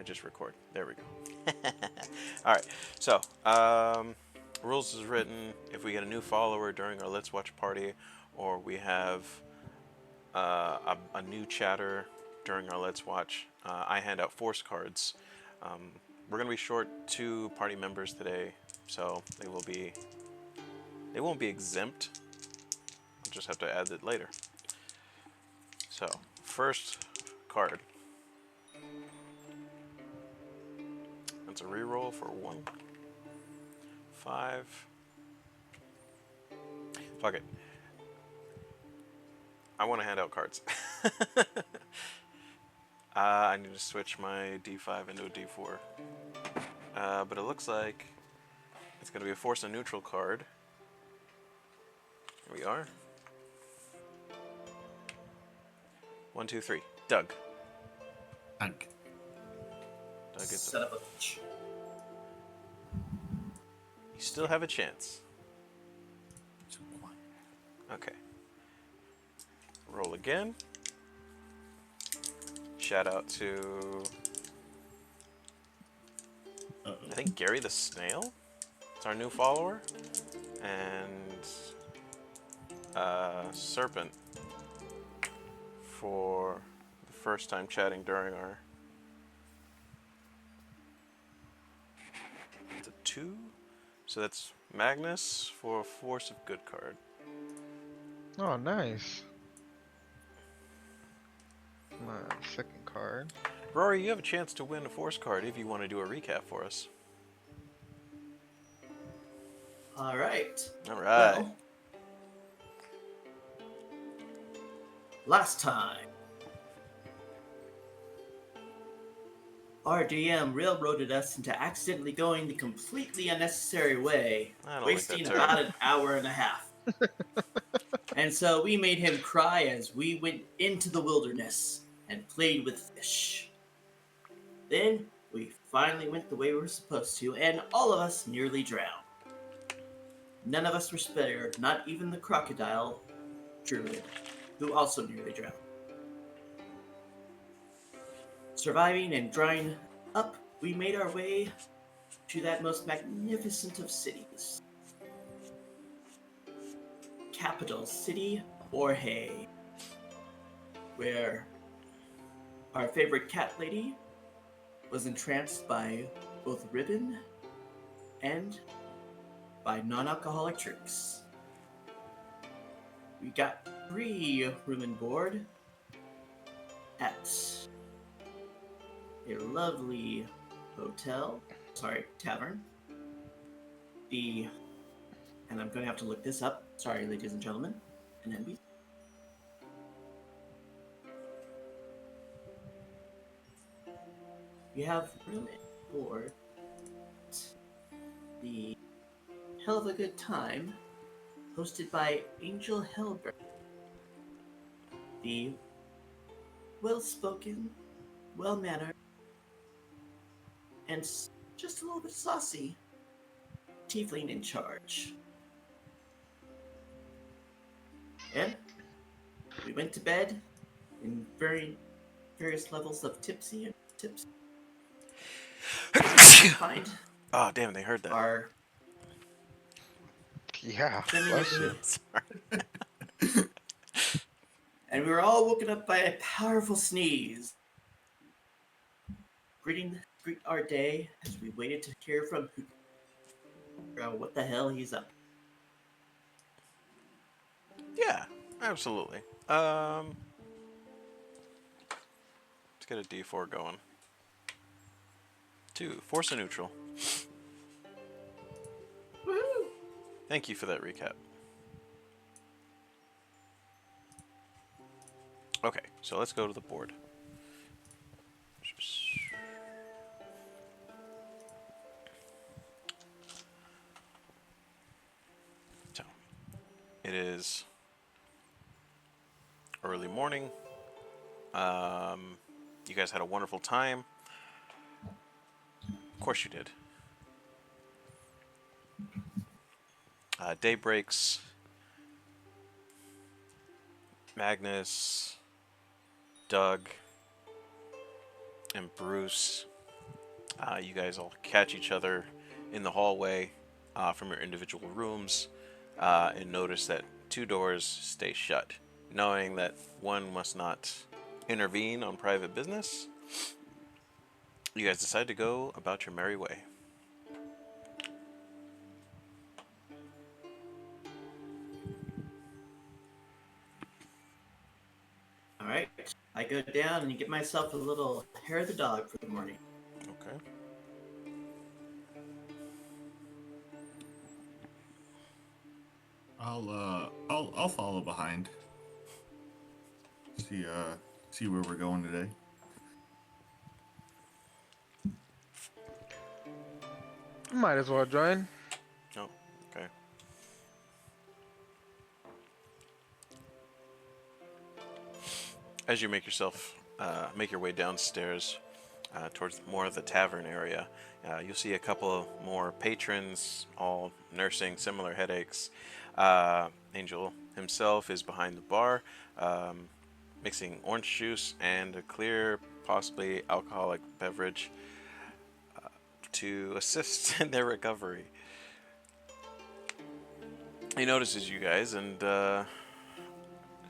I just record. There we go. All right. So, rules is written. If we get a new follower during our Let's Watch party, or we have a new chatter during our Let's Watch, I hand out force cards. We're gonna be short 2 party members today, so they won't be exempt. I'll just have to add it later. So, first card. That's a reroll for 1. 5. Fuck it. I want to hand out cards. I need to switch my D5 into a D4. But it looks like it's going to be a force and neutral card. Here we are. 1, 2, 3. Doug. Hank. Doug gets Son of a bitch. You still have a chance. Okay. Roll again. Shout out to I think Gary the Snail. It's our new follower. And Serpent for the first time chatting during our... It's a 2. So that's Magnus for a Force of Good card. Oh, nice. My second card. Rory, you have a chance to win a Force card if you want to do a recap for us. All right. All right. Well, last time, our DM railroaded us into accidentally going the completely unnecessary way, I don't wasting like that about term. an hour and a half. And so we made him cry as we went into the wilderness and played with fish. Then we finally went the way we were supposed to, and all of us nearly drowned. None of us were spared, not even the crocodile druid, who also nearly drowned. Surviving and drying up, we made our way to that most magnificent of cities. Capital city, Borhae, where our favorite cat lady was entranced by both ribbon and by non-alcoholic drinks. We got 3 room and board at a lovely tavern. And I'm going to have to look this up. Sorry, ladies and gentlemen. And NB. We have room and board. The Hell of a Good Time, hosted by Angel Hellberg. The well-spoken, well-mannered, and just a little bit saucy tiefling in charge. And we went to bed in various levels of tipsy and tips. Find Oh, damn, they heard that. our Yeah, friendly bless you. neighborhood. And we were all woken up by a powerful sneeze. Greet our day as we waited to hear from what the hell he's up. Yeah, absolutely. Let's get a D4 going. 2, force and neutral. Woohoo! Thank you for that recap. Okay, so let's go to the board. So, it is early morning. You guys had a wonderful time. Of course you did. Day breaks. Magnus, Doug, and Bruce You guys all catch each other in the hallway from your individual rooms and notice that two doors stay shut. Knowing that one must not intervene on private business, you guys decide to go about your merry way. All right. I go down and get myself a little hair of the dog for the morning. Okay. I'll follow behind. See where we're going today. Might as well join. Oh, okay. As you make your way downstairs towards more of the tavern area, you'll see a couple of more patrons, all nursing similar headaches. Angel himself is behind the bar, mixing orange juice and a clear, possibly alcoholic beverage to assist in their recovery. He notices you guys and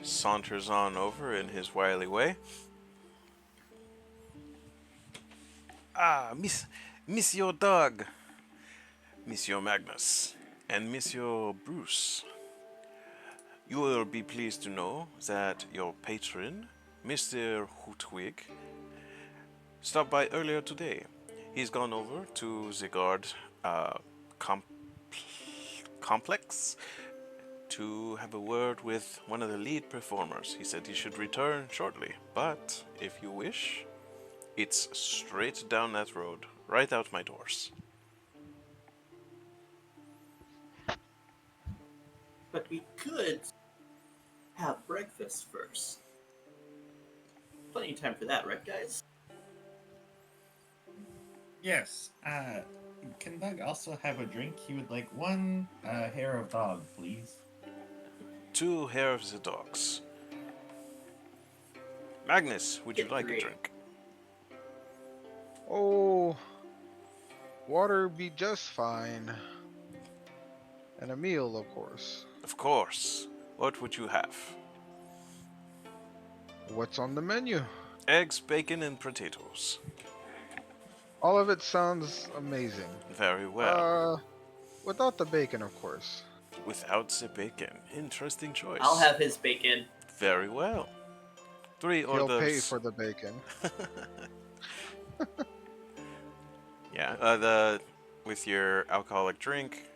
saunters on over in his wily way. Ah, Monsieur Doug, Monsieur Magnus, and Monsieur Bruce. You will be pleased to know that your patron, Mr. Hootwig, stopped by earlier today. He's gone over to the guard com- complex to have a word with one of the lead performers. He said he should return shortly, but if you wish, it's straight down that road, right out my doors. But we could have breakfast first. Plenty of time for that, right, guys? Yes. Can Doug also have a drink? He would like one hair of dog, please. 2 hair of the dogs. Magnus, would you Get like a 3. drink? Oh, water be just fine. And a meal, of course. Of course. What would you have? What's on the menu? Eggs, bacon, and potatoes. All of it sounds amazing. Very well. Without the bacon, of course. Without the bacon. Interesting choice. I'll have his bacon. Very well. 3 hors He'll pay d'oeuvres. for the bacon. Yeah, with your alcoholic drink,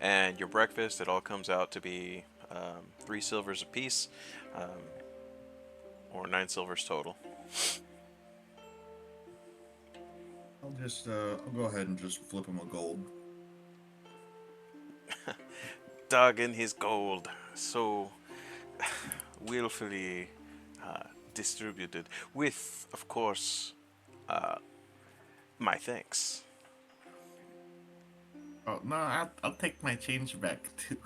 and your breakfast, it all comes out to be 3 silvers apiece, or 9 silvers total. I'll go ahead and just flip him a gold. Dug in his gold, so willfully distributed, with, of course, my thanks. Oh no, I'll take my change back too.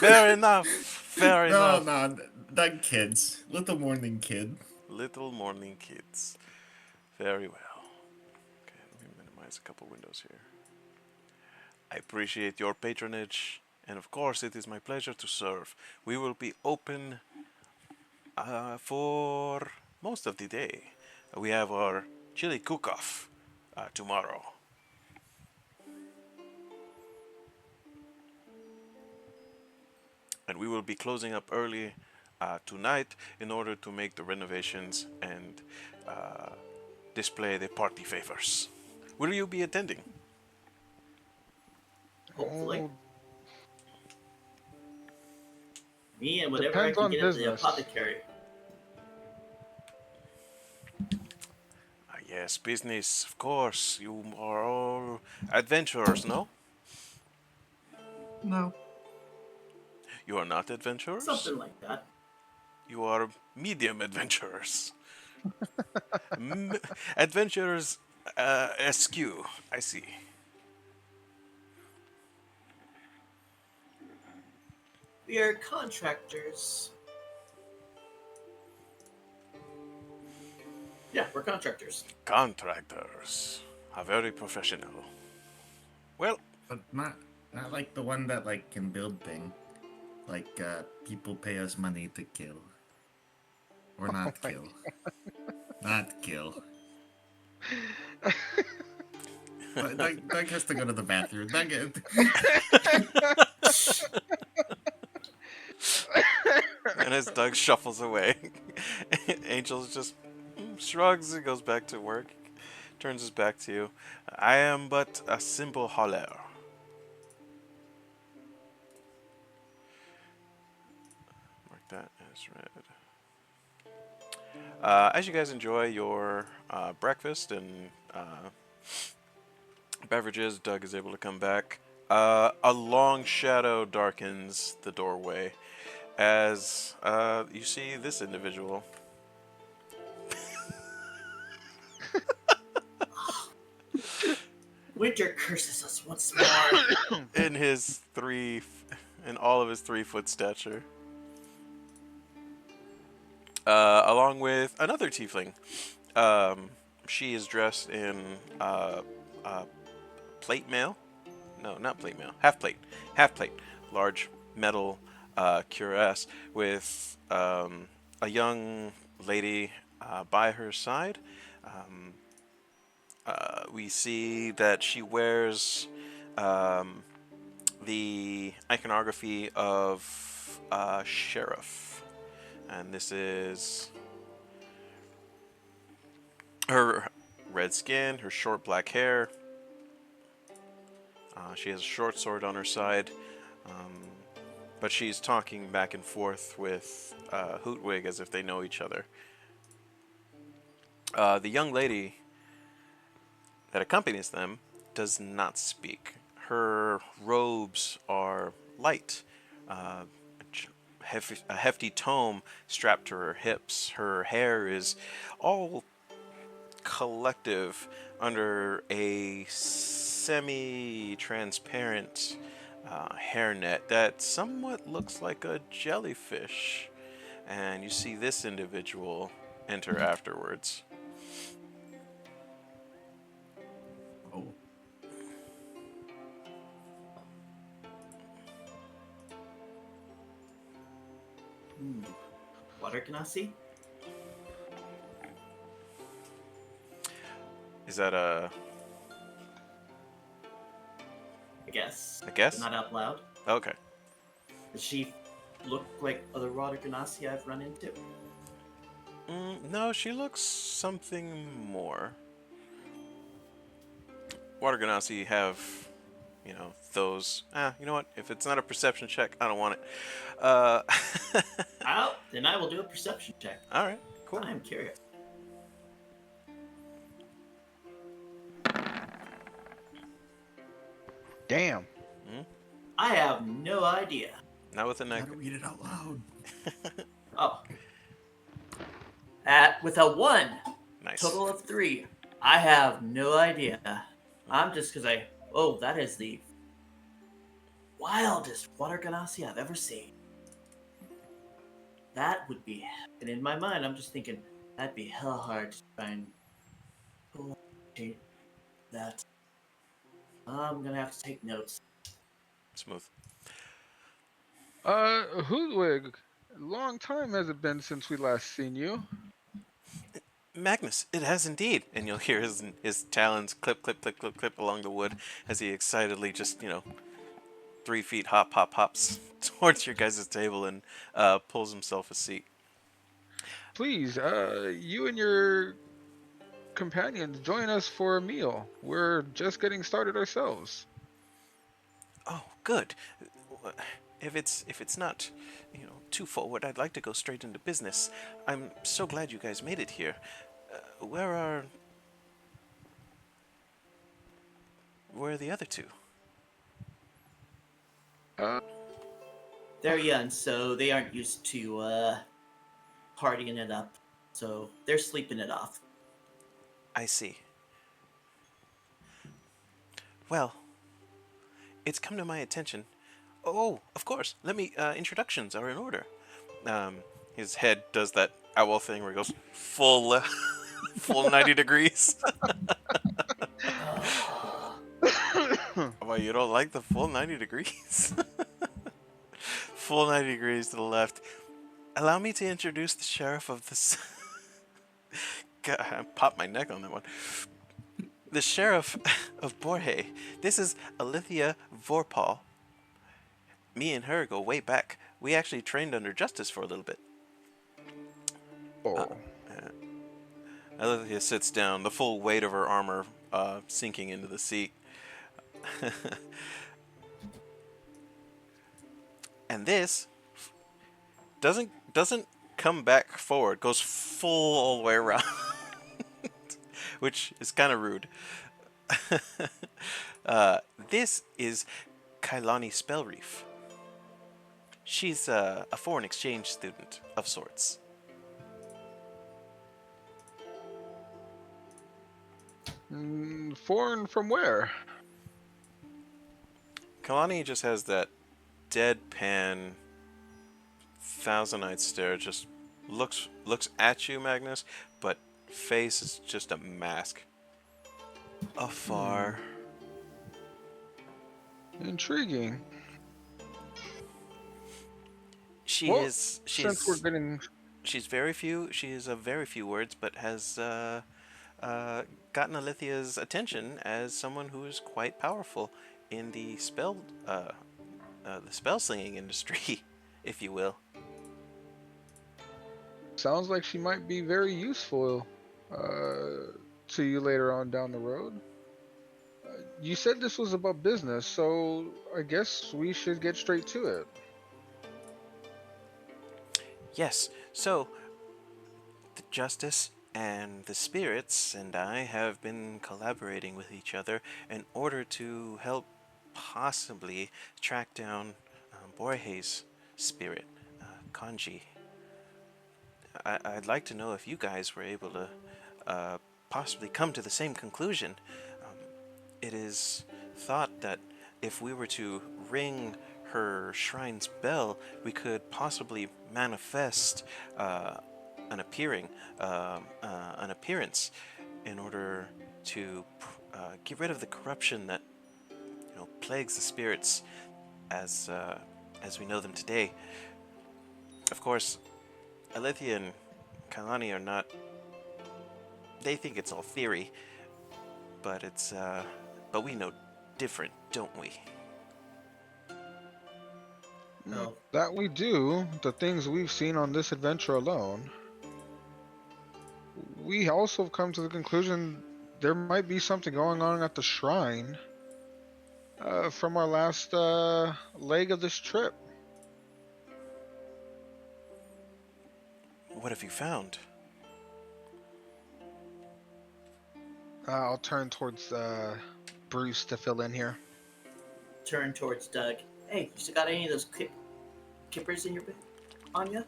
Fair enough. Fair enough. No, Doug kids, little morning kid. Little morning kids. Very well. Okay, let me minimize a couple windows here. I appreciate your patronage, and of course, it is my pleasure to serve. We will be open for most of the day. We have our chili cook-off tomorrow. And we will be closing up early tonight in order to make the renovations and display the party favors. Will you be attending? Hopefully. Oh, Me and whatever depends I on can get at the business. apothecary. Yes, business, of course. You are all adventurers, no? No. You are not adventurers? Something like that. You are medium adventurers. Adventurers askew, I see. We are contractors. Yeah, we're contractors. Contractors are very professional. Well, But not like the one that like can build thing. Like people pay us money to kill. Or Oh not my. kill. Not kill. But Doug has to go to the bathroom. Doug, and as Doug shuffles away, Angel just shrugs and goes back to work, turns his back to you. I am but a simple holler. Mark that as read. As you guys enjoy your breakfast and beverages, Doug is able to come back. A long shadow darkens the doorway as you see this individual Winter curses us once more. in his in all of his 3 foot stature, along with another tiefling. She is dressed in uh, plate mail. No, not plate mail. Half plate. Large metal cuirass with a young lady by her side. Um, we see that she wears um, the iconography of sheriff, and this is her red skin, her short black hair. She has a short sword on her side, um, but she's talking back and forth with Hootwig as if they know each other. The young lady that accompanies them does not speak. Her robes are light, uh, a hefty tome strapped to her hips. Her hair is all collective under a semi-transparent hairnet that somewhat looks like a jellyfish. And you see this individual enter afterwards. oh, Water Ganassi? Is that I guess. a guess? Not out loud. Okay. Does she look like other Water Ganassi I've run into? No, she looks something more. Water Ganassi have, those. You know what? If it's not a perception check, I don't want it. Uh, Then I will do a perception check. all right, cool. I am curious. Damn. I have no idea. Not with a gotta negative. read it out loud. Oh. With a 1, Nice. total of 3, I have no idea. I'm just because that is the wildest Water Ganassi I've ever seen. That would be, and in my mind, I'm just thinking, that'd be hell hard to try and pull that. I'm gonna have to take notes. Smooth. Hoodwig, long time has it been since we last seen you? Magnus, it has indeed. And you'll hear his talons clip, clip, clip, clip, clip along the wood as he excitedly just, 3 feet hops towards your guys' table and pulls himself a seat. Please, you and your companions join us for a meal. We're just getting started ourselves. Oh, good. If it's not, too forward, I'd like to go straight into business. I'm so glad you guys made it here. Where are the other two? They're young, so they aren't used to partying it up. So they're sleeping it off. I see. Well, it's come to my attention. Oh, of course. Let me. Introductions are in order. His head does that owl thing where he goes full left, Full 90 degrees. Oh, Why, you don't like the full 90 degrees? Full 90 degrees to the left. Allow me to introduce the sheriff of this. God, I popped my neck on that one. The sheriff of Borhae. This is Alithia Vorpal. Me and her go way back. We actually trained under Justice for a little bit. Oh, Alithia sits down, the full weight of her armor sinking into the seat. And this doesn't come back forward, goes full all the way around, which is kind of rude. This is Kailani Spellreef. She's a foreign exchange student of sorts. foreign from where? Kalani just has that deadpan, thousand-eyed stare. Just looks at you, Magnus, but face is just a mask. Afar. Intriguing. She Well, is. since we're getting She's very few. She is of very few words, but has gotten Alithia's attention as someone who is quite powerful in the spell slinging industry, if you will. sounds like she might be very useful to you later on down the road. You said this was about business, so I guess we should get straight to it. Yes. So, the Justice and the Spirits and I have been collaborating with each other in order to help possibly track down Borhae's spirit, Kanji. I'd like to know if you guys were able to possibly come to the same conclusion. It is thought that if we were to ring her shrine's bell, we could possibly manifest an appearance in order to get rid of the corruption that plagues the spirits as we know them today. Of course, Alethea and Kailani are not. They think it's all theory, but but we know different, don't we? no. That we do, the things we've seen on this adventure alone. We also have come to the conclusion there might be something going on at the shrine from our last leg of this trip. What have you found? I'll turn towards Bruce to fill in here. Turn towards Doug. Hey, you still got any of those kippers in your on ya?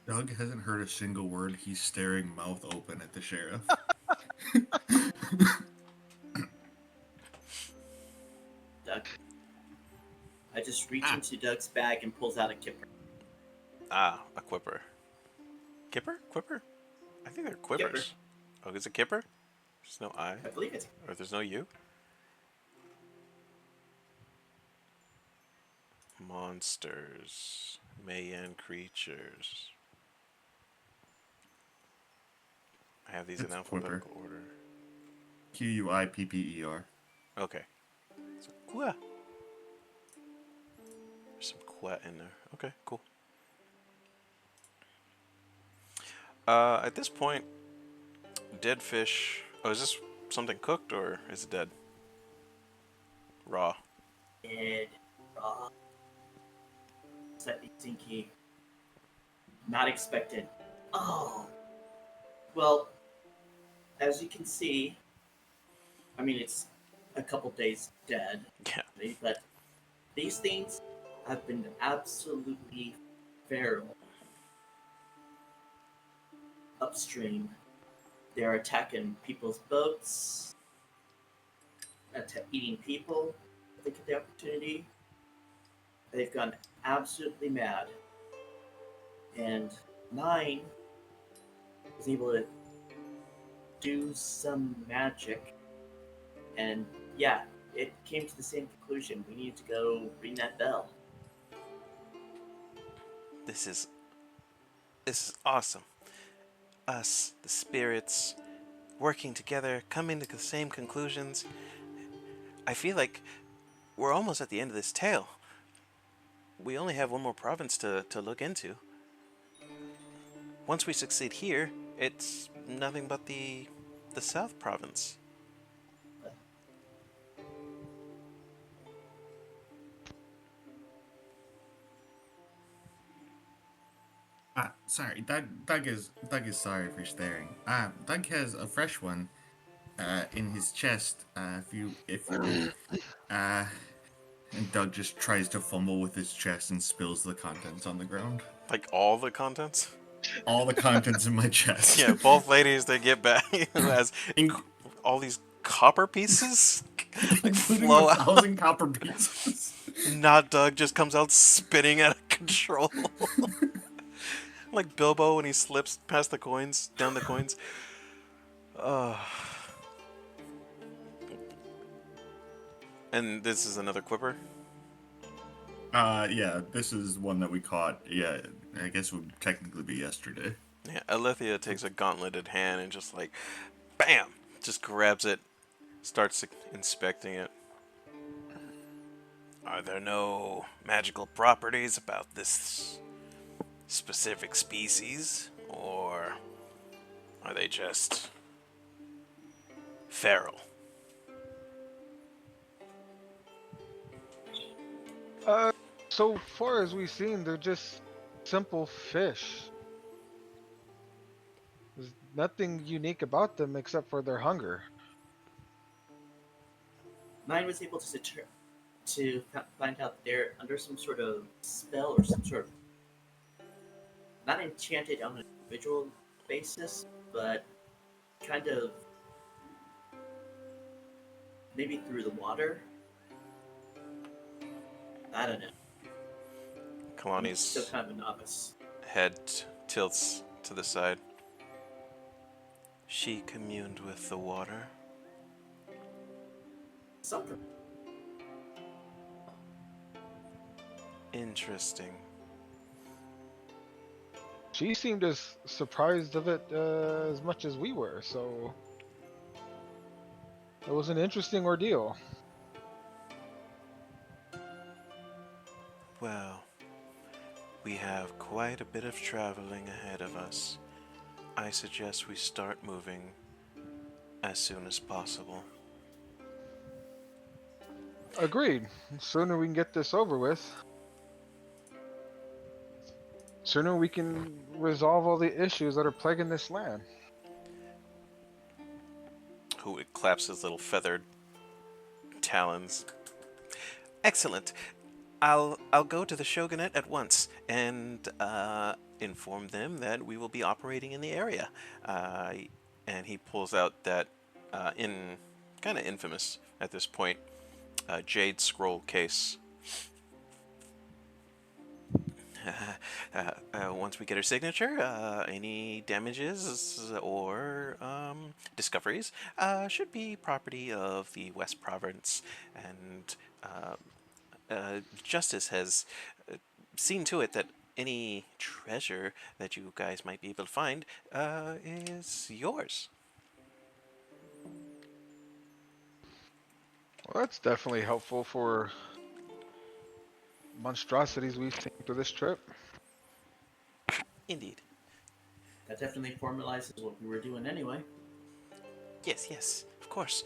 Doug hasn't heard a single word. He's staring mouth open at the sheriff. Doug. I just reach into Doug's bag and pulls out a kipper. Ah, a quipper. Kipper? Quipper? I think they're quippers. Kipper. Oh, is it kipper? There's no I? I believe it's Or there's no U? Monsters. Mayan creatures. I have these in It's alphabetical order. Quipper. Okay. So, Qua. There's some Qua in there. Okay, cool. At this point, dead fish. Oh, is this something cooked or is it dead? Raw. dead, raw, slightly stinky. Not expected. Oh. Well, as you can see, I mean, it's a couple days dead, Yeah. but these things have been absolutely feral. Upstream, they're attacking people's boats, eating people if they get the opportunity. They've gone absolutely mad. And 9 was able to do some magic, and yeah, it came to the same conclusion. We need to go ring that bell. This is awesome. Us, the spirits, working together, coming to the same conclusions. I feel like we're almost at the end of this tale. We only have one more province to look into. Once we succeed here, it's nothing but the South Province. Sorry, Doug is sorry for staring. Doug has a fresh one in his chest. If you and Doug just tries to fumble with his chest and spills the contents on the ground. Like all the contents? All the contents in my chest. Yeah, both ladies, they get back as In- all these copper pieces like including flow the out. 1,000 copper pieces. Not Doug just comes out spinning out of control. Like Bilbo when he slips past the coins, down the coins. And this is another quipper. Yeah, this is one that we caught. Yeah, I guess it would technically be yesterday. Yeah, Alethea takes a gauntleted hand and just like, bam, just grabs it, starts inspecting it. Are there no magical properties about this specific species, or are they just feral? So far as we've seen, they're just simple fish. There's nothing unique about them except for their hunger. Mine was able to find out they're under some sort of spell or some sort of not enchanted on an individual basis, but kind of maybe through the water. I don't know. I'm still Kalani's kind of a novice. head tilts to the side. She communed with the water. Something. Interesting. She seemed as surprised of it as much as we were, so it was an interesting ordeal. Well, we have quite a bit of traveling ahead of us. I suggest we start moving as soon as possible. Agreed. Sooner we can get this over with, sooner we can resolve all the issues that are plaguing this land. Who claps his little feathered talons. Excellent. I'll go to the shogunate at once and inform them that we will be operating in the area. And he pulls out that in kind of infamous at this point jade scroll case. Once we get her signature, any damages or discoveries should be property of the West Province, and Justice has seen to it that any treasure that you guys might be able to find is yours. Well, that's definitely helpful for monstrosities we've seen through this trip. Indeed. That definitely formalizes what we were doing anyway. Yes, of course.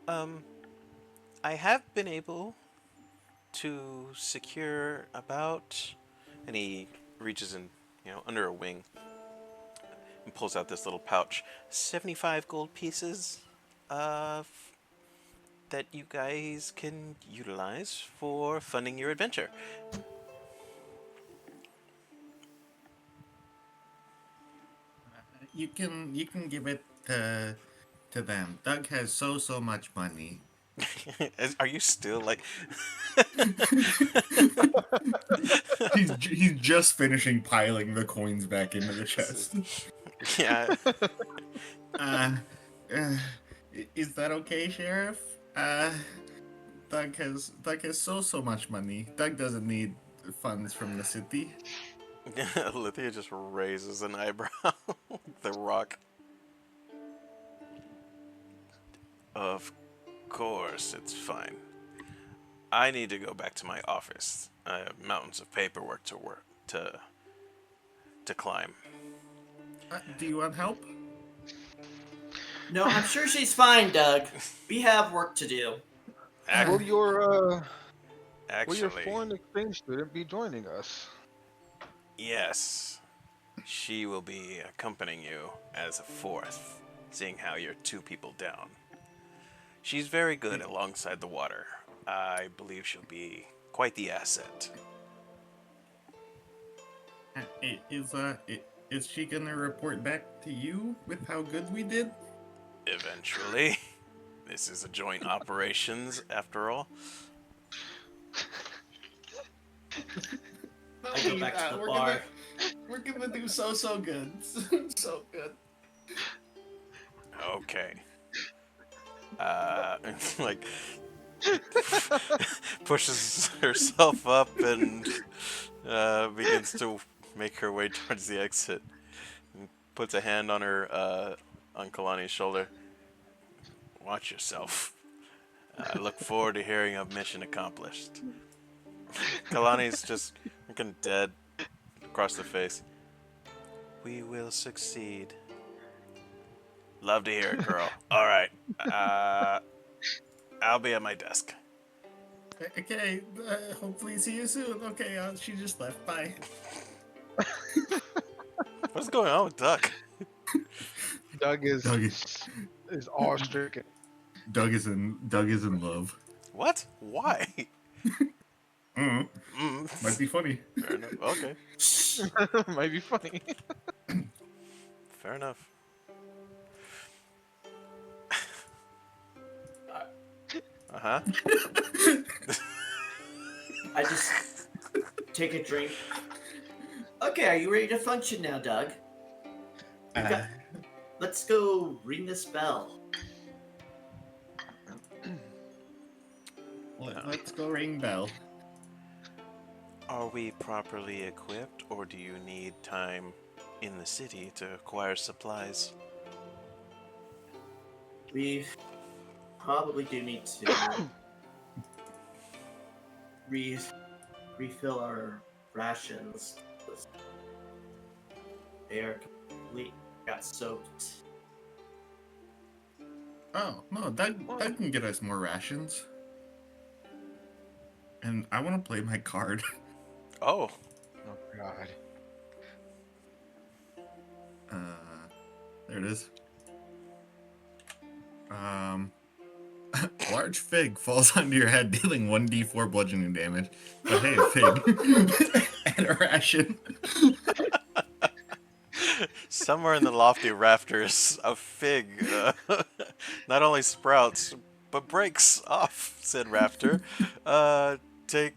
I have been able to secure about, and he reaches in, under a wing and pulls out this little pouch, 75 gold pieces that you guys can utilize for funding your adventure. You can give it to them. Doug has so much money. Are you still like He's just finishing piling the coins back into the chest. Yeah. Uh, uh, is that okay, Sheriff? Doug has so much money. Doug doesn't need funds from the city. Lithia just raises an eyebrow. The Rock. Of course, it's fine. I need to go back to my office. I have mountains of paperwork to climb. Do you want help? No, I'm sure she's fine, Doug. We have work to do. Ac- Will your Actually, foreign exchange student be joining us? yes. She will be accompanying you as a fourth, seeing how you're two people down. She's very good alongside the water. I believe she'll be quite the asset. Is she gonna report back to you with how good we did? Eventually. This is a joint operations, after all. I go back to the bar. We're gonna do so good, so good. Okay. Like, pushes herself up and begins to make her way towards the exit. And puts a hand on her, on Kalani's shoulder. Watch yourself. I look forward to hearing of mission accomplished. Kalani's just looking dead across the face. We will succeed. Love to hear it, girl. All right. I'll be at my desk. Okay, hopefully see you soon. Okay, she just left. Bye. What's going on with Duck? Doug is Doug is is awestricken. Doug is in love. What? Why? Might be funny. Fair enough. Okay. Might be funny. Fair enough. Uh-huh. I just take a drink. Okay, are you ready to function now, Doug? Uh, Let's go ring this bell. let's go ring bell. Are we properly equipped, or do you need time in the city to acquire supplies? We probably do need to refill our rations. They are complete. Got soaked. Oh no, Doug can get us more rations. And I want to play my card. Oh. Oh God. There it is. Large fig falls onto your head, dealing 1d4 bludgeoning damage. But hey, a fig. And a ration. Somewhere in the lofty rafters, a fig not only sprouts, but breaks off, said Rafter. Take...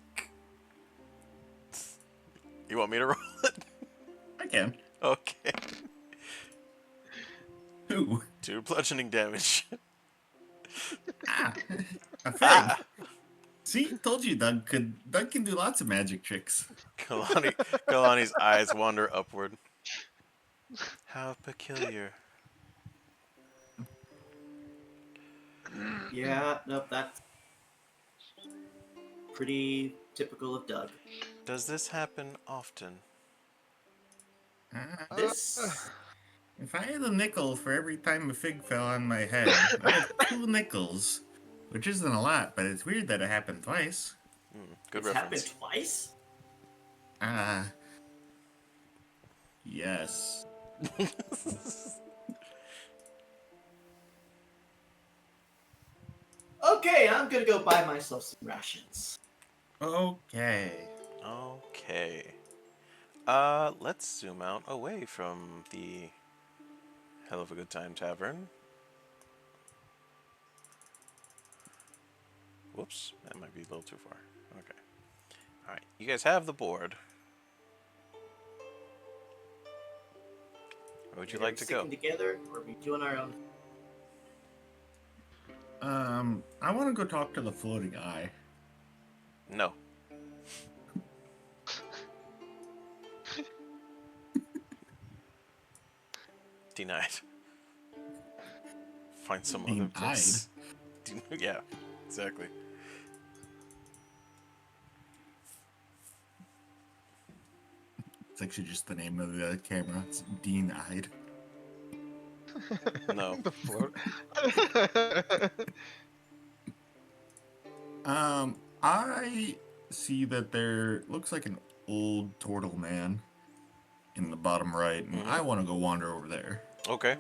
You want me to roll it? I can. Okay. Ooh. 2 bludgeoning damage. Ah, a fig. See, told you Doug can do lots of magic tricks. Kalani's eyes wander upward. How peculiar. Yeah, nope, that's pretty typical of Doug. Does this happen often? Ah, This if I had a nickel for every time a fig fell on my head, I have 2 nickels, which isn't a lot, but it's weird that it happened twice. Good it's happened reference. twice? Yes. Okay, I'm gonna go buy myself some rations. Okay. Okay. Let's zoom out away from the Hell of a Good Time Tavern. Whoops, that might be a little too far. Okay. Alright, you guys have the board. Where would you Are we like to go? sticking together, or are we doing our own? I want to go talk to the floating eye. No. Denied. Find some other Denied? place. Yeah, exactly. It's actually just the name of the camera. It's Dean-eyed. No. The float. I see that there looks like an old turtle man in the bottom right, and I want to go wander over there. Okay.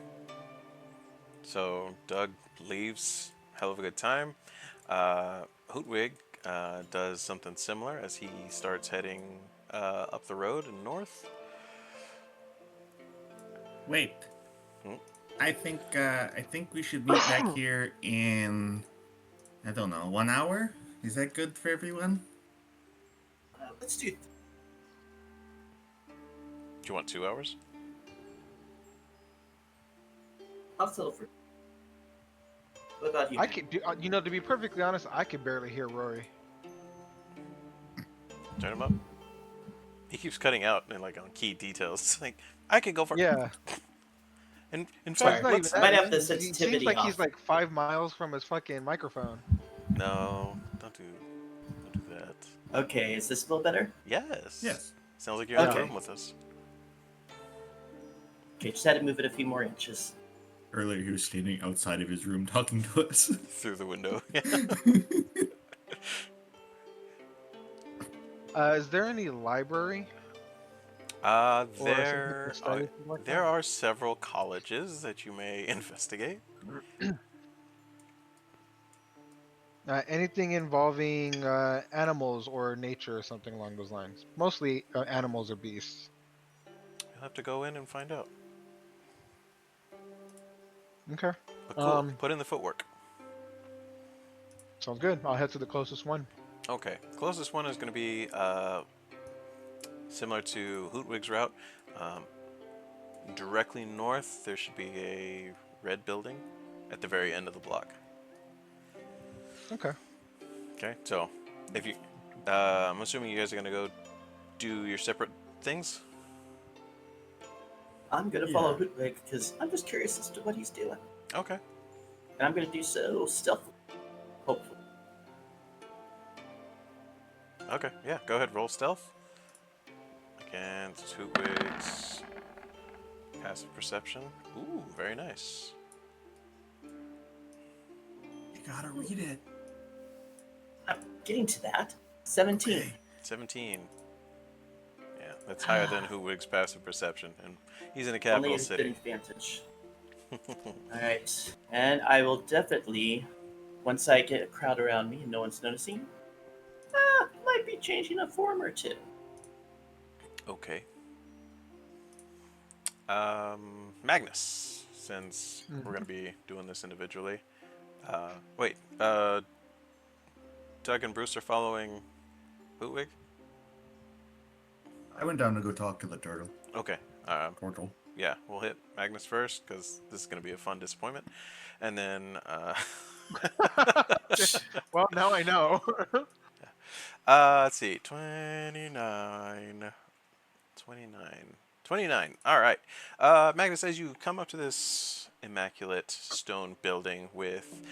So Doug leaves. Hell of a good time. Hootwig does something similar as he starts heading up the road and north. Wait. Hmm? I think we should meet back here in, I don't know, 1 hour? Is that good for everyone? Let's do. Do you want 2 hours? I'll settle for. What about you? I could, you know, to be perfectly honest, I could barely hear Rory. Turn him up. He keeps cutting out and like on key details. It's like I could go for. Yeah. In Well, fact, it's not even let's. I that. might have the He seems sensitivity like off. he's like 5 miles from his fucking microphone. No, don't do that. Okay, is this a little better? Yes. Yes. Sounds like you're in the Okay. room with us. Okay, just had to move it a few more inches. Earlier he was standing outside of his room talking to us. Through the window. Is there any library? Or something to There study, something like there that? are several colleges that you may investigate. Anything involving animals or nature or something along those lines. Mostly animals or beasts. You'll have to go in and find out. Okay. But cool. Put in the footwork. Sounds good. I'll head to the closest one. Okay. Closest one is going to be similar to Hootwig's route. Directly north, there should be a red building at the very end of the block. Okay. Okay. So, if you, I'm assuming you guys are going to go do your separate things. I'm gonna follow Hootwig because I'm just curious as to what he's doing, Okay. and I'm gonna do so stealthily. Hopefully. Okay. Yeah. Go ahead. Roll stealth. Against Hootwig's passive perception. Ooh, very nice. You gotta read it. I'm getting to that. 17. Okay. 17. Yeah, that's higher than Hootwig's passive perception, and he's in a Only capital a good city. advantage. Alright. And I will definitely, once I get a crowd around me and no one's noticing, might be changing a form or two. Okay. Magnus, since we're gonna be doing this individually. Wait. Doug and Bruce are following Hootwig. I went down to go talk to the turtle. Okay. Turtle. Yeah, we'll hit Magnus first because this is gonna be a fun disappointment, and then. Well, now I know. Let's see. 29. 29. All right. Magnus, as you come up to this immaculate stone building with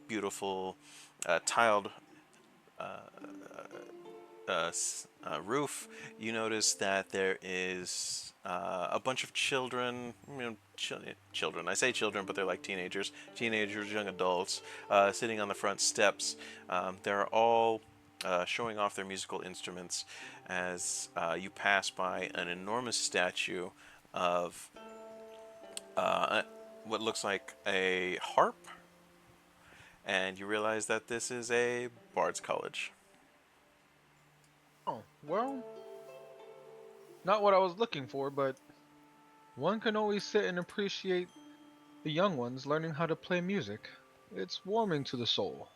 beautiful tiled roof, you notice that there is a bunch of children. Children. I say children, but they're like teenagers, young adults, sitting on the front steps. They're all showing off their musical instruments as you pass by an enormous statue of what looks like a harp, and you realize that this is a bard's college. Oh, well, not what I was looking for, but one can always sit and appreciate the young ones learning how to play music. It's warming to the soul.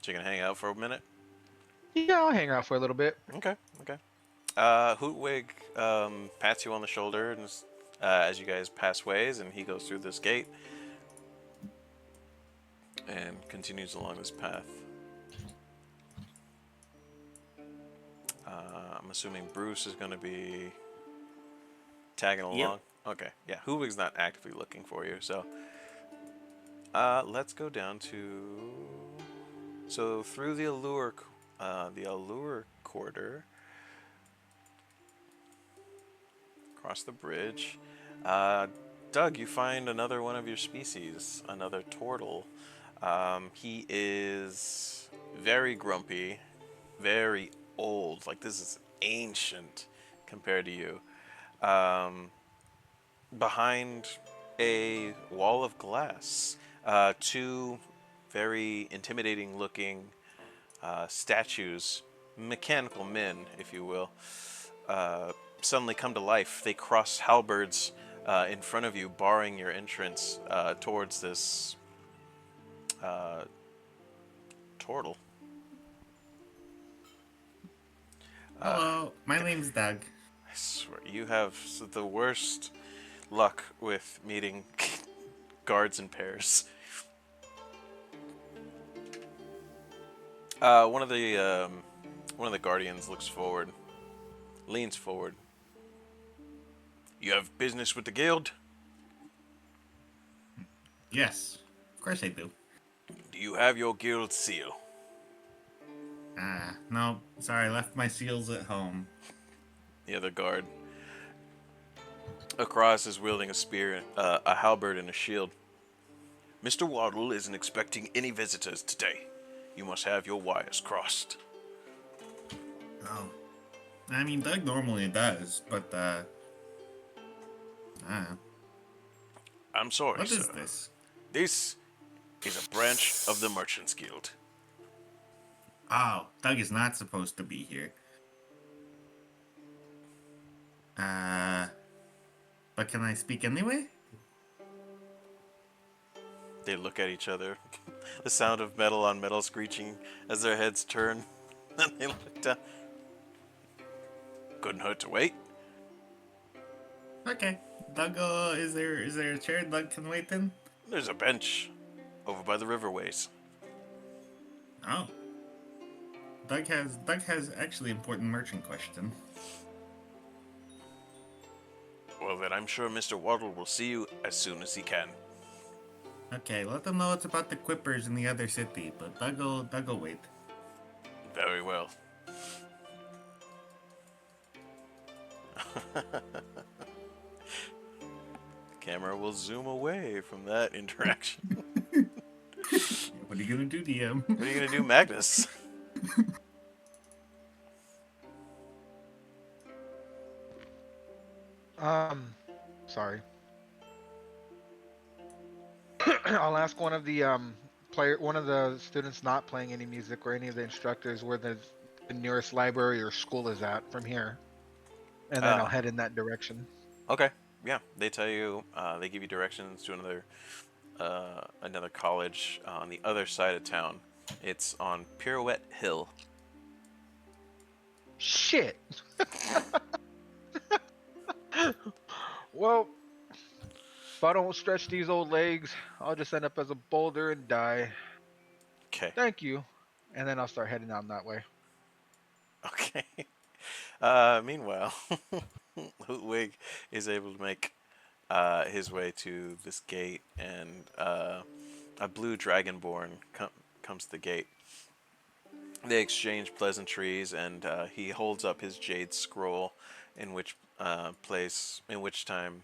So you're gonna hang out for a minute? Yeah, I'll hang out for a little bit. Okay. Hootwig pats you on the shoulder and as you guys pass ways, and he goes through this gate and continues along this path. I'm assuming Bruce is going to be tagging Yep. along. Okay, yeah. Hoovig's not actively looking for you, so let's go down to through the allure corridor, across the bridge. Doug, you find another one of your species, another turtle. He is very grumpy, very old. Like, this is ancient compared to you. Behind a wall of glass, two very intimidating looking statues, mechanical men, if you will, suddenly come to life. They cross halberds in front of you, barring your entrance towards this turtle. Hello, my name's Doug. I swear, you have the worst luck with meeting guards in pairs. One of the guardians looks forward, leans forward. You have business with the guild? Yes, of course I do. Do you have your guild seal? No, sorry, I left my seals at home. The other guard across is wielding a spear, a halberd, and a shield. Mr. Waddle isn't expecting any visitors today. You must have your wires crossed. Oh, I mean, Doug normally does, but, I'm sorry, what sir. is this? This is a branch of the Merchants Guild. Oh, Doug is not supposed to be here. But can I speak anyway? They look at each other. The sound of metal on metal screeching as their heads turn. Then they look down. Couldn't hurt to wait. Okay. Doug, is there a chair Doug can wait in? There's a bench over by the riverways. Oh. Doug has actually important merchant question. Well, then I'm sure Mr. Waddle will see you as soon as he can. Okay, let them know it's about the quippers in the other city, but Doug will wait. Very well. Camera will zoom away from that interaction. What are you gonna do, DM? What are you gonna do, Magnus? Sorry. I'll ask one of the one of the students not playing any music or any of the instructors where the nearest library or school is at from here, and then I'll head in that direction. Okay, yeah. They tell you. They give you directions to another college on the other side of town. It's on Pirouette Hill. Shit. Well, if I don't stretch these old legs, I'll just end up as a boulder and die. Okay. Thank you. And then I'll start heading down that way. Okay. Meanwhile, Hootwig is able to make his way to this gate, and a blue dragonborn comes to the gate. They exchange pleasantries, and he holds up his jade scroll, in which time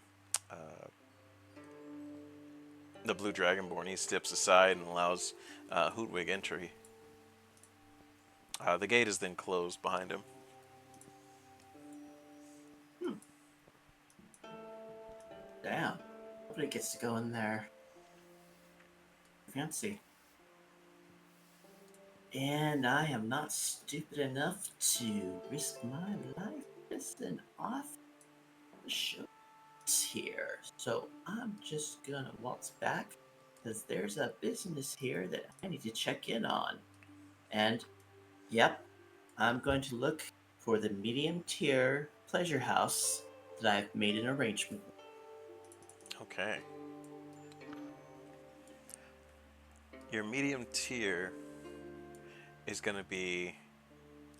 the blue dragonborn, he steps aside and allows Hootwig entry. The gate is then closed behind him. Damn. Nobody gets to go in there. Fancy. And I am not stupid enough to risk my life pissing off the show here. So I'm just gonna waltz back because there's a business here that I need to check in on. And yep, I'm going to look for the medium tier pleasure house that I've made an arrangement with. Okay. Your medium tier is going to be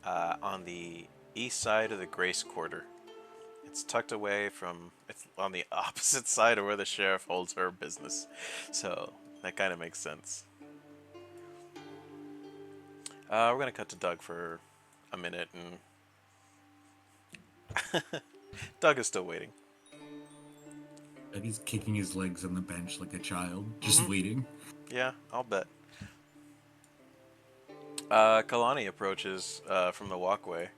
on the east side of the Grace Quarter. It's tucked away from. It's on the opposite side of where the sheriff holds her business, so that kind of makes sense. We're gonna cut to Doug for a minute, and Doug is still waiting. And he's kicking his legs on the bench like a child, just Mhm. waiting. Yeah, I'll bet. Kalani approaches from the walkway.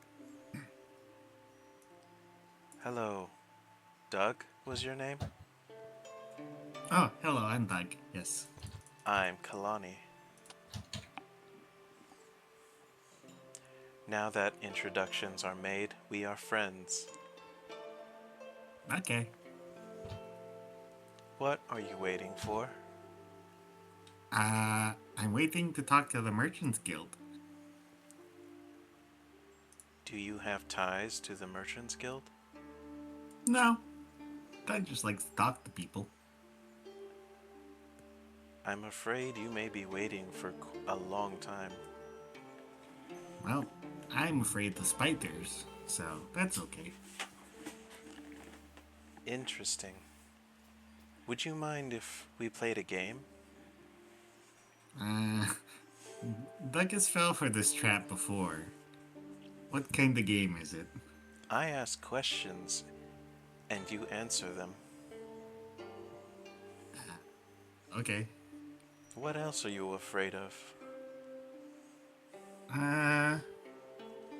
Hello, Doug was your name? Oh, hello, I'm Doug. Yes. I'm Kalani. Now that introductions are made, we are friends. Okay. What are you waiting for? I'm waiting to talk to the Merchants Guild. Do you have ties to the Merchants Guild? No, Doug just likes to talk to people. I'm afraid you may be waiting for a long time. Well, I'm afraid of spiders, so that's okay. Interesting. Would you mind if we played a game? Uh, Doug has fell for this trap before. What kind of game is it? I ask questions and you answer them. Okay. What else are you afraid of? Uh,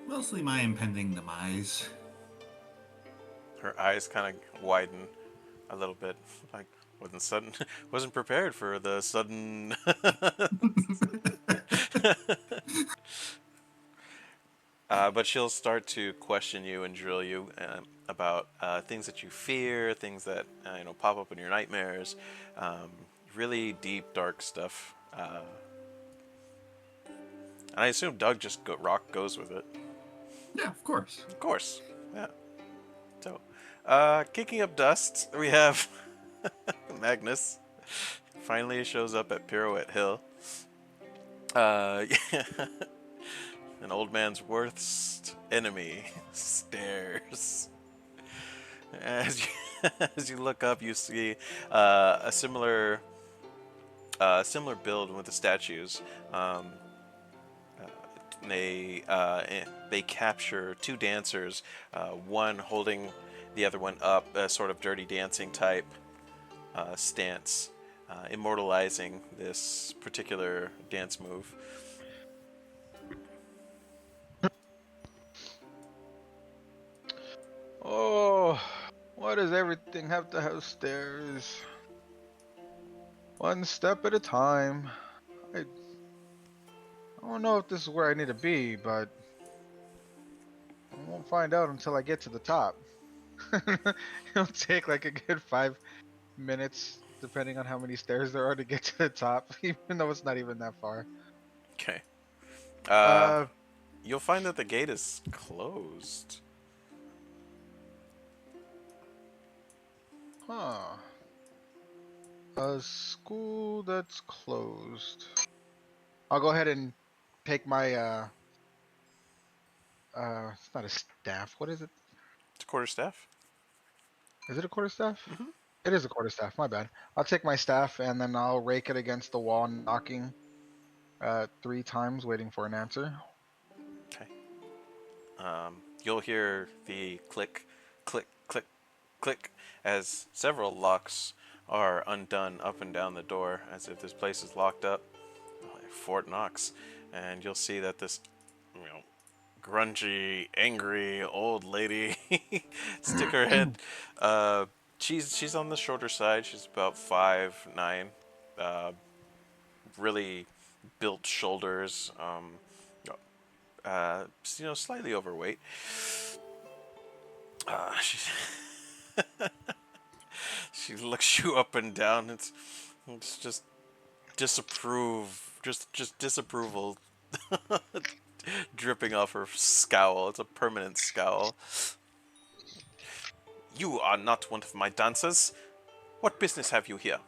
Mostly my impending demise. Her eyes kind of widen a little bit, like wasn't prepared for the sudden. But she'll start to question you and drill you about things that you fear, things that pop up in your nightmares, really deep, dark stuff. And I assume Doug just rock goes with it. Yeah, of course. Of course, yeah. So, kicking up dust, we have Magnus. Finally shows up at Pirouette Hill. Yeah. An old man's worst enemy stares. As you, as you look up, you see a similar build with the statues. They capture two dancers, one holding the other one up, a sort of dirty dancing type stance, immortalizing this particular dance move. Oh, why does everything have to have stairs? One step at a time. I don't know if this is where I need to be, but I won't find out until I get to the top. It'll take like a good 5 minutes, depending on how many stairs there are to get to the top, even though it's not even that far. Okay. Uh, You'll find that the gate is closed. huh. A school that's closed. I'll go ahead and take my it's not a staff. What is it? It's a quarterstaff. Is it a quarterstaff? Mm-hmm. It is a quarterstaff, my bad. I'll take my staff and then I'll rake it against the wall, knocking 3 times, waiting for an answer. Okay. You'll hear the click, click, click, click as several locks are undone up and down the door as if this place is locked up. Like Fort Knox. And you'll see that this, grungy, angry old lady stick her head. She's on the shorter side. She's about 5'9". Really built shoulders. Slightly overweight. She she looks you up and down. It's just just disapproval, dripping off her scowl. It's a permanent scowl. You are not one of my dancers. What business have you here?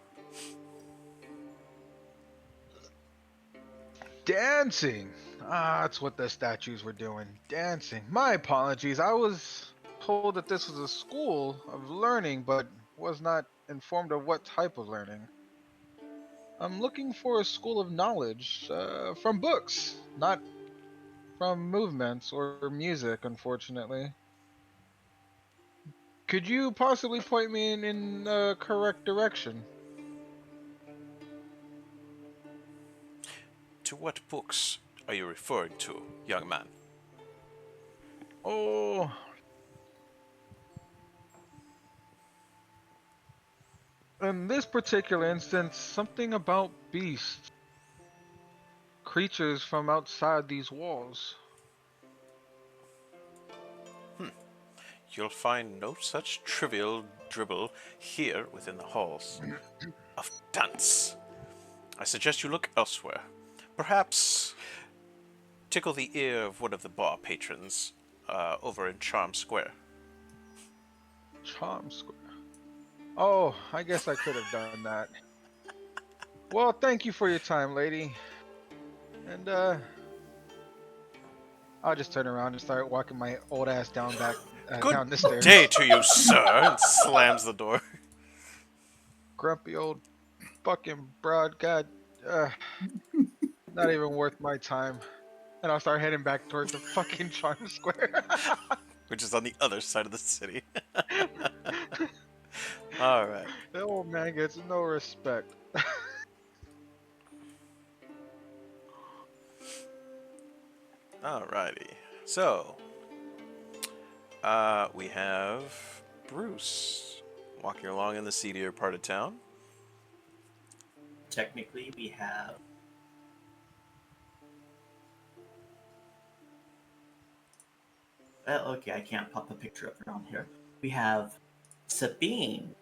Dancing. Ah, that's what the statues were doing. Dancing. My apologies. I was told that this was a school of learning, but was not informed of what type of learning. I'm looking for a school of knowledge from books, not from movements or music, unfortunately. Could you possibly point me in the correct direction? To what books are you referring to, young man? Oh, in this particular instance, something about beasts, creatures from outside these walls. You'll find no such trivial dribble here within the halls of dance. I suggest you look elsewhere. Perhaps tickle the ear of one of the bar patrons over in Charm Square. Charm Square. Oh, I guess I could have done that. Well, thank you for your time, lady. And I'll just turn around and start walking my old ass Good down the stairs. day to you, sir, and slams the door. Grumpy old fucking broad. God, uh, not even worth my time. And I'll start heading back toward the fucking Charm Square. Which is on the other side of the city. Alright. The old man gets no respect. Alrighty. So, we have Bruce walking along in the seedier part of town. Technically, we have. Well, okay, I can't pop a picture up around here. We have Sabine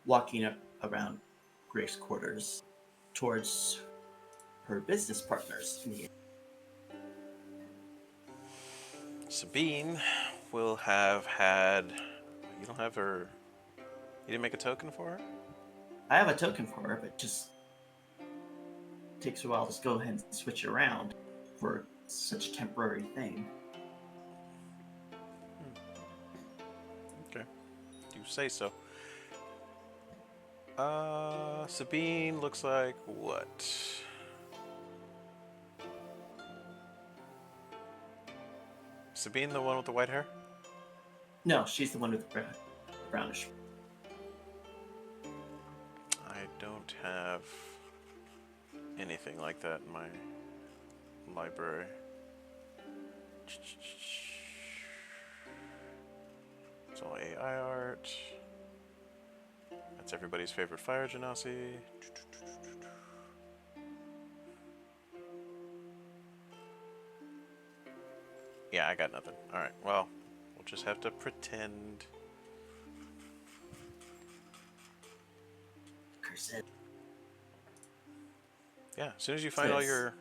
walking up around Grace quarters towards her business partners in the. Sabine will have had. You don't have her. You didn't make a token for her? I have a token for her, but just takes a while to go ahead and switch it around for such a temporary thing. Okay. You say so. Sabine looks like what? Sabine, the one with the white hair? No, she's the one with the brownish. I don't have anything like that in my library. It's all AI art. That's everybody's favorite fire genasi. Yeah, I got nothing. Alright, well, we'll just have to pretend. Cursed. Yeah, as soon as you find all your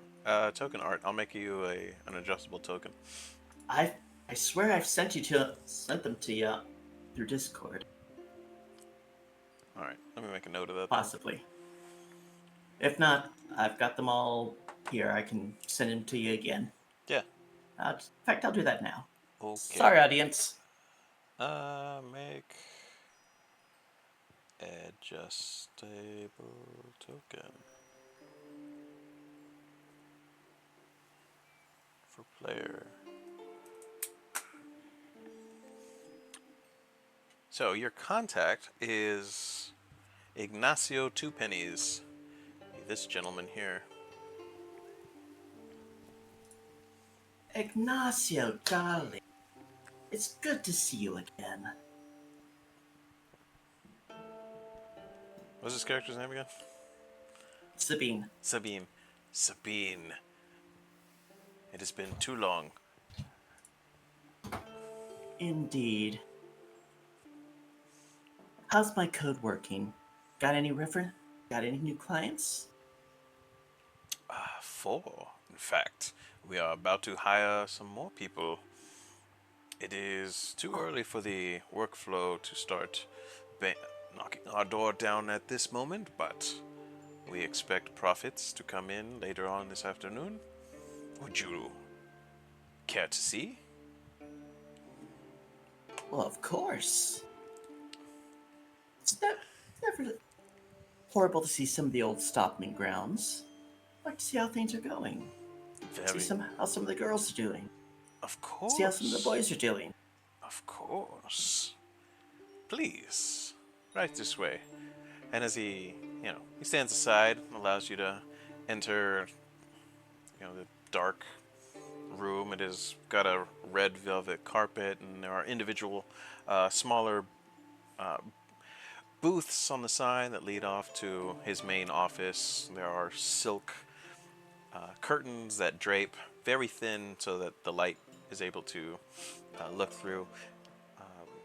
token art, I'll make you an adjustable token. I swear I've sent them to you through Discord. Alright, let me make a note of that. Possibly. If not, I've got them all here. I can send them to you again. Yeah. In fact, I'll do that now. Okay. Sorry, audience. Make adjustable token for player. So your contact is Ignacio Two Pennies, this gentleman here. Ignacio, darling. It's good to see you again. What's this character's name again? Sabine. Sabine. Sabine. It has been too long. Indeed. How's my code working? Got any new clients? 4, in fact. We are about to hire some more people. It is too early for the workflow to start knocking our door down at this moment, but we expect profits to come in later on this afternoon. Would you care to see? Well, of course. It's never horrible to see some of the old stomping grounds. I'd like to see how things are going. See Very. how some of the girls are doing. Of See how some of the course. boys are doing. Of course. Please. Right this way. And as he stands aside, allows you to enter, the dark room. It has got a red velvet carpet, and there are individual, smaller booths on the side that lead off to his main office. There are silk curtains that drape very thin so that the light is able to look through.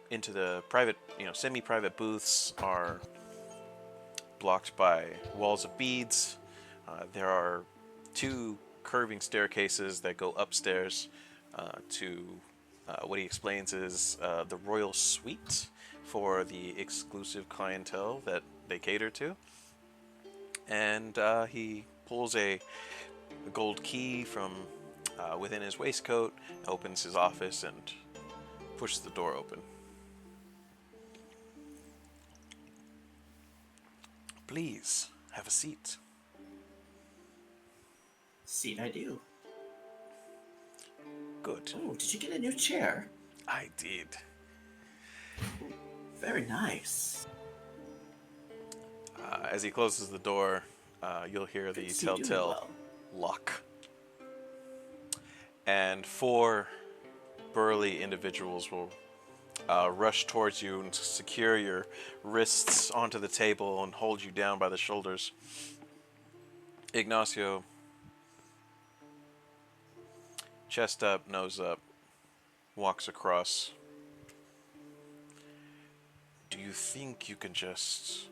Into the private, semi-private booths are blocked by walls of beads. There are two curving staircases that go upstairs to what he explains is the royal suite for the exclusive clientele that they cater to. And he pulls a gold key from within his waistcoat, opens his office, and pushes the door open. Please, have a seat. Seat I do. Good. Oh, did you get a new chair? I did. Very nice. As he closes the door, you'll hear the Good to see you doing telltale well. lock. And four burly individuals will rush towards you and secure your wrists onto the table and hold you down by the shoulders. Ignacio, chest up, nose up, walks across. Do you think you can just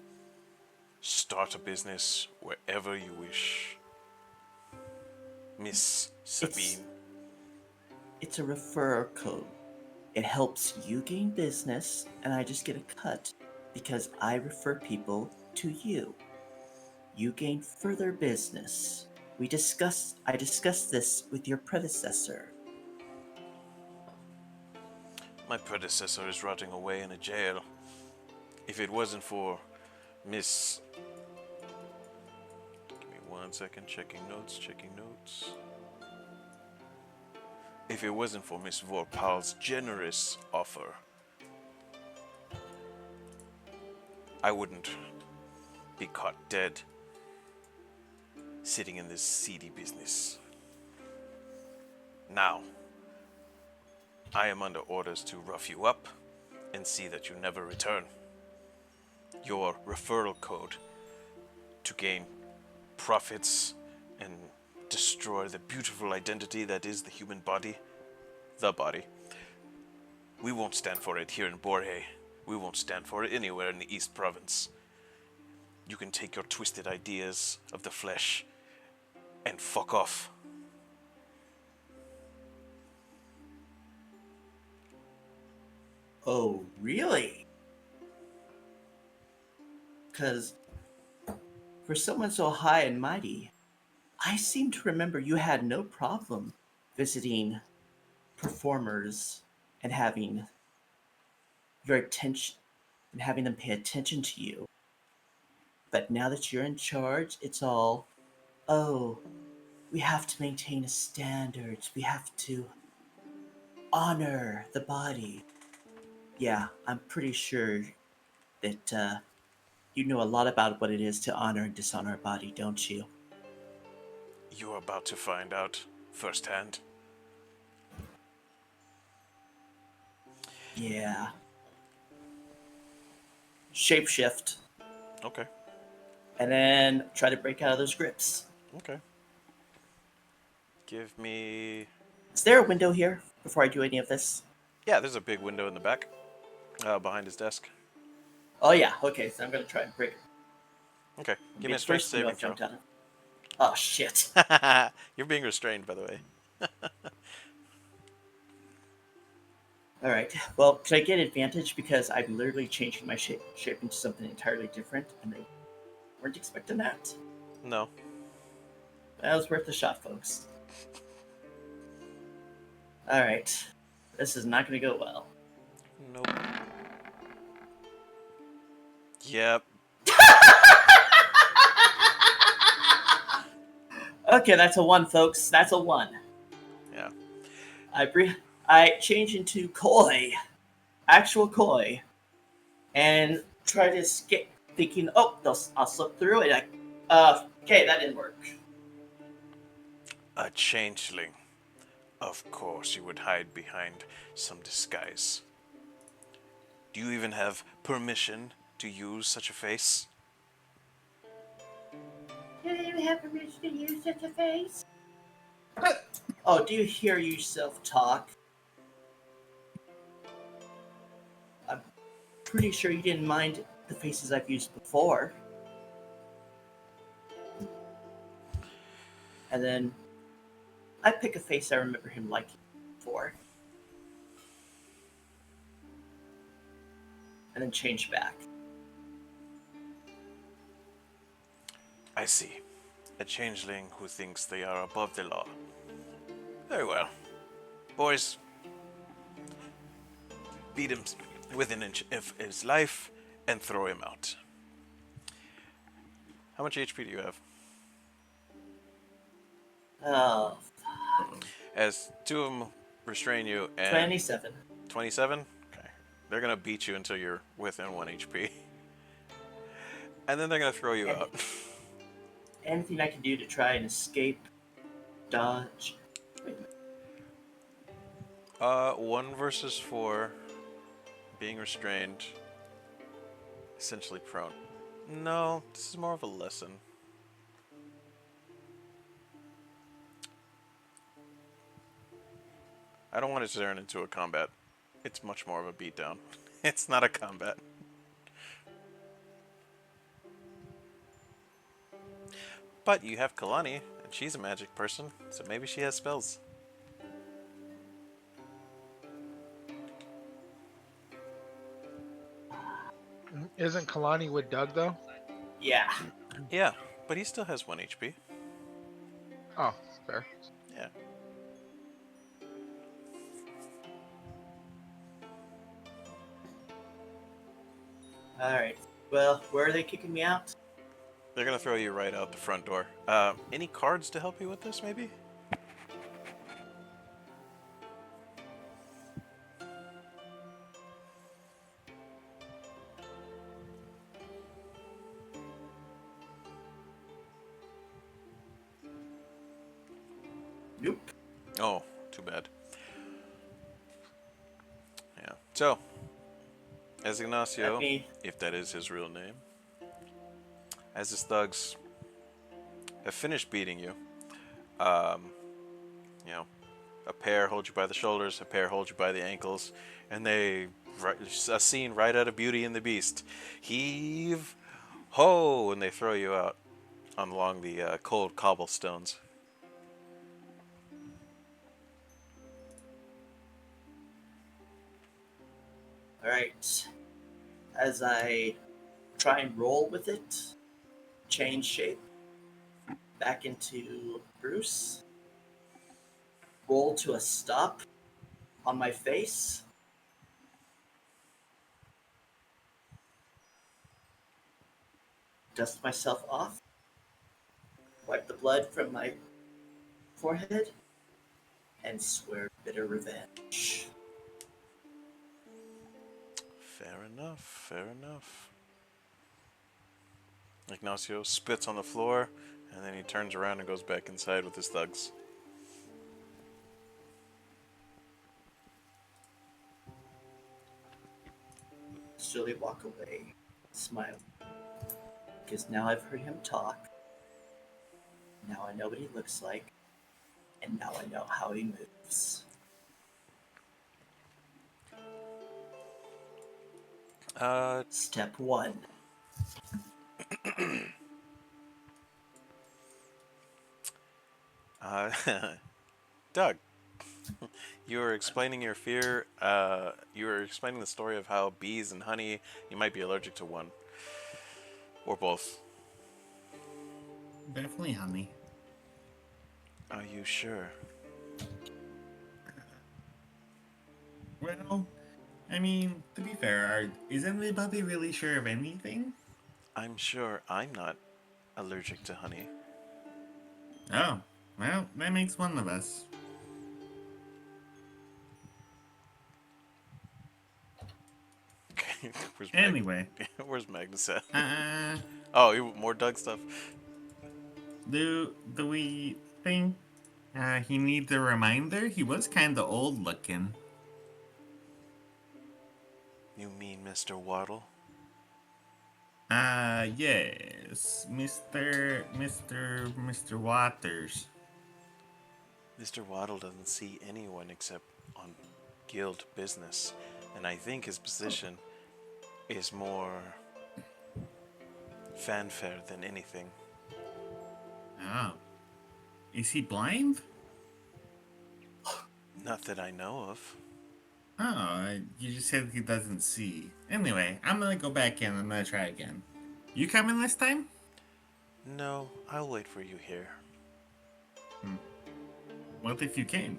start a business wherever you wish, Miss Sabine? It's a referral code. It helps you gain business, and I just get a cut because I refer people to you. You gain further business. I discussed this with your predecessor. My predecessor is rotting away in a jail. If it wasn't for Miss... Give me 1 second, checking notes. If it wasn't for Miss Vorpal's generous offer, I wouldn't be caught dead sitting in this seedy business. Now, I am under orders to rough you up and see that you never return. Your referral code to gain profits and destroy the beautiful identity that is the human body, the body. We won't stand for it here in Borhae. We won't stand for it anywhere in the East Province. You can take your twisted ideas of the flesh and fuck off. Oh, really? Because for someone so high and mighty, I seem to remember you had no problem visiting performers and having your attention and having them pay attention to you. But now that you're in charge, it's all, oh, we have to maintain a standard. We have to honor the body. Yeah, I'm pretty sure that you know a lot about what it is to honor and dishonor a body, don't you? You're about to find out firsthand. Yeah. Shapeshift, Okay. and then try to break out of those grips. Okay. Give me... Is there a window here before I do any of this? Yeah, there's a big window in the back, behind his desk. Oh yeah, okay, so I'm gonna try and break it. Okay, give Be me a the strength first window saving I've throw. jumped out of. Oh shit. You're being restrained, by the way. All right. Well, could I get advantage because I'm literally changing my shape into something entirely different, and they weren't expecting that? No. That was worth a shot, folks. All right. This is not going to go well. Nope. Yep. Okay, that's a 1, folks. That's a 1. Yeah. I change into koi, actual koi, and try to escape, thinking, oh, I'll slip through it. Okay, that didn't work. A changeling. Of course you would hide behind some disguise. Do you even have permission to use such a face? Do you have permission to use such a face? Oh, do you hear yourself talk? I'm pretty sure you didn't mind the faces I've used before. And then I pick a face I remember him liking before. And then change back. I see. A changeling who thinks they are above the law. Very well. Boys, beat him within an inch of his life and throw him out. How much HP do you have? Oh, As two of them restrain you and 27. 27? Okay. They're gonna beat you until you're within 1 HP. And then they're gonna throw you out. Anything I can do to try and escape, dodge. Wait a minute. 1 versus 4. Being restrained. Essentially prone. No, this is more of a lesson. I don't want it to turn into a combat. It's much more of a beatdown. It's not a combat. But you have Kalani, and she's a magic person, so maybe she has spells. Isn't Kalani with Doug though? Yeah. Yeah, but he still has 1 HP. Oh, fair. Yeah. Alright. Well, where are they kicking me out? They're gonna throw you right out the front door. Any cards to help you with this, maybe? Nope. Oh, too bad. Yeah. So, as Ignacio, Let me. if that is his real name, as his thugs have finished beating you, um, you know, a pair hold you by the shoulders, a pair hold you by the ankles, and they, a scene right out of Beauty and the Beast. Heave, ho, and they throw you out along the cold cobblestones. Alright. As I try and roll with it, change shape back into Bruce, roll to a stop on my face, dust myself off, wipe the blood from my forehead, and swear bitter revenge. Fair enough, fair enough. Ignacio spits on the floor, and then he turns around and goes back inside with his thugs. Slowly walk away, smile. Because now I've heard him talk. Now I know what he looks like. And now I know how he moves. Step 1. Uh, Doug, You were explaining your fear. You were explaining the story of how bees and honey, you might be allergic to one or both. Definitely honey. Are you sure? Well, I mean, to be fair, is anybody really sure of anything? I'm sure I'm not allergic to honey. Oh, well, that makes one of us. Okay, where's Mag? Anyway, Where's Magnus at? uh, Oh, more Doug stuff. do we think he needs a reminder? He was kind of old looking. You mean Mr. Waddle? Yes, Mr. Waters. Mr. Waddle doesn't see anyone except on guild business, and I think his position is more fanfare than anything. Oh, is he blind? Not that I know of. Oh, you just said he doesn't see. Anyway, I'm gonna go back in. I'm gonna try again. You coming this time? No, I'll wait for you here. Hmm. What if you came?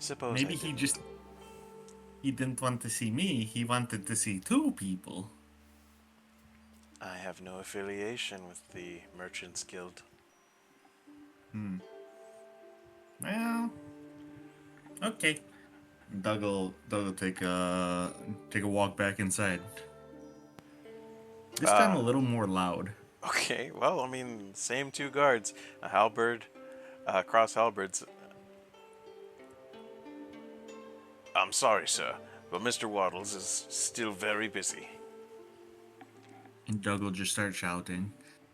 Suppose I Maybe didn't. he didn't want to see me. He wanted to see two people. I have no affiliation with the Merchants Guild. Well, okay. Doug will take a walk back inside. This time Uh, a little more loud. okay, well, I mean, same two guards. A halberd, cross halberds. I'm sorry, sir, but Mr. Waddles is still very busy. And Doug will just start shouting.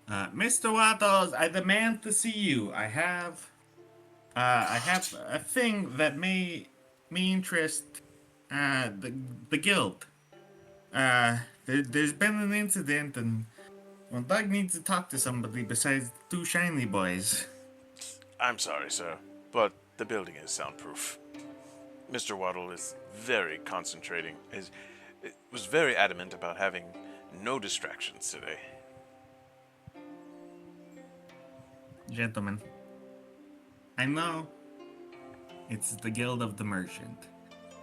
Mr. Wattles, I demand to see you. I have a thing that may interest the guild. There's been an incident, and well, Doug needs to talk to somebody besides the two shiny boys. I'm sorry, sir, but the building is soundproof. Mr. Waddle is very concentrating. Was very adamant about having no distractions today. Gentlemen, I know it's the Guild of the Merchant.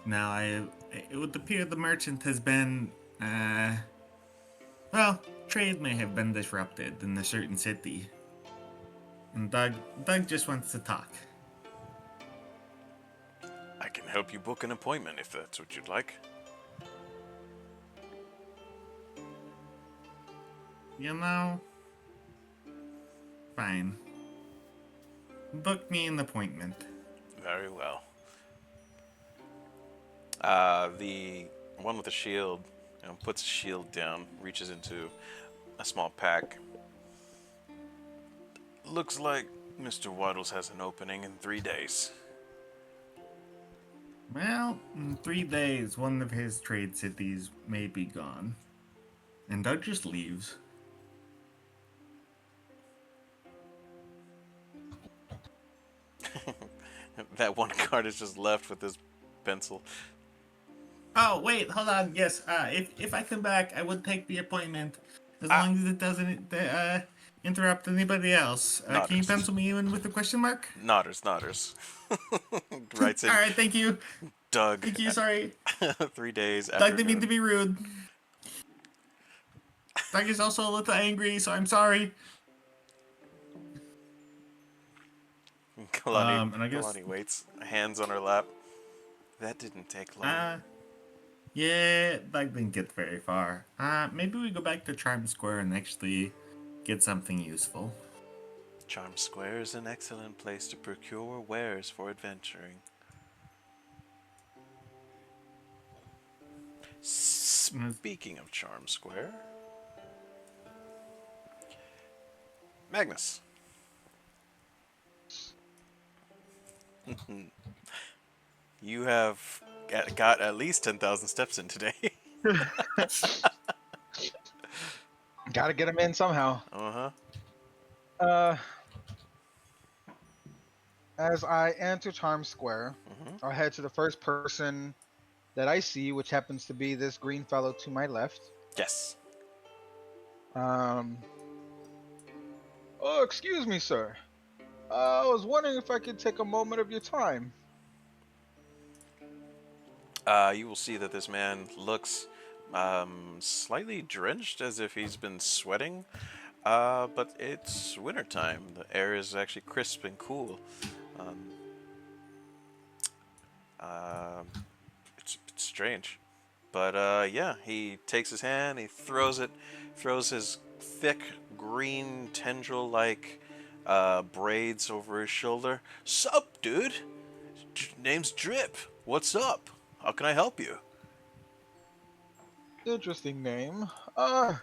Now, it would appear the merchant has been, well, trade may have been disrupted in a certain city. And Doug just wants to talk. I can help you book an appointment if that's what you'd like. You know, fine. Book me an appointment. Very well. The one with the shield, puts a shield down, reaches into a small pack. Looks like Mr. Waddles has an opening in 3 days. Well, in 3 days, one of his trade cities may be gone. And Doug just leaves. That one guard is just left with his pencil. Oh, wait, hold on. Yes, if I come back, I would take the appointment. As Ah, long as it doesn't interrupt anybody else. Can you Nodders. pencil me in with a question mark? Nodders. Writes in Alright, thank you. Doug. Thank you, sorry. 3 days Doug didn't mean to afternoon. be rude. Doug is also a little angry, so I'm sorry. Kalani, And I guess, Kalani waits, hands on her lap. That didn't take long. yeah, Doug didn't get very far. Maybe we go back to Charm Square and actually get something useful. Charm Square is an excellent place to procure wares for adventuring. Speaking of Charm Square, Magnus. You have got at least 10,000 steps in today. Gotta get them in somehow. Uh-huh. Uh, As I enter Times Square, Hmm. I'll head to the first person that I see, which happens to be this green fellow to my left. Yes. Um, oh, excuse me, sir. I was wondering if I could take a moment of your time. You will see that this man looks slightly drenched, as if he's been sweating. But it's wintertime. The air is actually crisp and cool. Um, uh, it's strange. But yeah, he takes his hand, he throws his thick green tendril-like braids over his shoulder. Sup, dude? Name's Drip. What's up? How can I help you? Interesting name. Uh,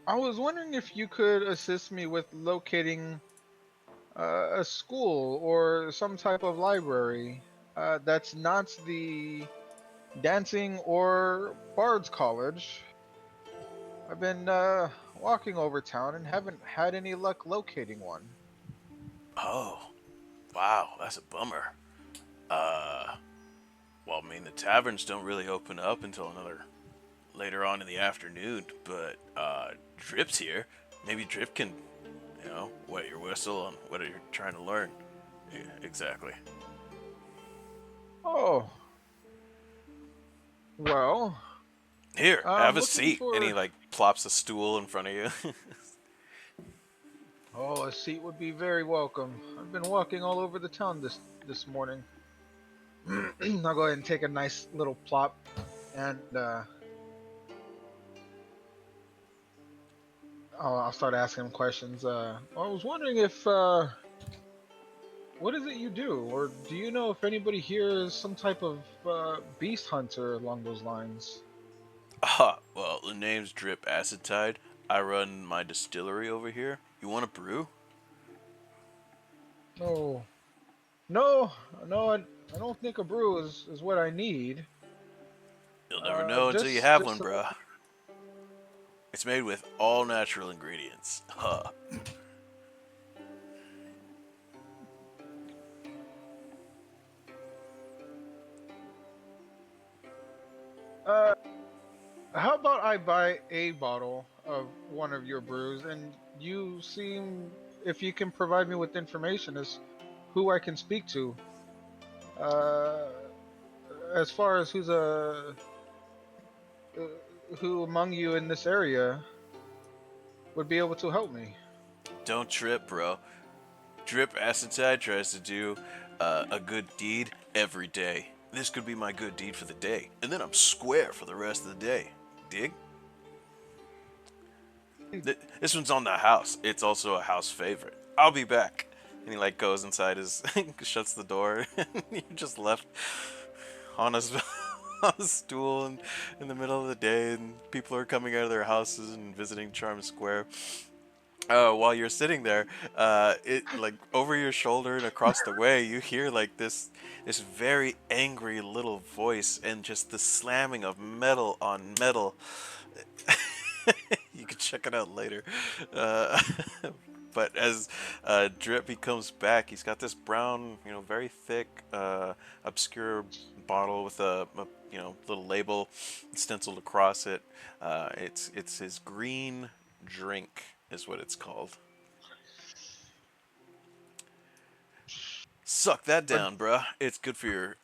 I was wondering if you could assist me with locating a school or some type of library that's not the dancing or bard's college. I've been walking over town and haven't had any luck locating one. Oh, wow, that's a bummer. Uh, well, I mean, the taverns don't really open up until another later on in the afternoon, but Drip's here. Maybe Drip can, wet your whistle on what you're trying to learn. Yeah, exactly. Oh, well, Here, have I'm a looking seat. And he for. like plops a stool in front of you. Oh, a seat would be very welcome. I've been walking all over the town this morning. I'll go ahead and take a nice little plop, and I'll start asking him questions. I was wondering if what is it you do, or do you know if anybody here is some type of beast hunter along those lines? Ah, well, the name's Drip Acid Tide. I run my distillery over here. You want a brew? No, no, no. I don't think a brew is what I need. You'll never know until you have one, Just bruh. It's made with all natural ingredients. Huh. uh, how about I buy a bottle of one of your brews, and you seem if you can provide me with information as who I can speak to. Uh, as far as who among you in this area would be able to help me. Don't trip, bro. Drip Acetide tries to do a good deed every day. This could be my good deed for the day, and then I'm square for the rest of the day. Dig? This one's on the house. It's also a house favorite. I'll be back. And he like goes inside his, shuts the door, and you're just left on his on a stool in the middle of the day, and people are coming out of their houses and visiting Charm Square. While you're sitting there, it like over your shoulder and across the way, you hear like this very angry little voice and just the slamming of metal on metal. You can check it out later. Uh, but as Drip he comes back, he's got this brown, very thick, obscure bottle with a little label stenciled across it. It's his green drink is what it's called. Suck that Uh, down, bruh. It's good for your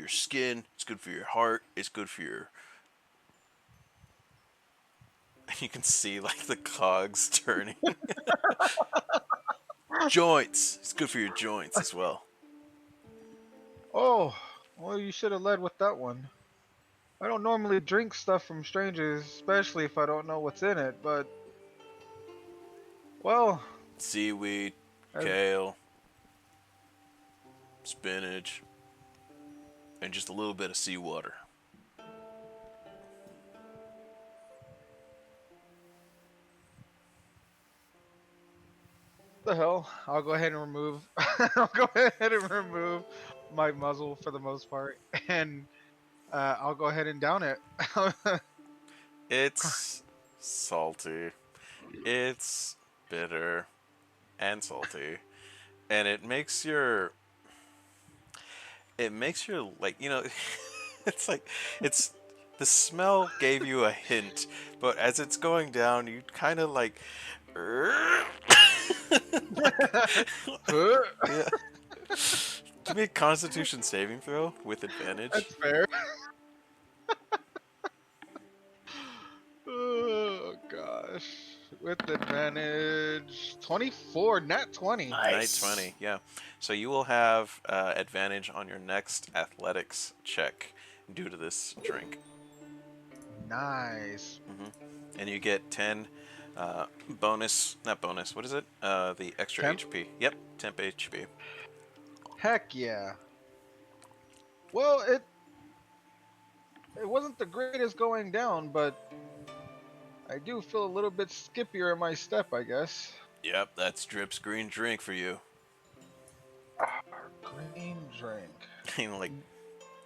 skin. It's good for your heart. It's good for your. You can see like the cogs turning. Joints. It's good for your joints as well. oh, well, you should have led with that one. I don't normally drink stuff from strangers, especially if I don't know what's in it, but, well, Seaweed, as kale, spinach, and just a little bit of seawater. the hell, I'll go ahead and remove, I'll go ahead and remove my muzzle for the most part, and I'll go ahead and down it. It's salty. It's bitter. and salty, and it makes your like it's like it's the smell gave you a hint, but as it's going down, you kind of like, yeah. Give me a Constitution saving throw with advantage. That's fair. Oh gosh. With advantage 24, nat 20. Night Nice. 20, yeah. So you will have advantage on your next athletics check due to this drink. Nice. And you get 10 not bonus, what is it? The extra Temp? HP. Yep, temp HP. Heck yeah. Well, it wasn't the greatest going down, but I do feel a little bit skippier in my step, I guess. Yep, that's Drip's green drink for you. Green drink. He like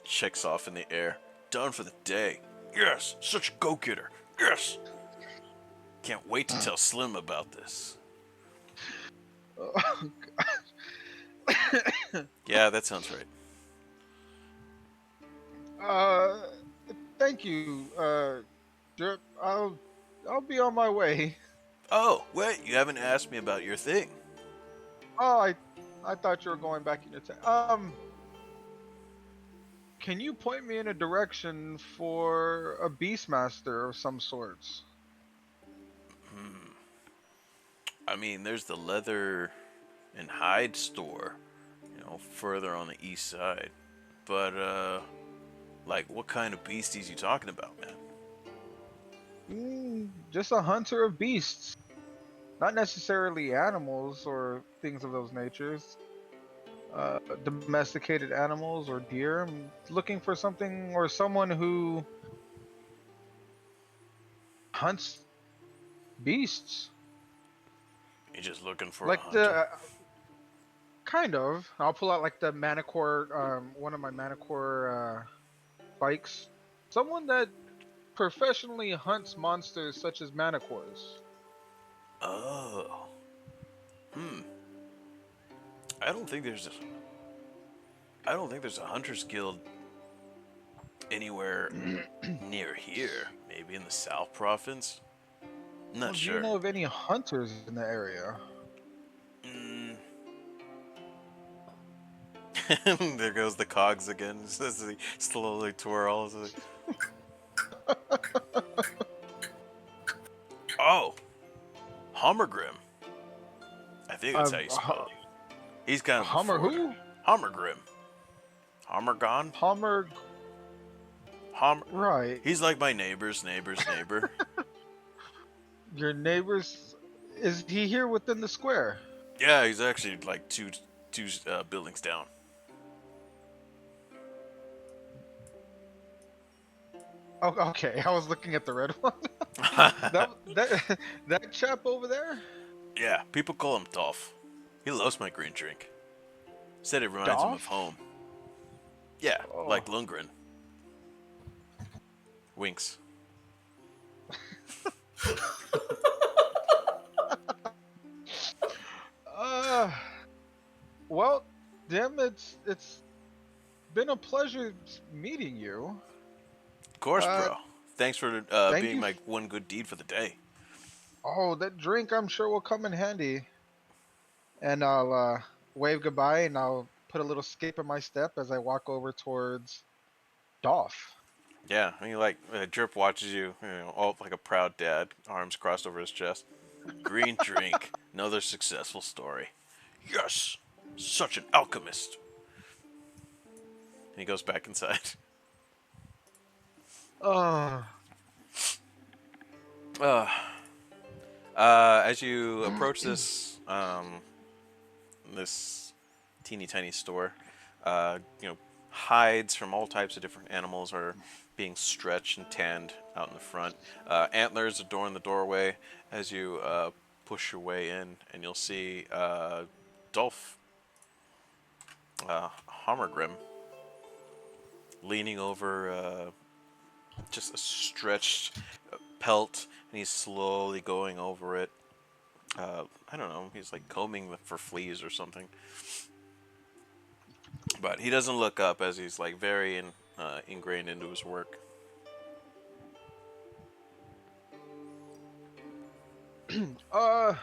checks off in the air. Done for the day. Yes, such a go-getter. Yes. Can't wait to tell Slim about this. Oh, Yeah, that sounds right. uh, thank you, Drip. I'll be on my way. Oh, wait, you haven't asked me about your thing. Oh, I thought you were going back in your can you point me in a direction for a Beastmaster of some sorts? I mean, there's the leather and hide store, further on the east side. But, like, what kind of beasties you talking about, man? Just a hunter of beasts. Not necessarily animals or things of those natures. Domesticated animals or deer. I'm looking for something or someone who hunts beasts. You just looking for a Like hunter? the kind of. I'll pull out like the manicore, one of my manicore bikes. Someone that professionally hunts monsters such as manticores. Oh. Hmm. I don't think there's a, I don't think there's a hunters guild anywhere near here. Maybe in the South Province? Well, Not do you sure. know of any hunters in the area? Mm. There goes the cogs again. As he slowly twirls. Oh, Homergrim. I think that's how you spell it. He's kind of Hummer before. who? Homergrim. Homergon? Hummer. Homer. Right. He's like my neighbor's neighbor. Your neighbors. Is he here within the square? Yeah, he's actually like two buildings down. Oh, okay. I was looking at the red one. That chap over there. Yeah, people call him Dolph. He loves my green drink. Said it reminds him of Dolph? home. Yeah, Oh. like Lundgren. Winks. Uh. Well, Dim, it's been a pleasure meeting you. Of course, Uh, bro. Thanks for Thank being you. my one good deed for the day. Oh, that drink I'm sure will come in handy. And I'll wave goodbye and I'll put a little skip in my step as I walk over towards Dolph. Yeah, I mean, like Drip watches you, all like a proud dad, arms crossed over his chest. Green drink, another successful story. Yes, such an alchemist. And he goes back inside. Uh, Uh, as you approach this teeny tiny store, hides from all types of different animals are being stretched and tanned out in the front. Antlers adorn the doorway as you push your way in, and you'll see Dolph Hammergrim leaning over just a stretched pelt, and he's slowly going over it. I don't know. He's like combing for fleas or something. But he doesn't look up as he's like very ingrained into his work. uh,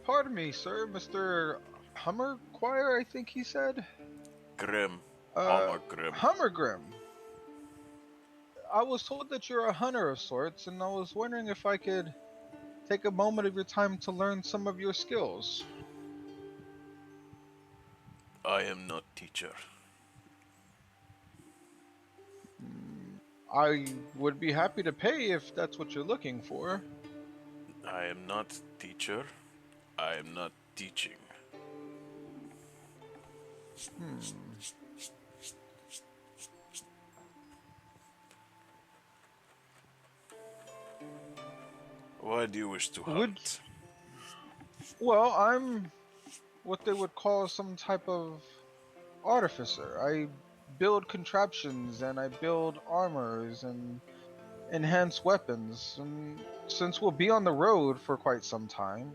pardon me, sir, Mr. Hummerquire, I think he said. Grim, Uh, Hallmark Grim. Hummergrim. I was told that you're a hunter of sorts, and I was wondering if I could take a moment of your time to learn some of your skills. I am not teacher. Mm, I would be happy to pay if that's what you're looking for. I am not teacher. I am not teaching. Hmm. Why do you wish to Would hunt? well, I'm what they would call some type of artificer. I build contraptions and I build armors and enhance weapons. And since we'll be on the road for quite some time,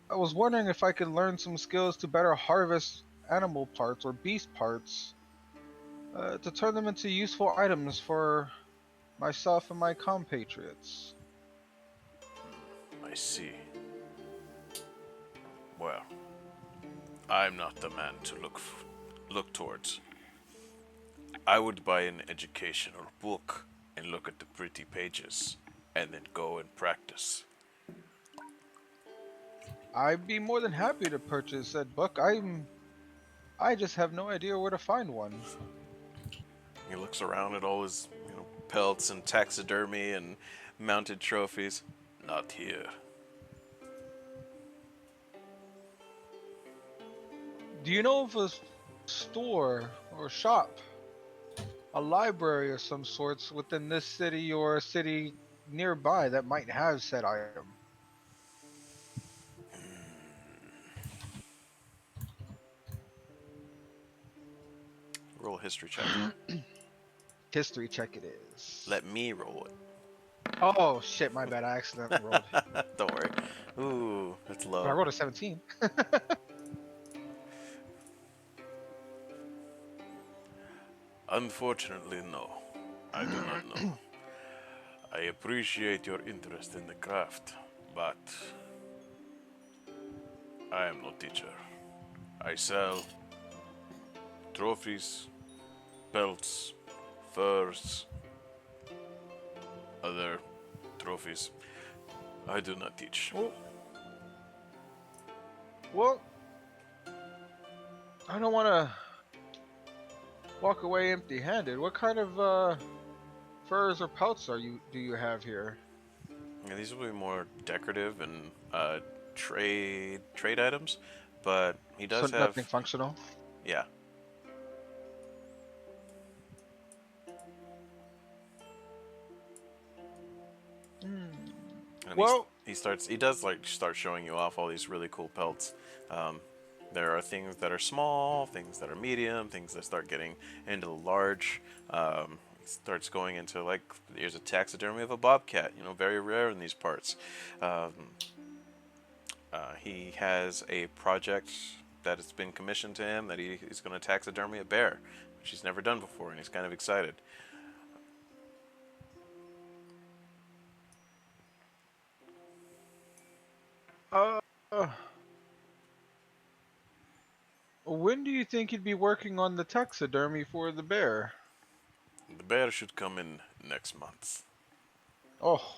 I was wondering if I could learn some skills to better harvest animal parts or beast parts to turn them into useful items for myself and my compatriots. I see. Well, I'm not the man to look towards. I would buy an educational book and look at the pretty pages, and then go and practice. I'd be more than happy to purchase said book. I just have no idea where to find one. He looks around at all his, pelts and taxidermy and mounted trophies. Not here. Do you know of a store or shop, a library of some sorts within this city or a city nearby that might have said item? Roll a history check. History check it is. Let me roll Oh shit, my bad. I accidentally rolled. it. Don't worry. Ooh, that's But I low. rolled a 17. Unfortunately, no. I do not know. I appreciate your interest in the craft, but I am no teacher. I sell trophies, belts, furs, other trophies. I do not teach. well, well, I don't want to walk away empty-handed. What kind of furs or pelts do you have here? Yeah, these will be more decorative and trade items, but he So does nothing have, functional. yeah. Hmm. And Well, he does like start showing you off all these really cool pelts. Um, there are things that are small, things that are medium, things that start getting into the large. He starts going into like there's a taxidermy of a bobcat, very rare in these parts. Um, he has a project that has been commissioned to him that he's going to taxidermy a bear, which he's never done before, and he's kind of excited. uh, when do you think you'd be working on the taxidermy for the bear? The bear should come in next month. Oh,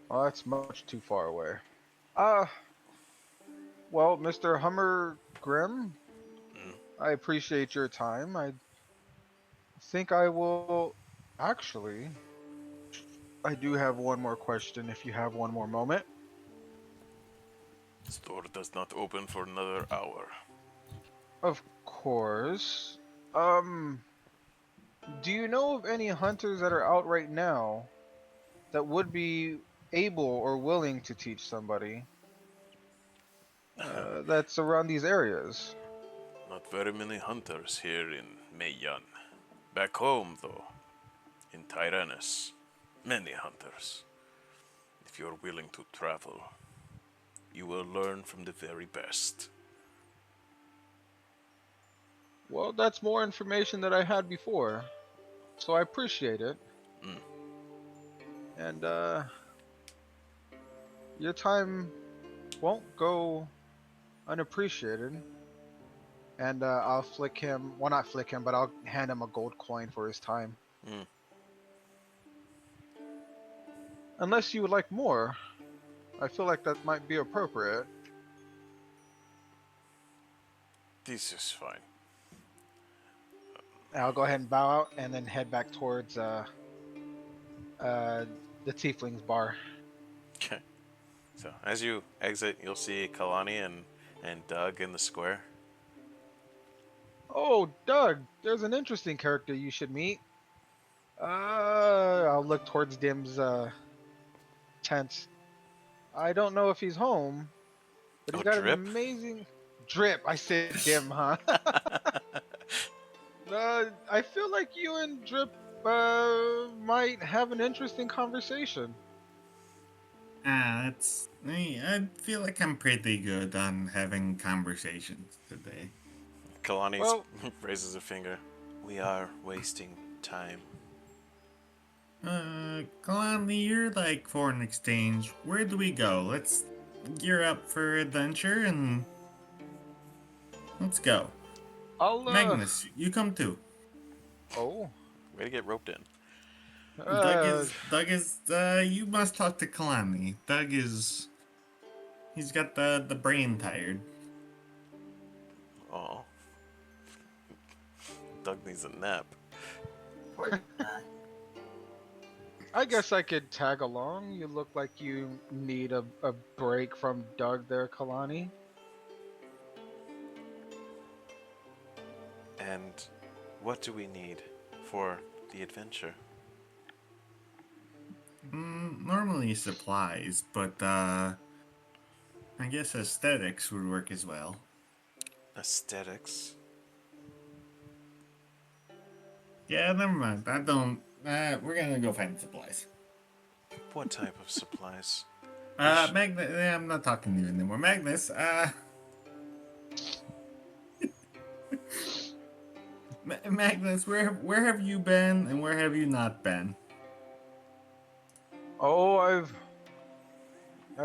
well, that's much too far away. Uh, well, Mr. Hummer Grimm, Mm. I appreciate your time. I think I will. Actually, I do have one more question if you have one more moment. Store does not open for another hour. Of course. Um, do you know of any hunters that are out right now that would be able or willing to teach somebody that's around these areas? Not very many hunters here in Meian. Back home, though, in Tyrannus, many hunters. if you're willing to travel. You will learn from the very best. Well, that's more information than I had before, so I appreciate it. Mm. And your time won't go unappreciated. And I'll flick him. Well, not flick him, but I'll hand him a gold coin for his time. Mm. Unless you would like more, I feel like that might be appropriate. This is fine. And I'll go ahead and bow out and then head back towards uh the Tieflings bar. Okay. So as you exit, you'll see Kalani and Doug in the square. Oh, Doug, there's an interesting character you should meet. I'll look towards Dim's tent. I don't know if he's home, but he's Oh, got an Drip. amazing drip. I said Dim, huh? I feel like you and Drip might have an interesting conversation. That's. I feel like I'm pretty good on having conversations today. Kalani Well, raises a finger. We are wasting time. Kalani, you're like foreign exchange. Where do we go? Let's gear up for adventure and let's go. I'll Magnus, you come too. oh Way to get roped in. uh You must talk to Kalani. He's got the brain tired. Oh, Doug needs a nap. Poor guy. I guess I could tag along. You look like you need a break from Doug there, Kalani. And what do we need for the adventure? Normally supplies, but I guess aesthetics would work as well. Aesthetics. Yeah, never mind. I don't. We're gonna go find supplies. What type of supplies? Magnus. I'm not talking to you anymore. Magnus. Magnus, where have you been and where have you not been? Oh, I've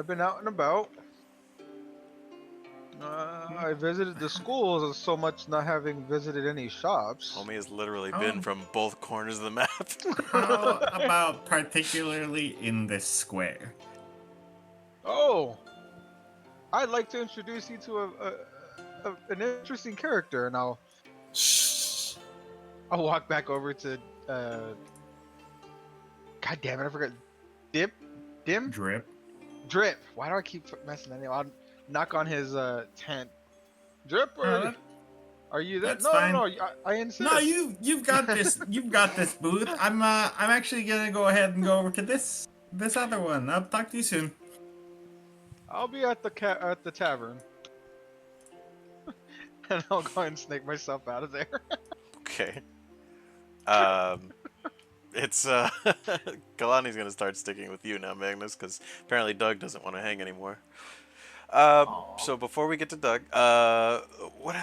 been out and about. I visited the schools so much, not having visited any shops. Homie has literally How, been from both corners of the map. how about particularly in this square? Oh, I'd like to introduce you to an interesting character, and I'll walk back over to God damn it, I forgot. Dim, Drip. Drip. Why do I keep messing that name? I'll knock on his tent. Drip, Oh, are you there? that's No, fine. no, no. I insist. No, you've got this. You've got this booth. I'm actually gonna go ahead and go over to this other one. I'll talk to you soon. I'll be at the tavern, and I'll go and snake myself out of there. Okay. It's Kalani's gonna start sticking with you now, Magnus, because apparently Doug doesn't want to hang anymore. Aw. So before we get to Doug, what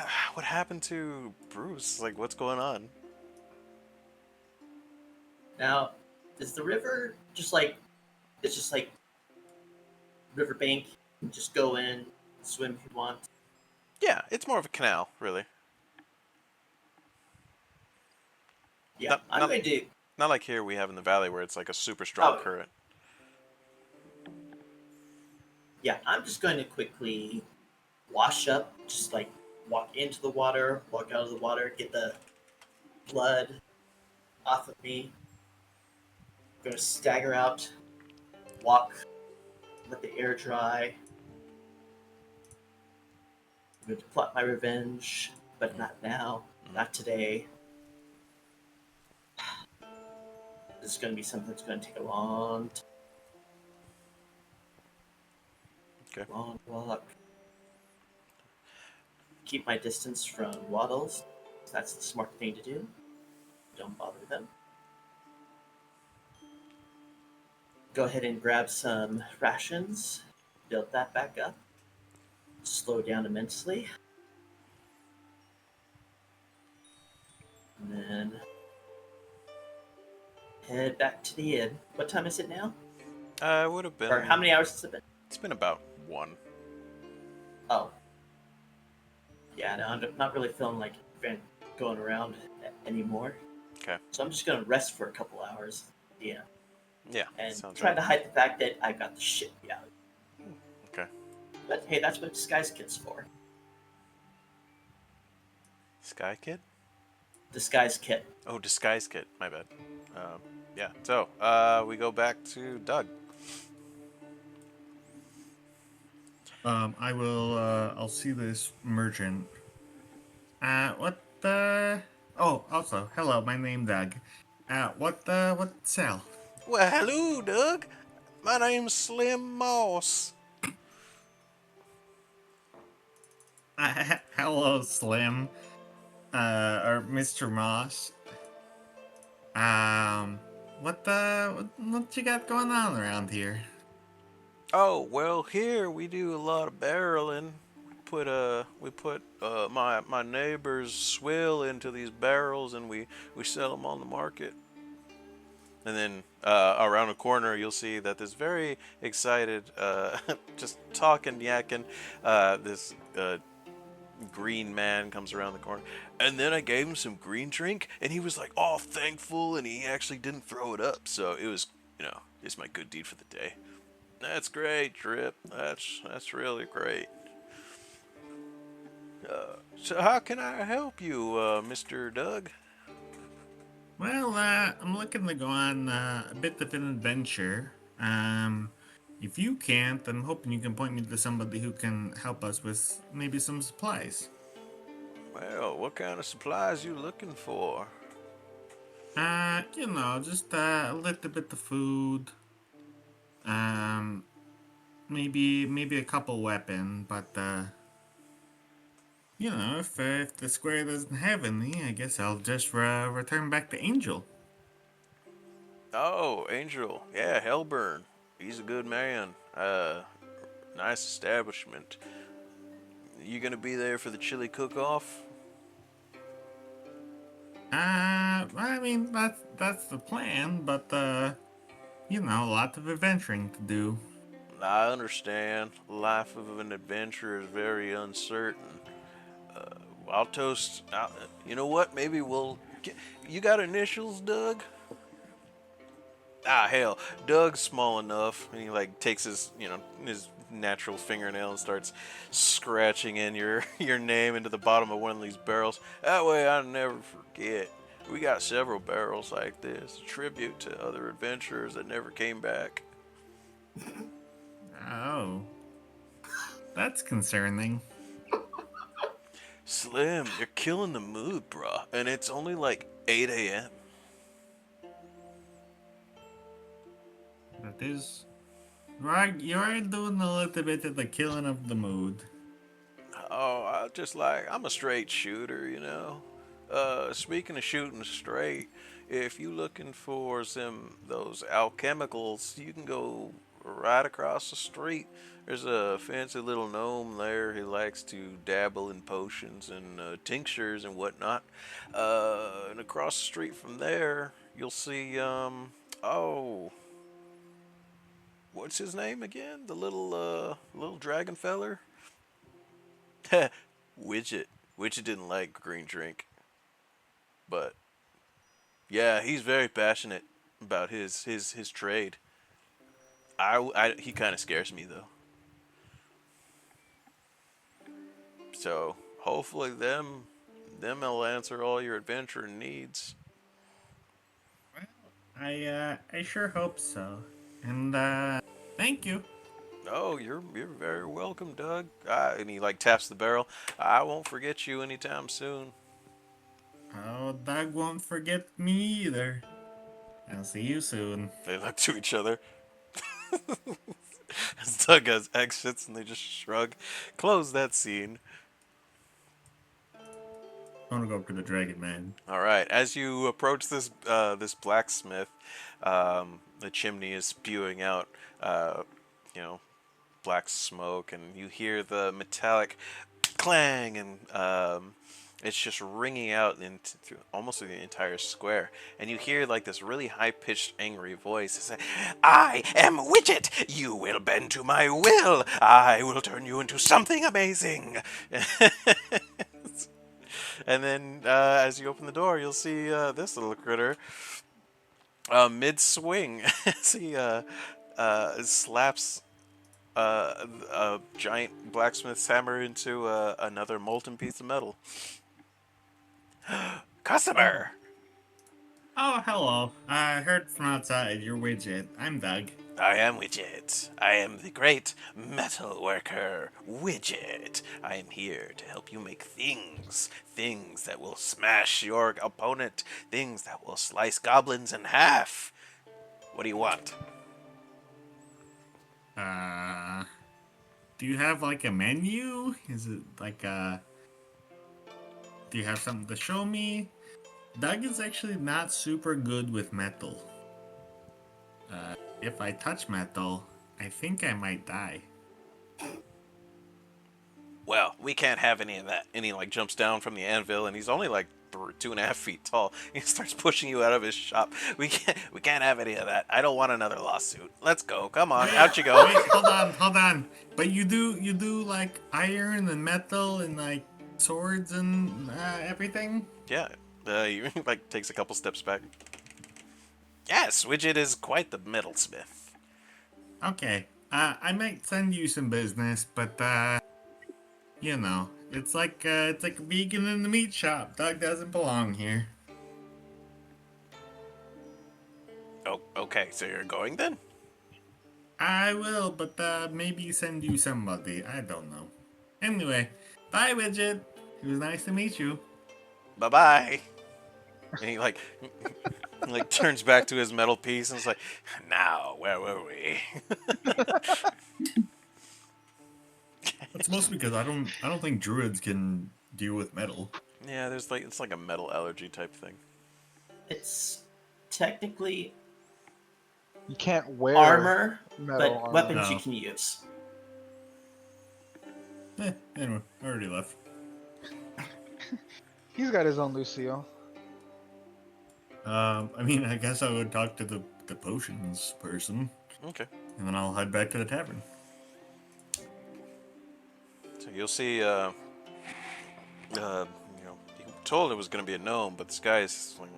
happened to Bruce? Like, what's going on? Now, is the river just like it's just like riverbank? You just go in, swim if you want. Yeah, it's more of a canal, really. Yeah, Not- I'm not- going to. Not like here we have in the valley where it's like a super strong Oh. current. Yeah, I'm just going to quickly wash up, just like walk into the water, walk out of the water, get the blood off of me. I'm gonna stagger out, walk, let the air dry. I'm going to plot my revenge, but not now, not today. This is going to be something that's going to take a long time. Okay. Long walk. Keep my distance from waddles. That's the smart thing to do. Don't bother them. go ahead and grab some rations, build that back up, slow down immensely, and then head back to the inn. What time is it now? It would have Or how been. many hours has it been? It's been about one. Oh, yeah, no, I'm not really feeling like going around anymore. Okay. So I'm just gonna rest for a couple hours. Yeah. Yeah. And Sounds try right. to hide the fact that I got the shit beat out. Okay. But hey, that's what disguise kit's for. Sky Kid. Disguise kit. Oh, disguise kit. My bad. Um, yeah. So, we go back to Doug. I will. I'll see this merchant. What the? Oh, also, hello. My name Doug. What sell? Well, hello, Doug. My name's Slim Moss. Hello, Slim. Or Mr. Moss. What you got going on around here? Oh, well, here we do a lot of barreling. We put my neighbor's swill into these barrels and we sell them on the market. And then around the corner, you'll see that this very excited, just talking, yakking, this green man comes around the corner. And then I gave him some green drink, and he was like all thankful, and he actually didn't throw it up. So it was, it's my good deed for the day. That's great, Trip. That's really great. So how can I help you, Mr. Doug? Well, I'm looking to go on a bit of an adventure. If you can't, I'm hoping you can point me to somebody who can help us with maybe some supplies. Well, what kind of supplies you looking for? Just a little bit of food. Um, maybe a couple weapon, but if the square doesn't have any, I guess I'll just return back to Angel. Oh, Angel. Yeah, Hellburn. He's a good man. Nice establishment. You gonna be there for the chili cook-off? I mean that's the plan, but a lot of adventuring to do. I understand. Life of an adventurer is very uncertain. I'll toast. You know what? Maybe we'll. You got initials, Doug? Ah, hell. Doug's small enough, and he like takes his natural fingernail and starts scratching in your name into the bottom of one of these barrels. That way, I never forget. We got several barrels like this, a tribute to other adventurers that never came back. Oh, that's concerning. Slim, you're killing the mood, bruh. And it's only like 8 a.m. That is right. You are doing a little bit of the killing of the mood. Oh, I'm a straight shooter. Speaking of shooting straight, if you looking for those alchemicals, you can go right across the street. There's a fancy little gnome there. He likes to dabble in potions and tinctures and whatnot. And across the street from there, you'll see oh, what's his name again? The little dragon feller. Widget. Widget didn't like green drink, but yeah, he's very passionate about his trade. He kind of scares me though. So hopefully them will answer all your adventure needs. Well, I sure hope so. And thank you. Oh, you're very welcome, Doug. And he like taps the barrel. I won't forget you anytime soon. Oh, Doug won't forget me either. I'll see you soon. They look to each other. As Doug has exits and they just shrug. Close that scene. I want to go up to the dragon man. All right. As you approach this blacksmith, the chimney is spewing out, you know, black smoke, and you hear the metallic clang, and it's just ringing out into through almost through the entire square. And you hear like this really high-pitched, angry voice say, "I am Widget. You will bend to my will. I will turn you into something amazing." And then, as you open the door, you'll see this little critter mid-swing. See, slaps a giant blacksmith's hammer into another molten piece of metal. Customer! Oh, hello. I heard from outside you're Widget. I'm Doug. I am Widget. I am the great metal worker, Widget. I am here to help you make things. Things that will smash your opponent. Things that will slice goblins in half. What do you want? Do you have like a menu? Is it like do you have something to show me? Doug is actually not super good with metal. If I touch metal, I think I might die. Well, we can't have any of that. And he like jumps down from the anvil, and he's only like 2.5 feet tall. He starts pushing you out of his shop. We can't have any of that. I don't want another lawsuit. Let's go. Come on, out you go. Wait, hold on. But you do like iron and metal and like swords and everything. Yeah, he like takes a couple steps back. Yes, Widget is quite the metalsmith. Okay. I might send you some business, but you know, it's like a vegan in the meat shop. Doug doesn't belong here. Oh, okay. So you're going then? I will, but maybe send you somebody. I don't know. Anyway, bye, Widget. It was nice to meet you. Bye bye. And he like turns back to his metal piece and is like, now where were we? That's mostly because I don't think druids can deal with metal. Yeah, it's like a metal allergy type thing. It's technically You can't wear armor, metal but armor. weapons you No. can use. Anyway, I already left. He's got his own Lucio. I mean, I guess I would talk to the potions person, Okay. and then I'll head back to the tavern. So you'll see, you know, he told it was going to be a gnome, but this guy's like,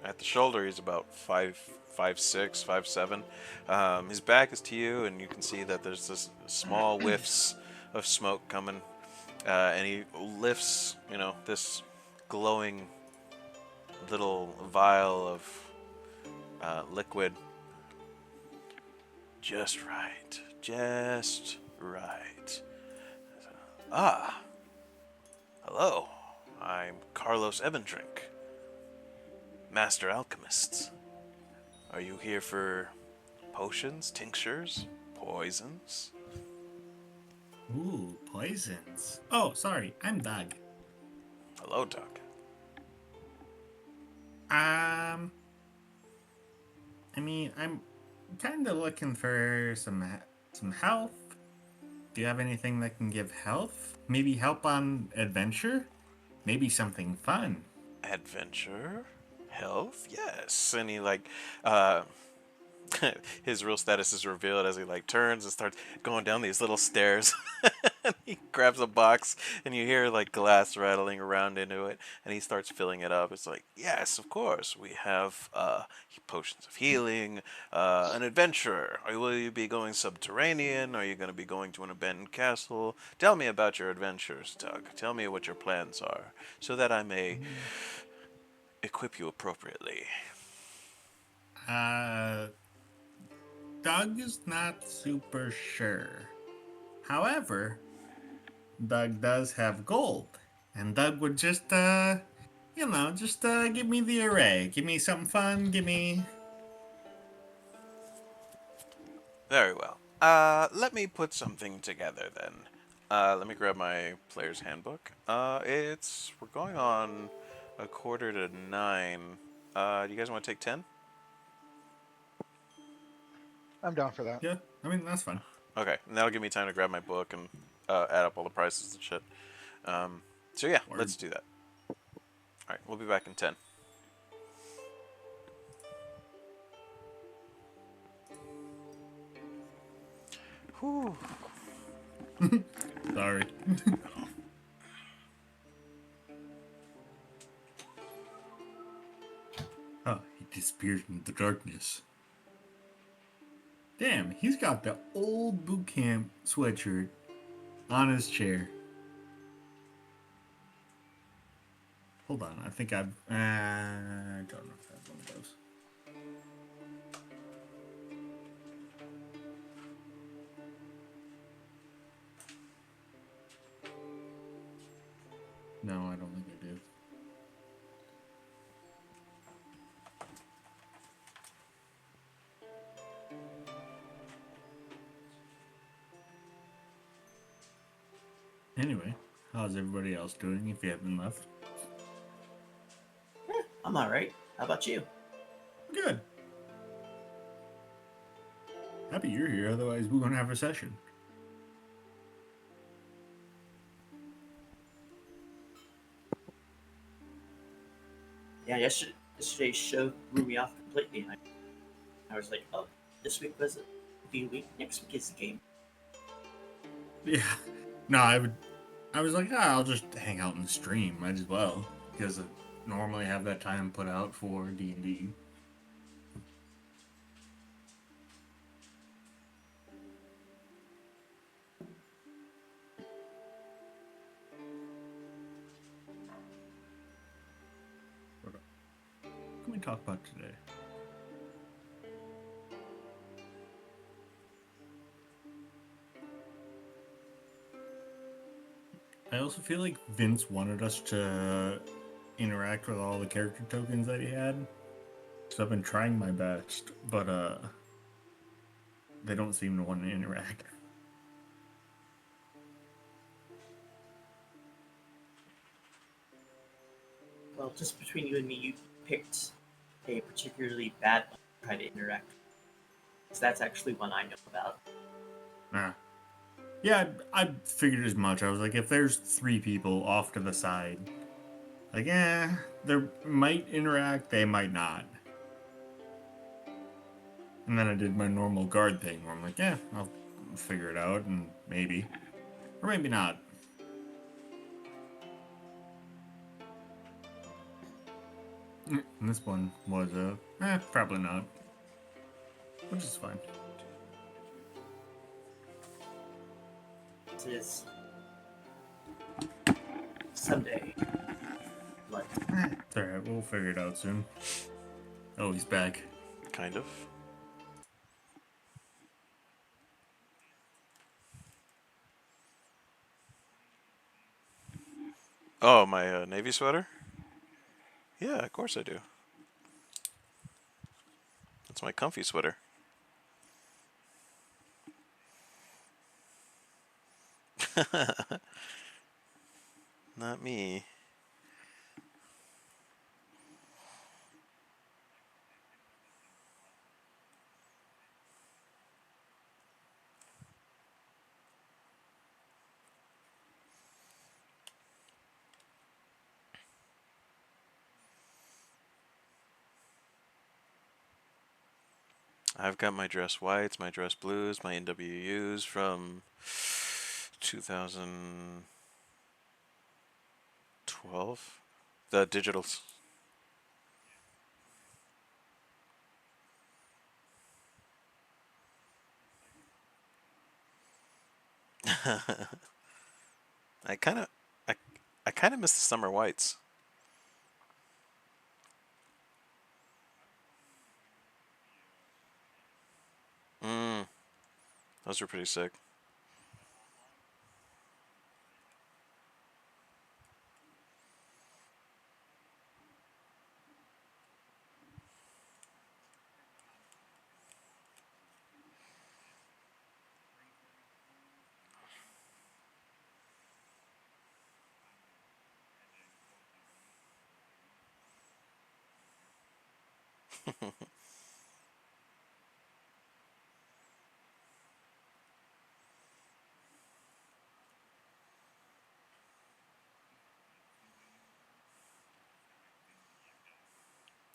at the shoulder, he's about 5'6", 5'7". His back is to you, and you can see that there's this small whiffs of smoke coming, and he lifts, you know, this glowing little vial of liquid. Just right. Just right. Ah. Hello. I'm Carlos Ebendrink, Master Alchemist. Are you here for potions, tinctures, poisons? Ooh, poisons. Oh, sorry, I'm Doug. Hello, Doug. I mean, I'm kind of looking for some health. Do you have anything that can give health? Maybe help on adventure? Maybe something fun. Adventure? Health? Yes. And he like his real status is revealed as he like turns and starts going down these little stairs. He grabs a box and you hear like glass rattling around into it, and he starts filling it up. It's like, yes, of course, we have potions of healing, an adventurer. Will you be going subterranean? Are you going to be going to an abandoned castle? Tell me about your adventures, Doug. Tell me what your plans are, so that I may equip you appropriately. Doug is not super sure. However, Doug does have gold. And Doug would just, give me the array. Give me something fun. Give me. Very well. Let me put something together then. Let me grab my player's handbook. We're going on a quarter to 9. Do you guys want to take 10? I'm down for that. Yeah, I mean that's fine. Okay, and that'll give me time to grab my book and add up all the prices and shit. So yeah, Word. let's do that. All right, we'll be back in 10. Whew. Sorry. Oh, he disappeared into the darkness. Damn, he's got the old boot camp sweatshirt on his chair. Hold on, I think I've. I don't know if that's one of those. No, I don't think I do. Anyway, how's everybody else doing if you haven't left? I'm alright. How about you? Good. Happy you're here, otherwise we're gonna have a session. Yeah, yesterday's show threw me off completely. And I was like, oh, this week was the week. Next week is the game. Yeah. No, I was like, I'll just hang out and stream. Might as well, because I normally have that time put out for D&D. What can we talk about today? I also feel like Vince wanted us to interact with all the character tokens that he had. So I've been trying my best, but they don't seem to want to interact. Well, just between you and me, you picked a particularly bad one to try to interact. So that's actually one I know about. Nah. Yeah, I figured as much. I was like, if there's 3 people off to the side, like, they might interact, they might not. And then I did my normal guard thing where I'm like, I'll figure it out, and maybe. Or maybe not. And this one was probably not. Which is fine. It is someday. But It's alright, we'll figure it out soon. Oh, he's back. Kind of. Oh, my navy sweater? Yeah, of course I do. That's my comfy sweater. Not me. I've got my dress whites, my dress blues, my NWUs from 2012. The digitals. I kind of, I, I kind of miss the summer whites. Mm, those were pretty sick.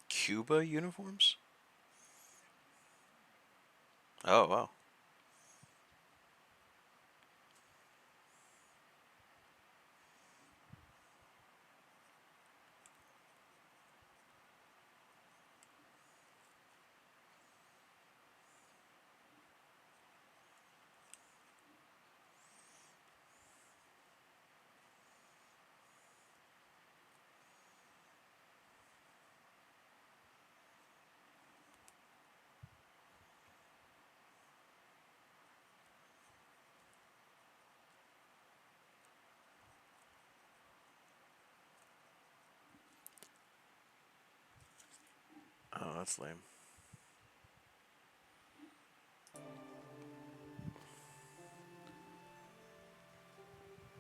Cuba uniforms? Oh, wow. Oh, that's lame.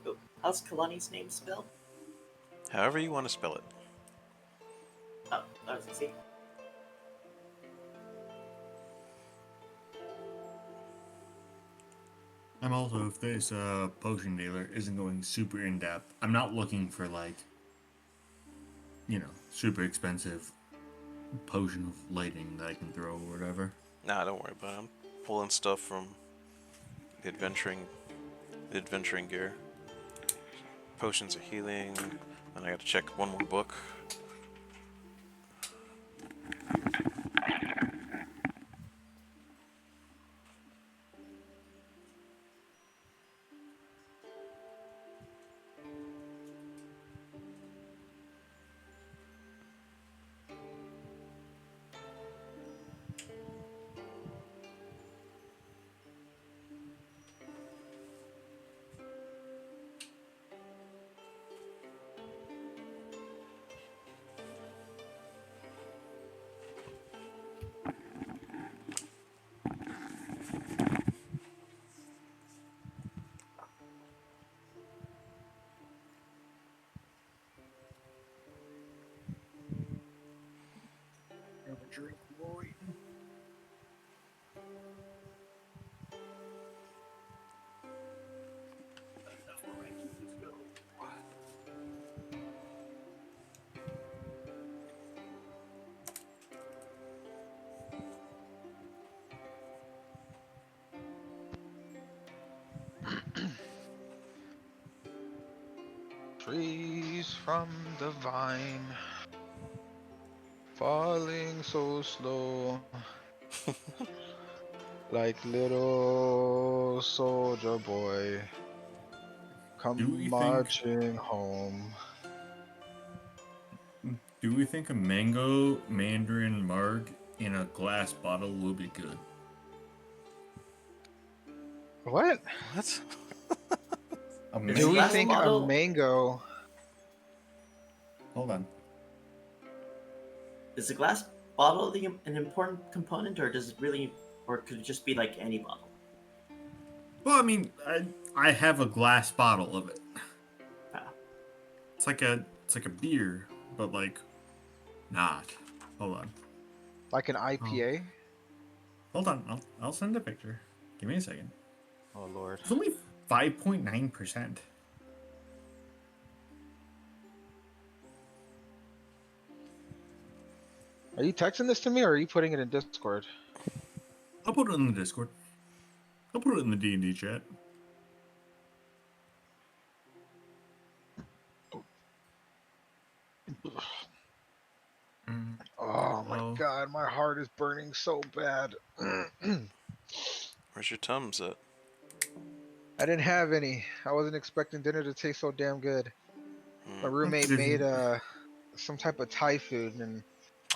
Oh, how's Kalani's name spelled? However you want to spell it. Oh, that was easy. I'm also, if this potion dealer isn't going super in depth, I'm not looking for like, super expensive potion of lighting that I can throw or whatever. Nah, don't worry about it. I'm pulling stuff from the adventuring gear. Potions of healing. And I gotta check one more book. Have a drink, boy. Trees from the vine, falling so slow, like little soldier boy, come Do we think marching home. do we think a mango mandarin marg in a glass bottle will be good? What? What? A Is a Do we glass think mango. a bottle mango? Hold on. is a glass bottle an important component, or does it really, or could it just be like any bottle? Well, I mean, I have a glass bottle of it. Ah, It's like a beer, but like not. Hold on. Like an Oh, IPA? hold on. I'll send a picture. Give me a second. Oh lord. It's only 5.9%. Are you texting this to me or are you putting it in Discord? I'll put it in the Discord. I'll put it in the D&D chat. Mm, Oh my oh, god, my heart is burning so bad. Where's your Tums at? I didn't have any. I wasn't expecting dinner to taste so damn good. My Hmm. roommate there's made some type of Thai food, and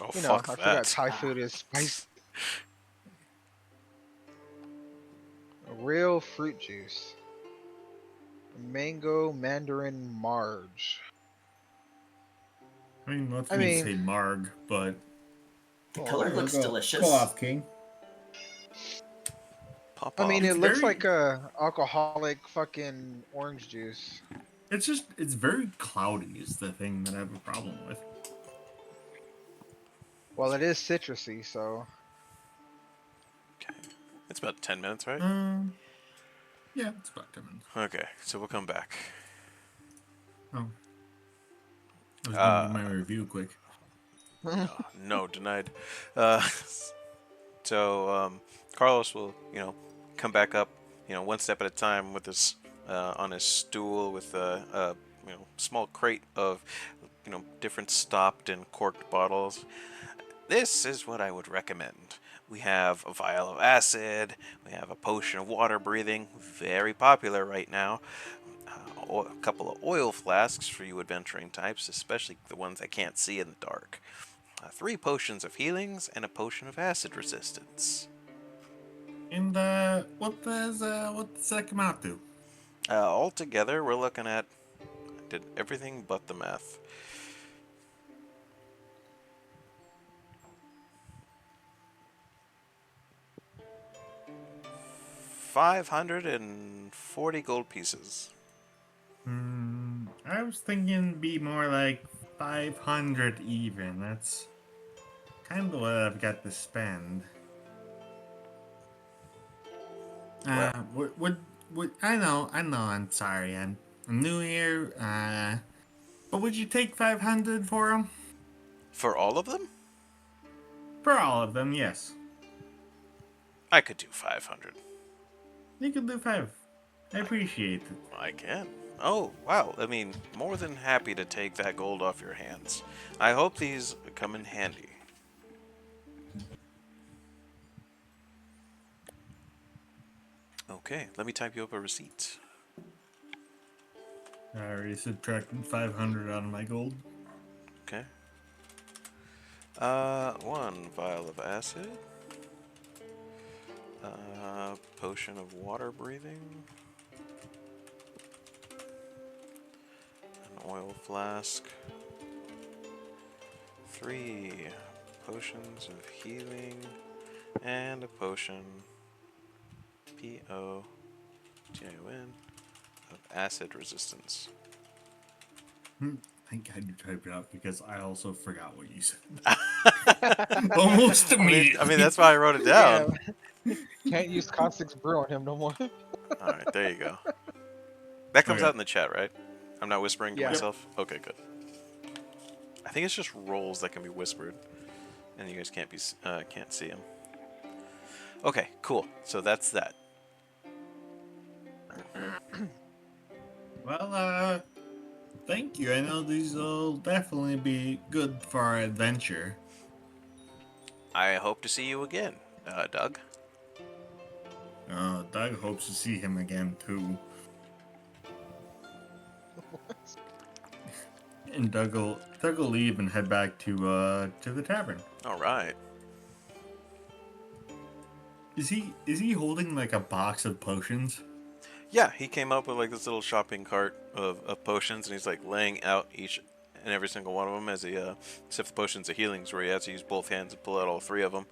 Oh, you know, fuck I forgot that. Thai ah. food is spicy. A real fruit juice. Mango mandarin marge. I mean, wants I me to mean, say marg, but The oh, color go looks go go delicious. off, King. Pop I mean, off. It's it looks very. like a alcoholic fucking orange juice. It's very cloudy. Is the thing that I have a problem with. Well, it is citrusy, so Okay. It's about 10 minutes, right? Yeah, it's about 10 minutes. Okay, so we'll come back. Oh, I was gonna do Uh, my review quick. no, denied. Uh, so Carlos will, come back up, one step at a time with his on his stool with a small crate of, different stopped and corked bottles. This is what I would recommend. We have a vial of acid. We have a potion of water breathing, very popular right now. A couple of oil flasks for you adventuring types, especially the ones that can't see in the dark. 3 potions of healings and a potion of acid resistance. And what does that come out to? Altogether, we're looking at did everything but the math. $540 gold pieces. I was thinking it'd be more like 500 even. That's kind of what I've got to spend. Well, Would I know, I'm sorry, I'm new here, but would you take 500 for them? for all of them, For all of them, yes. I could do 500. You can do 5. I appreciate it. I can. Oh, wow. I mean, more than happy to take that gold off your hands. I hope these come in handy. Okay, let me type you up a receipt. I already subtracted 500 out of my gold. Okay. 1 vial of acid. Potion of water breathing. An oil flask. 3 potions of healing. And a potion. Potion of acid resistance. Thank God you typed it out because I also forgot what you said. Almost immediately. I mean, that's why I wrote it yeah, down. can't use caustic brew on him no more. All right, there you go. That comes Okay. out in the chat, right? I'm not whispering to Yeah. myself? Okay, good. I think it's just rolls that can be whispered, and you guys can't see them. Okay, cool. So that's that. Well, thank you. I know these will definitely be good for our adventure. I hope to see you again, Doug. Doug hopes to see him again too. And Doug will leave and head back to the tavern. All right. Is he holding like a box of potions? Yeah, he came up with like this little shopping cart of potions, and he's like laying out each and every single one of them as he except the potions of healings, where he has to use both hands and pull out all 3 of them.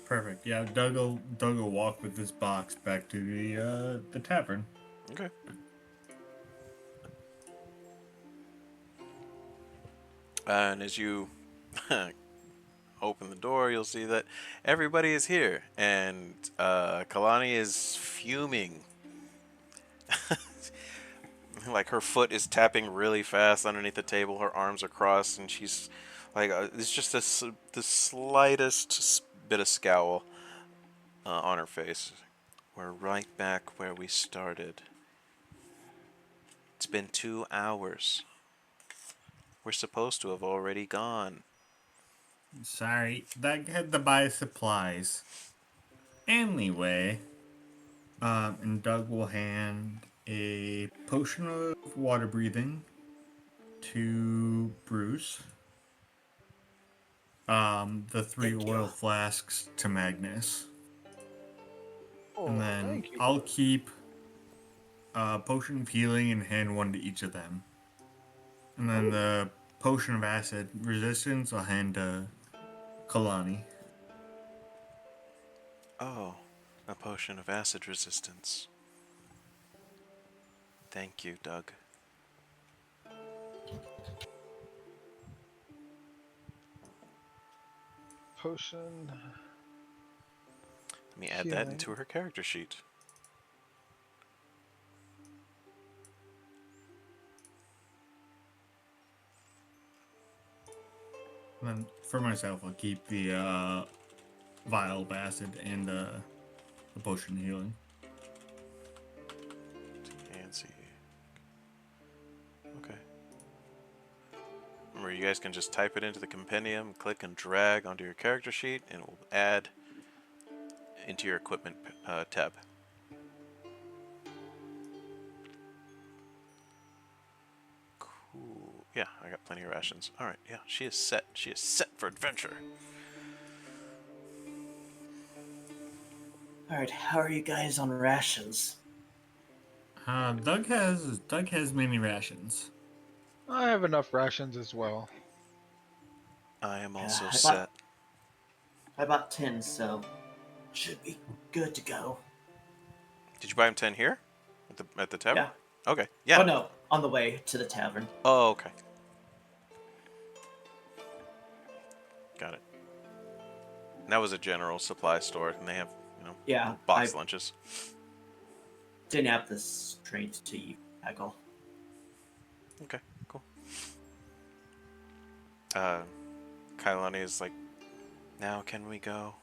Perfect. Yeah, Doug will walk with this box back to the tavern. Okay. And as you open the door, you'll see that everybody is here, and Kalani is fuming. Like her foot is tapping really fast underneath the table. Her arms are crossed, and she's like, it's just the slightest bit of scowl on her face. We're right back where we started. It's been 2 hours. We're supposed to have already gone. Sorry, Doug had to buy supplies. Anyway, and Doug will hand a potion of water breathing to Bruce. The 3 Thank you. oil flasks to Magnus. Oh, And then thank you. I'll keep potion of healing and hand 1 to each of them. And then the potion of acid resistance I'll hand to Kalani. Oh, a potion of acid resistance. Thank you, Doug. potion. Let me add that Healing. into her character sheet. And then for myself, I'll keep the vial of acid and the potion of healing. Fancy. Okay. Remember, you guys can just type it into the compendium, click and drag onto your character sheet, and it will add into your equipment tab. Cool. Yeah, I got plenty of rations. All right. Yeah, she is set. She is set for adventure. All right, how are you guys on rations? Doug has many rations. I have enough rations as well. I am Yeah, also I set. bought 10, so should be good to go. Did you buy him 10 here? At the tavern? Yeah. Okay. Oh Yeah. no, on the way to the tavern. Oh, okay. Got it. And that was a general supply store, and they have, Yeah, box I lunches. didn't have the strength to haggle. Okay, cool. Kailani is like, now can we go?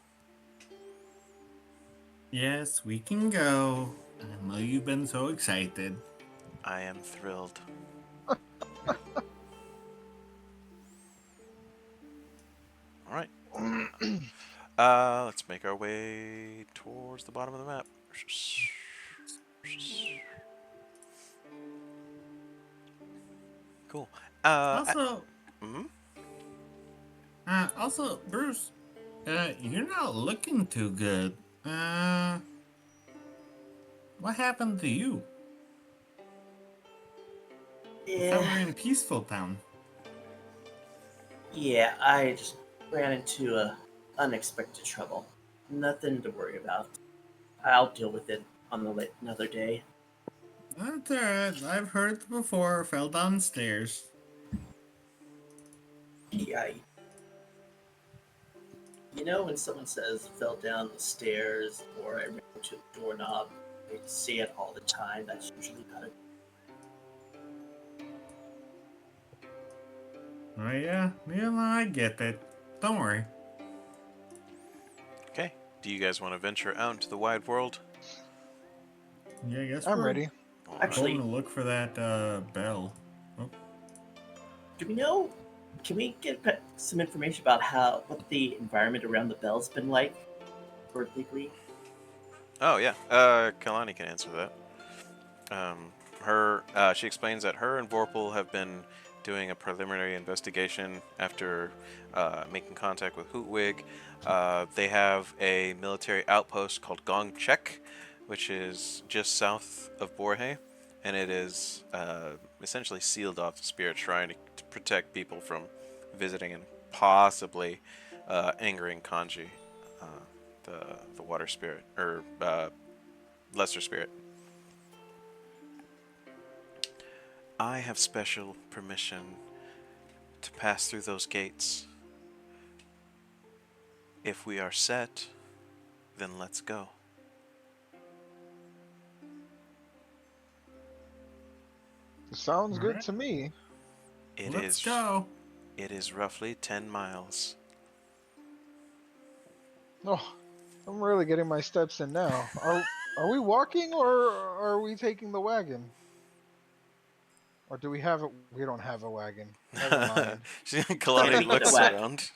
Yes, we can go. I know you've been so excited. I am thrilled. All right. Let's make our way towards the bottom of the map. Cool. Also, Mhm. also, Bruce, you're not looking too good. What happened to you? I thought we were Yeah, in Peaceful Town. yeah, I just ran into unexpected trouble. Nothing to worry about. I'll deal with it on another day. That's alright. I've heard it before. Fell downstairs. Yeah, you know when someone says fell down the stairs or I ran into the doorknob, I see it all the time. That's usually not a. Oh yeah, yeah, no, I get that. Don't worry. Okay. Do you guys want to venture out into the wide world? Yeah, I guess I'm we're ready. All right. Actually, going to look for that bell. Oh, do we know? Can we get some information about what the environment around the bell's been like vertically? Oh yeah. Kalani can answer that. She explains that her and Vorpal have been doing a preliminary investigation after making contact with Hootwig. They have a military outpost called Gong Chek, which is just south of Borhae, and it is essentially sealed off the spirit shrine to protect people from visiting and possibly angering Kanji, uh, the water spirit or lesser spirit. I have special permission to pass through those gates. If we are set, then let's go. Sounds good alright. to me. Let's go. It is roughly 10 miles. Oh, I'm really getting my steps in now. Are we walking or are we taking the wagon? Or do we have it? We don't have a wagon. Never mind. Yeah, Kalani we need a looks wagon. around.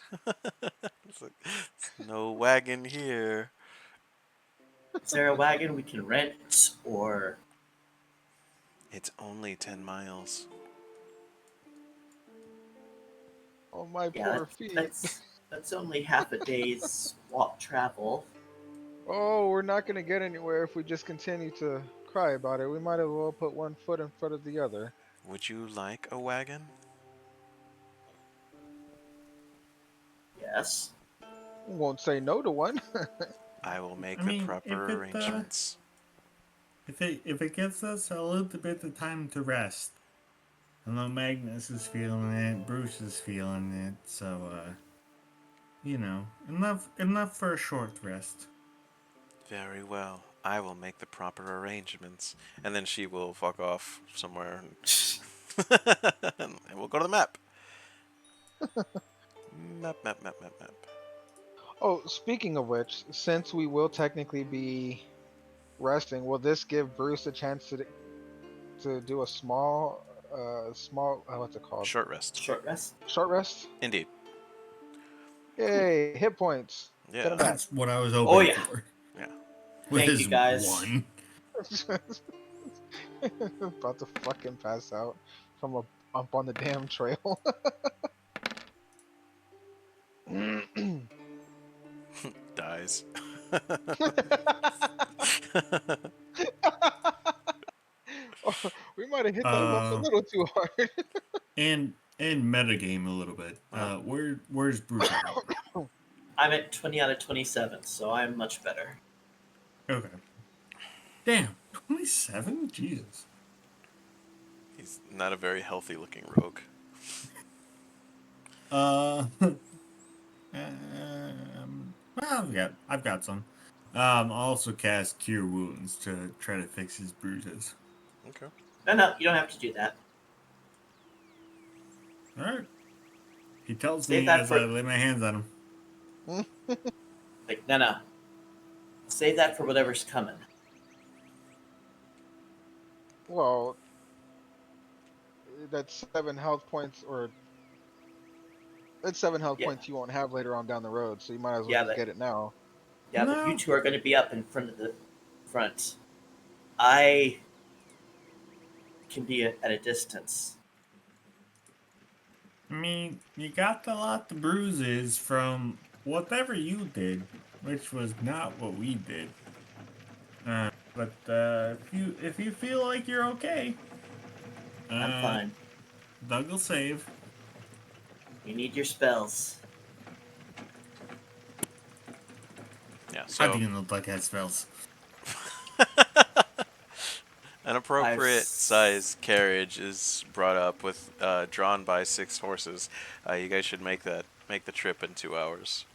It's like, "There's no wagon here." Is there a wagon we can rent or? It's only 10 miles. Oh, my Yeah, poor feet. that's only half a day's walk travel. Oh, we're not going to get anywhere if we just continue to cry about it. We might as well put one foot in front of the other. Would you like a wagon? Yes. Won't say no to one. I will make I the mean, proper arrangements. if it gets us a little bit of time to rest. I know Magnus is feeling it, Bruce is feeling it, so enough for a short rest. Very well. I will make the proper arrangements. And then she will fuck off somewhere. And we'll go to the map. Map. Oh, speaking of which, since we will technically be resting, will this give Bruce a chance to do a small what's it called? Short rest. Short rest. Short rest? Indeed. Yay, hit points. Get Yeah. him back. That's what I was Oh hoping yeah. for. Yeah. With Thank you, his guys. one. About to fucking pass out from a bump on the damn trail. Dies. Oh, we might have hit that bump a Uh, little too hard. and metagame a little bit. Where's Bruce at? I'm at 20 out of 27, so I'm much better. Okay. Damn, 27? Jesus. He's not a very healthy looking rogue. Well, I've got some. I'll also cast Cure Wounds to try to fix his bruises. Okay. No, you don't have to do that. All right. He tells Save me that as for I lay my hands on him. like no. Save that for whatever's coming. Well, that's 7 health points, or that's 7 health Yeah. points you won't have later on down the road, so you might as well Yeah, just but get it now. yeah, but No. you two are going to be up in front of the front. I can be at a distance. I mean, you got a lot of bruises from whatever you did, which was not what we did. But if you feel like you're okay, I'm fine. Doug will save. You need your spells. Yeah. How do So you know Doug has spells? an appropriate size carriage is brought up with drawn by 6 horses. You guys should make the trip in 2 hours.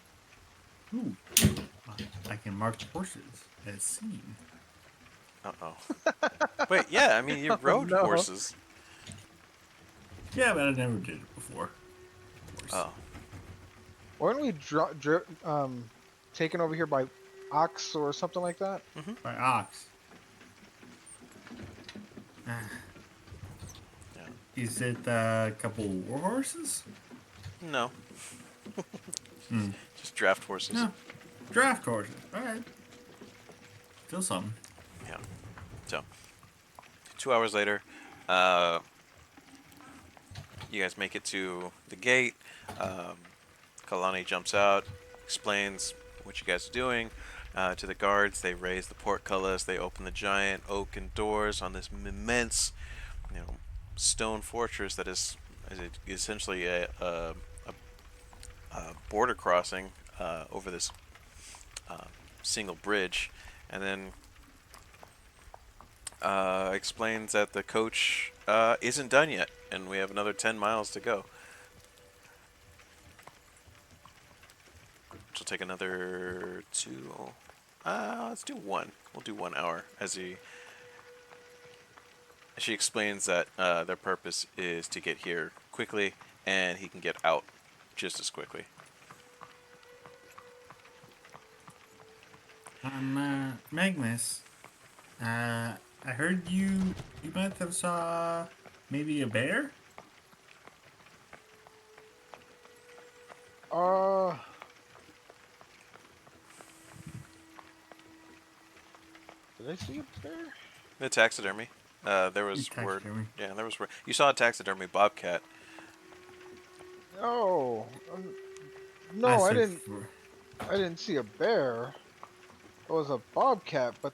Ooh, I can mark horses as seen. Uh-oh. Wait, yeah, I mean, you rode no. horses. Yeah, but I never did it before. Oh. Weren't we taken over here by ox or something like that? By ox. Yeah. Is it a couple war horses? No. Just draft horses. No. Draft horses. Alright. Still something. Yeah. So, 2 hours later, you guys make it to the gate. Kalani jumps out, explains what you guys are doing to the guards. They raise the portcullis. They open the giant oaken doors on this immense, stone fortress that is essentially a border crossing over this single bridge, and then explains that the coach isn't done yet, and we have another 10 miles to go. Which will take another 2. Let's do 1. We'll do 1 hour she explains that their purpose is to get here quickly, and he can get out just as quickly. Magnus. I heard you might have saw maybe a bear? Did I see a bear? The taxidermy. There was word. Taxidermy. Yeah, there was word. You saw a taxidermy bobcat. No, no, I didn't. I didn't see a bear. It was a bobcat, but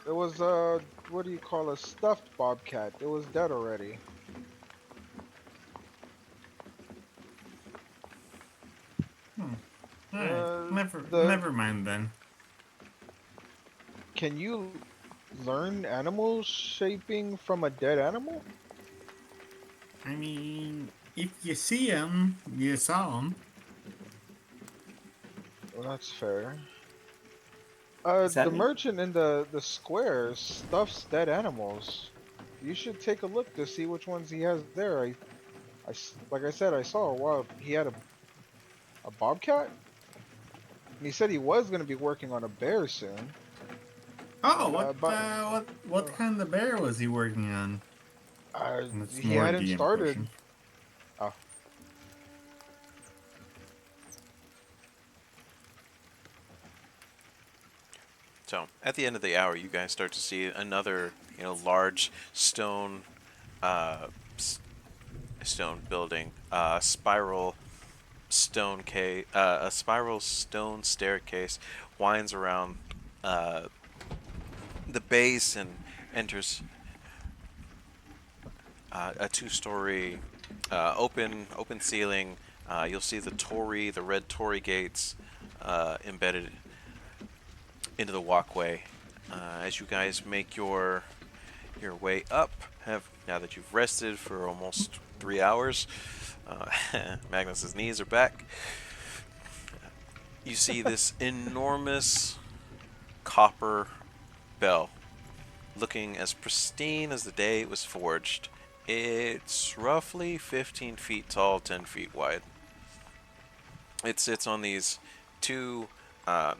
it was what do you call a stuffed bobcat? It was dead already. Never mind then. Can you learn animal shaping from a dead animal? I mean, if you see him, you saw him. Well, that's fair. Does that The mean? merchant in the square stuffs dead animals. You should take a look to see which ones he has there. Like I said, I saw a while. He had a bobcat, and he said he was going to be working on a bear soon. Oh, But what kind of bear was he working on? And it's he more hadn't DM started. question. Oh, So at the end of the hour, you guys start to see another, large stone, uh, s- stone building, a spiral stone staircase winds around uh, the base and enters a two-story open ceiling. You'll see the red Torii gates embedded into the walkway. As you guys make your way up, have now that you've rested for almost 3 hours, Magnus's knees are back. You see this enormous copper bell, looking as pristine as the day it was forged. It's roughly 15 feet tall, 10 feet wide. It sits on these two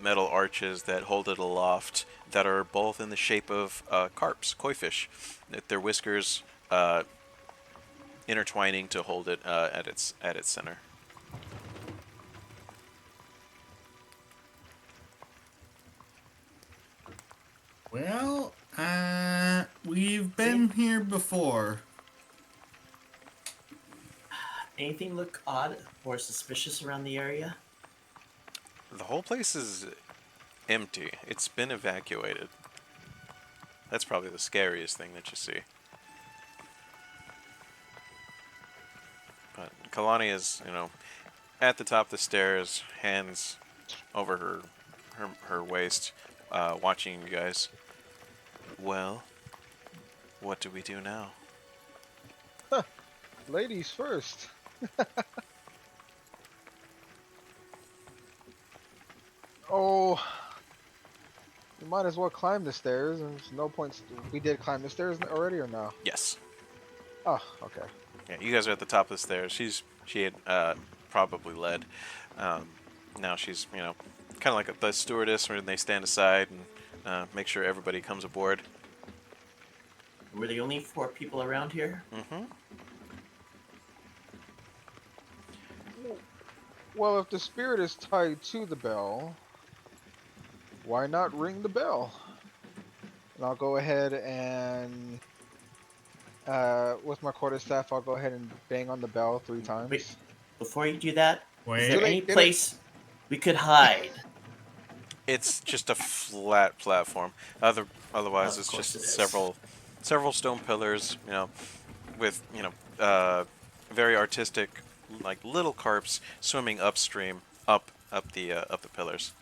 metal arches that hold it aloft that are both in the shape of carps, koi fish. Their whiskers intertwining to hold it at its center. Well, we've Does any, been here before. anything look odd or suspicious around the area? The whole place is empty. It's been evacuated. That's probably the scariest thing that you see. But Kalani is, at the top of the stairs, hands over her waist, watching you guys. Well, what do we do now? ladies first. Oh, you might as well climb the stairs. And there's no point. We did climb the stairs already, or no? Yes. Oh, okay. Yeah, you guys are at the top of the stairs. She had probably led. Um, Now she's kind of like the stewardess, where they stand aside and make sure everybody comes aboard. Were the only 4 people around here? Mm-hmm. Well, if the spirit is tied to the bell, why not ring the bell? And I'll go ahead and, with my quarterstaff, I'll go ahead and bang on the bell 3 times. Wait, before you do that, is Wait, there Too any late, did it? place we could hide? It's just a flat platform. Otherwise, Of it's course it just is. several stone pillars, with very artistic, like little carps swimming upstream, up the pillars.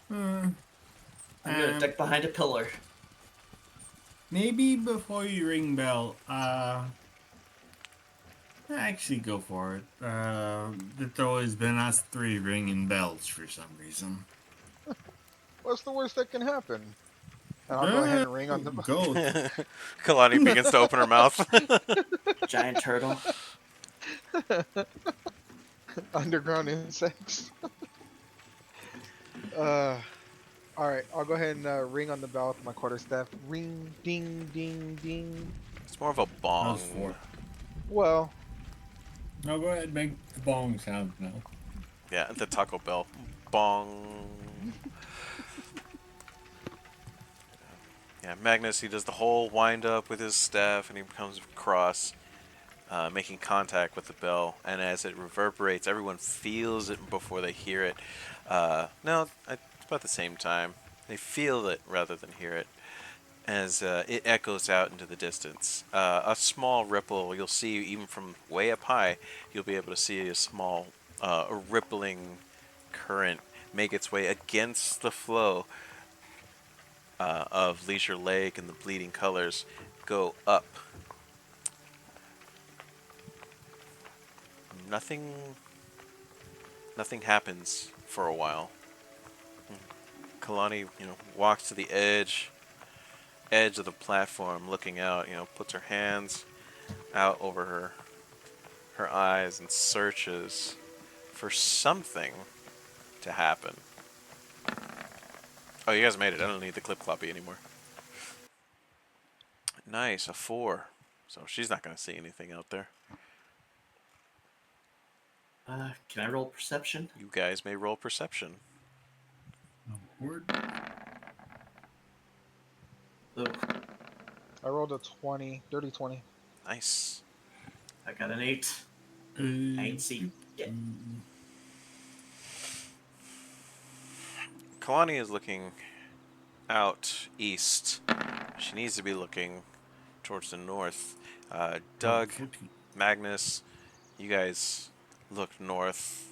hmm, I'm gonna duck behind a pillar. maybe before you ring bell, actually go for it. It's always been us three ringing bells for some reason. What's the worst that can happen? And I'll go ahead and ring on the Go. Kalani begins to open her mouth. Giant turtle. underground insects. uh, all right, I'll go ahead and ring on the bell with my quarterstaff. Ring, ding, ding, ding. It's more of a That was bong. 4. Well, No, go ahead, make the bong sound now. Yeah, the Taco Bell. Bong. Yeah, Magnus, he does the whole wind up with his staff and he comes across, making contact with the bell. And as it reverberates, everyone feels it before they hear it. No, it's about the same time. They feel it rather than hear it as it echoes out into the distance. A small ripple, you'll see even from way up high, you'll be able to see a small a rippling current make its way against the flow of Leisure Lake and the bleeding colors go up. Nothing Nothing happens for a while. Kalani, walks to the edge of the platform, looking out. Puts her hands out over her eyes and searches for something to happen. Oh, you guys made it. I don't need the clip cloppy anymore. Nice, a 4. So she's not going to see anything out there. Can I roll perception? You guys may roll perception. No word. Oh, I rolled a 20, dirty 20. Nice. I got an 8. I ain't seen yet. Kalani is looking out east. She needs to be looking towards the north. Doug, 14. Magnus, you guys look north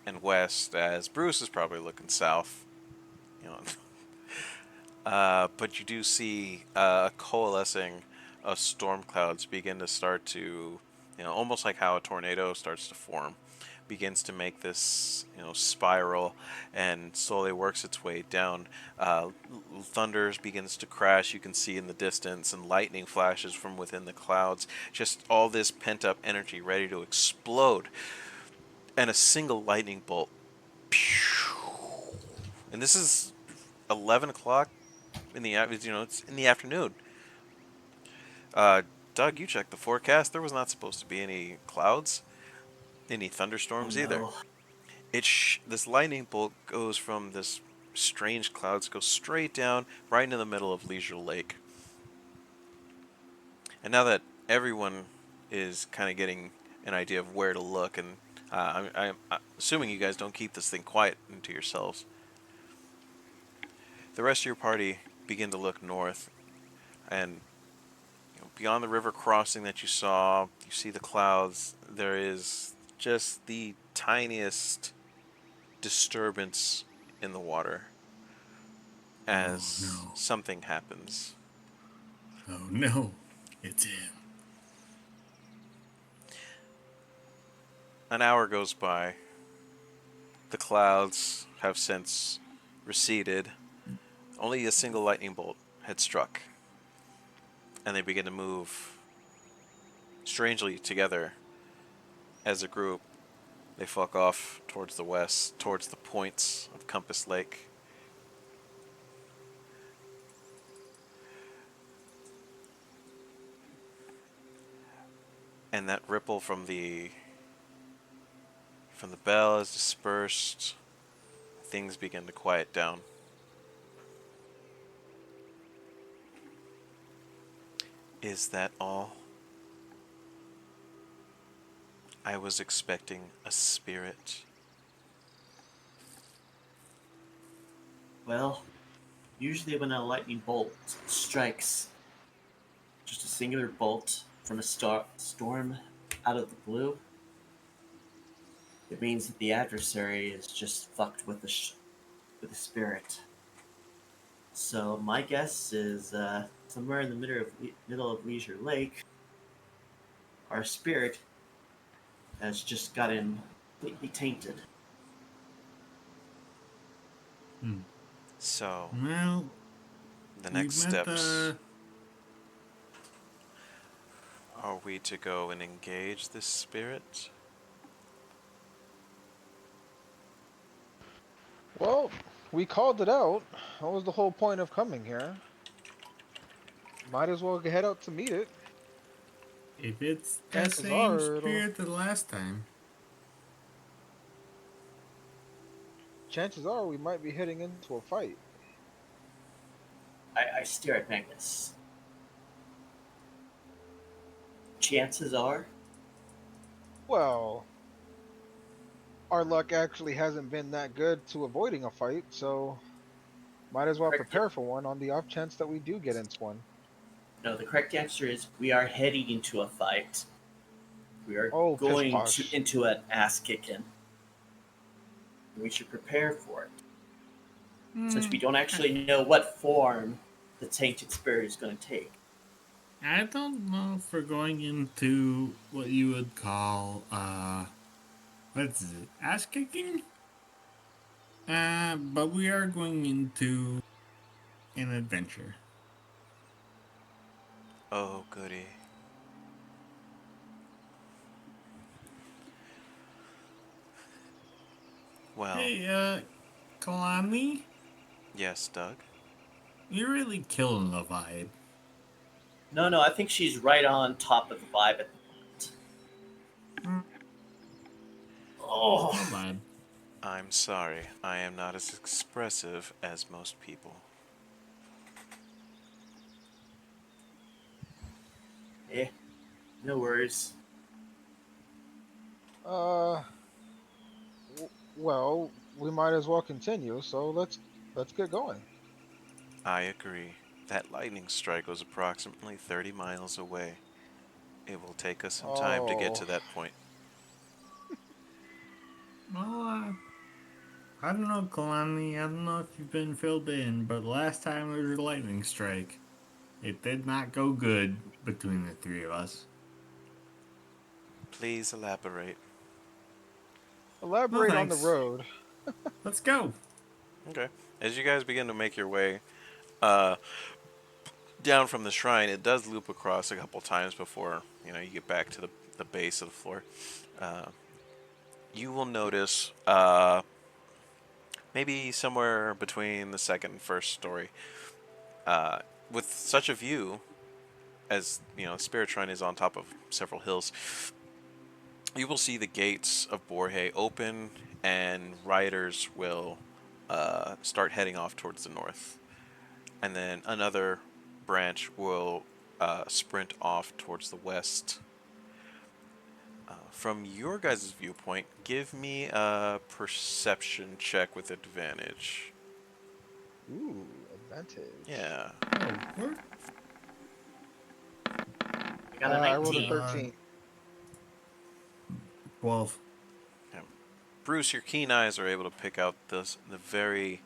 and west, as Bruce is probably looking south. You know, but you do see a coalescing of storm clouds begin to start to, almost like how a tornado starts to form, begins to make this, spiral and slowly works its way down. Thunders begins to crash. You can see in the distance, and lightning flashes from within the clouds. Just all this pent up energy ready to explode, and a single lightning bolt. And this is 11 o'clock in the it's in the afternoon. Doug, you checked the forecast. There was not supposed to be any clouds, any Oh thunderstorms either. no. This lightning bolt goes from this strange clouds, goes straight down right into the middle of Leisure Lake. And now that everyone is kind of getting an idea of where to look, and I'm assuming you guys don't keep this thing quiet into yourselves, the rest of your party begin to look north, and beyond the river crossing that you saw, you see the clouds. There is just the tiniest disturbance in the water as no. something happens. Oh no. It's him. An hour goes by. The clouds have since receded. Only a single lightning bolt had struck. And they begin to move strangely together as a group. They fuck off towards the west, towards the points of Compass Lake. And that ripple from the bell is dispersed. Things begin to quiet down. Is that all? I was expecting a spirit. Well, usually when a lightning bolt strikes, just a singular bolt from a storm out of the blue, it means that the adversary is just fucked with with the spirit. So my guess is somewhere in the middle of Leisure Lake, our spirit has just gotten completely tainted. So, Well, the we next met steps, are we to go and engage this spirit? Well, we called it out. What was the whole point of coming here? Might as well head out to meet it. if it's the Chances same are it'll. spirit the last time. Chances are we might be heading into a fight. I stare at Magnus. Chances are, Well, our luck actually hasn't been that good to avoiding a fight, so might as well correct. prepare for one on the off chance that we do get into one. No, the correct answer is we are heading into a fight. We are Oh, pish going posh. into an ass kicking. We should prepare for it. Since we don't actually know what form the tainted spirit is going to take. I don't know if we're going into what you would call What's it? Ass kicking? But we are going into an adventure. Oh, goody. Well, Hey, Kalani, yes, Doug. you're really killing the vibe. No, I think she's right on top of the vibe at the moment. Mm, Oh, my bad. I'm sorry. I am not as expressive as most people. eh, no worries. Uh, well, we might as well continue. So let's get going. I agree. That lightning strike was approximately 30 miles away. It will take us some time to get Oh, to that point. Well, I don't know, Kalani. I don't know if you've been filled in, but last time there was a lightning strike, it did not go good between the three of us. Please elaborate. No elaborate on the thanks. road. Let's go. Okay. As you guys begin to make your way uh, down from the shrine, it does loop across a couple times before you get back to the base of the floor. Uh, you will notice maybe somewhere between the second and first story, uh, with such a view as Spirit Shrine is on top of several hills. You will see the gates of Borhae open, and riders will start heading off towards the north. And then another branch will sprint off towards the west. From your guys' viewpoint, give me a perception check with advantage. Ooh, advantage. Yeah. Oh, we're I got a I rolled a 19. 13. 12. Yeah. Bruce, your keen eyes are able to pick out the very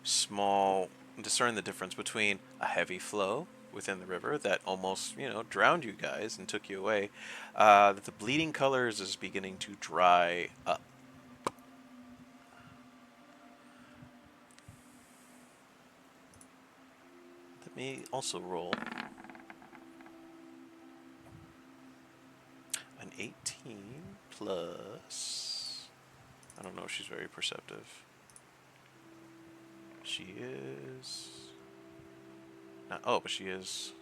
small, discern the difference between a heavy flow within the river that almost, drowned you guys and took you away. That the bleeding colors is beginning to dry up. Let me also roll an 18 plus. I don't know if she's very perceptive. She is. Not, oh, but she is.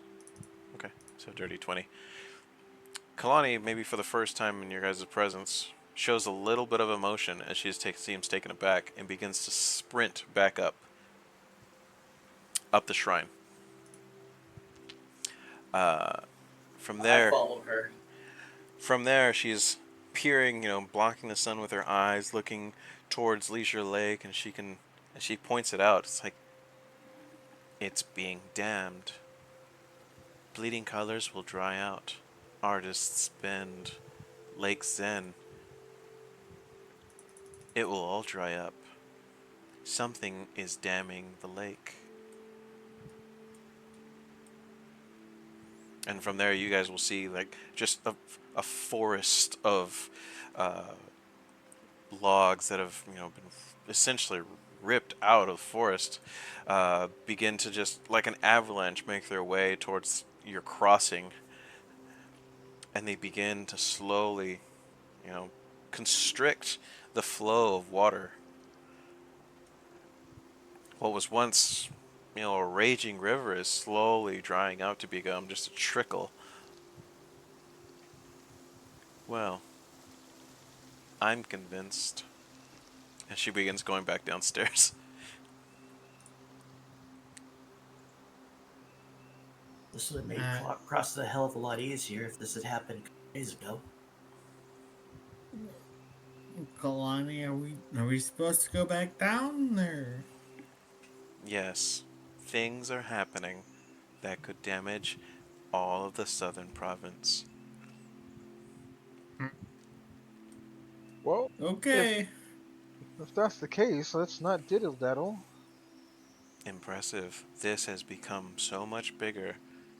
Okay, so dirty 20. Kalani, maybe for the first time in your guys' presence, shows a little bit of emotion as she seems taken aback and begins to sprint back up the shrine. Uh, from I there, follow her. from there, she's peering, blocking the sun with her eyes, looking towards Leisure Lake, and she points it out. It's like it's being damned. Bleeding colors will dry out. Artists spend. Lake Zen. It will all dry up. Something is damming the lake. And from there, you guys will see like just a forest of uh, logs that have been essentially ripped out of the forest, begin to just like an avalanche make their way towards your crossing, and they begin to slowly, you know, constrict the flow of water. What was once, a raging river is slowly drying out to become just a trickle. Well, I'm convinced. And she begins going back downstairs. This would have made Uh, crossing a hell of a lot easier if this had happened a couple days ago. Kalani, are we supposed to go back down or? Yes, things are happening that could damage all of the southern province. Well, if Okay. if that's the case, let's not diddle daddle. Impressive. This has become so much bigger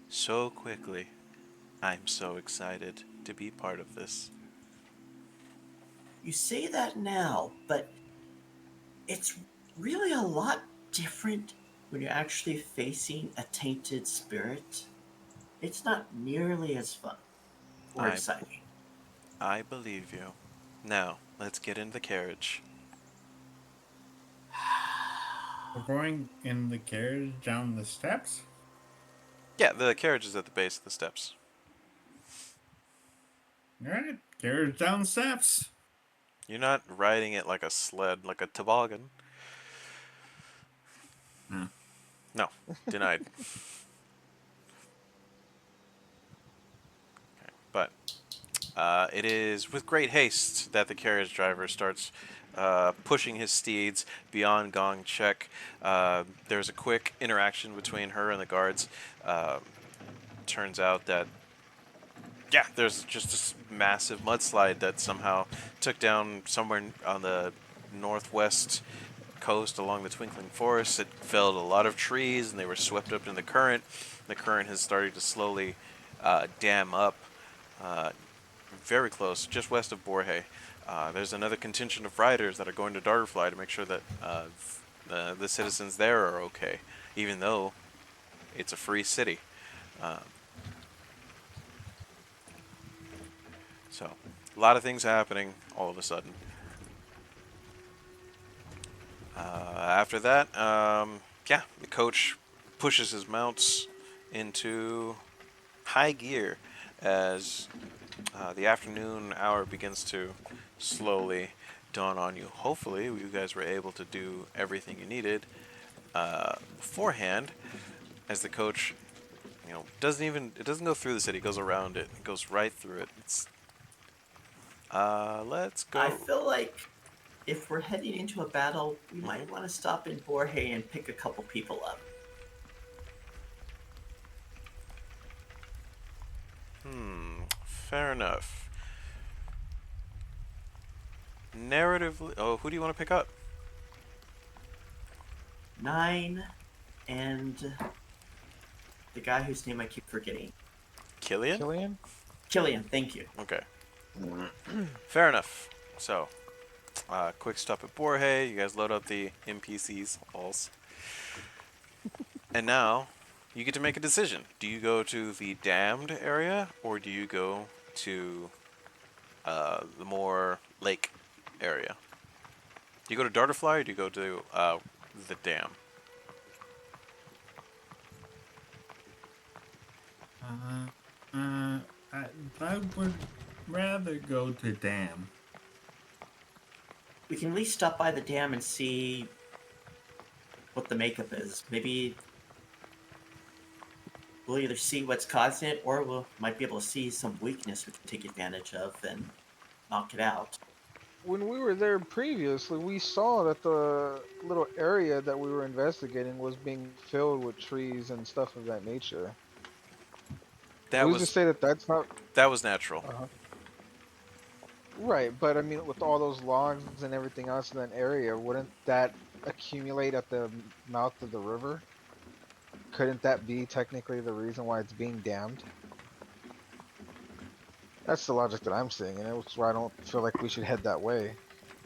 so quickly. I'm so excited to be part of this. You say that now, but it's really a lot different when you're actually facing a tainted spirit. It's not nearly as fun or I exciting. I believe you. Now, let's get in the carriage. We're going in the carriage down the steps. Yeah, the carriage is at the base of the steps. All right, carriage down the steps. You're not riding it like a sled, like a toboggan. No. No, denied. But it is with great haste that the carriage driver starts pushing his steeds beyond gong check. There's a quick interaction between her and the guards. Uh, Turns out that, yeah, there's just this massive mudslide that somehow took down somewhere on the northwest coast along the Twinkling Forest. It felled a lot of trees and they were swept up in the current. The current has started to slowly dam up. Uh, Very close, just west of Borhae. There's another contingent of riders that are going to Darterfly to make sure that the citizens there are okay, even though it's a free city. Uh, so, a lot of things happening all of a sudden. After that, yeah, the coach pushes his mounts into high gear as the afternoon hour begins to slowly dawn on you. Hopefully, you guys were able to do everything you needed beforehand, as the coach, it doesn't go through the city, it goes around it, it goes right through it. Let's I go. feel like if we're heading into a battle, we hmm might want to stop in Borhae and pick a couple people up. Fair enough. Narratively, oh, who do you want to pick up? 9 and the guy whose name I keep forgetting. Killian? Killian? Killian, thank you. Okay. Fair enough. So, quick stop at Borhae. You guys load up the NPCs, alls. And now, you get to make a decision. Do you go to the damned area, or do you go to the more lake area? Do you go to Darterfly, or do you go to the dam? Uh, uh, I would rather go to dam. We can at least stop by the dam and see what the makeup is. Maybe we'll either see what's causing it, or we might be able to see some weakness we can take advantage of and knock it out. When we were there previously, we saw that the little area that we were investigating was being filled with trees and stuff of that nature. That Who's to was say that that's not natural. right? But I mean, with all those logs and everything else in that area, wouldn't that accumulate at the mouth of the river? Couldn't that be technically the reason why it's being dammed? That's the logic that I'm seeing, and it's why I don't feel like we should head that way.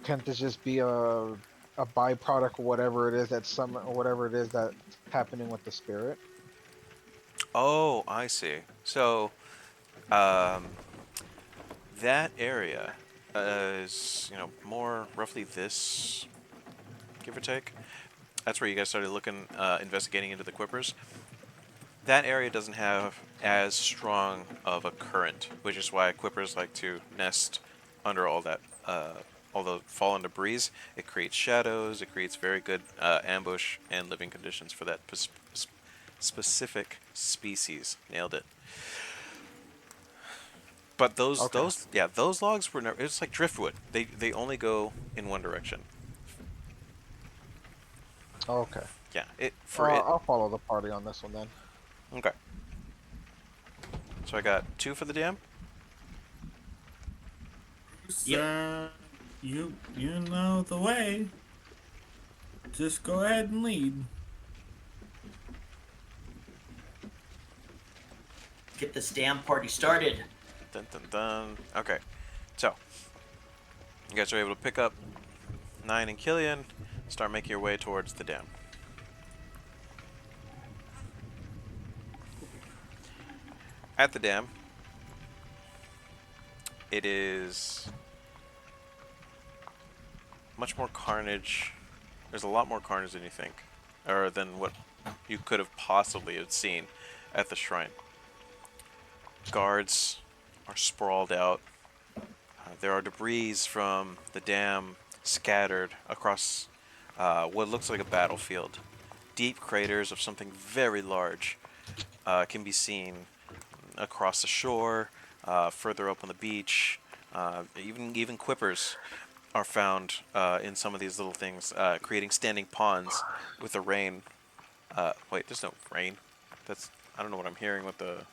Can't this just be a byproduct of whatever it is that some or whatever it is that's happening with the spirit? Oh, I see. So, um, that area is, more roughly this, give or take. That's where you guys started looking, investigating into the Quippers. That area doesn't have as strong of a current, which is why Quippers like to nest under all that, all the fallen debris. It creates shadows. It creates very good ambush and living conditions for that specific species. Nailed it. But Okay. those logs were never. It's like driftwood. They only go in one direction. Okay. Yeah. It for it. I'll follow the party on this one then. Okay. So I got 2 for the dam. Yep. You know the way. Just go ahead and lead. Get this damn party started. Dun dun dun. Okay. So You guys are able to pick up 9 and Killian, start making your way towards the dam. At the dam, it is much more carnage. There's a lot more carnage than you think, or than what you could have possibly have seen at the shrine. Guards are sprawled out. There are debris from the dam scattered across what looks like a battlefield. Deep craters of something very large can be seen across the shore, further up on the beach. Even quippers are found in some of these little things, creating standing ponds with the rain. Wait, there's no rain. I don't know what I'm hearing with the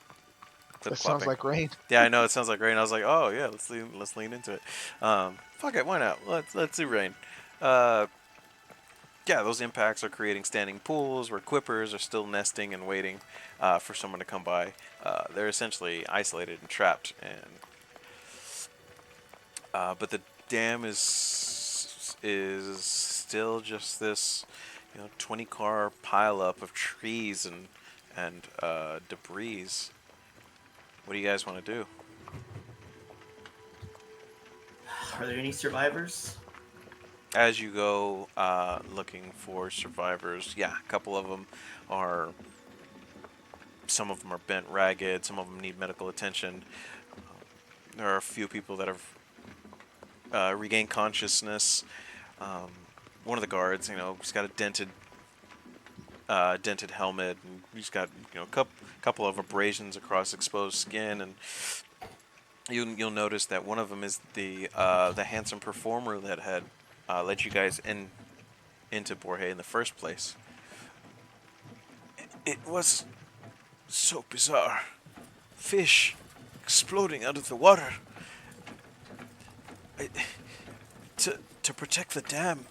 clip That sounds clopping. like rain. Yeah, I know it sounds like rain. I was like, oh yeah, let's lean into it. Fuck it, why not? Let's do rain. Uh, yeah, those impacts are creating standing pools where quippers are still nesting and waiting for someone to come by. They're essentially isolated and trapped, but the dam is still just this, 20-car pileup of trees and debris. What do you guys want to do? Are there any survivors? As you go looking for survivors, yeah, a couple of them are. Some of them are bent ragged. Some of them need medical attention. There are a few people that have regained consciousness. One of the guards, he's got a dented helmet, and he's got a couple of abrasions across exposed skin, and you'll notice that one of them is the handsome performer that had led you guys into Borhae in the first place. It was so bizarre. Fish exploding out of the water. To protect the dam.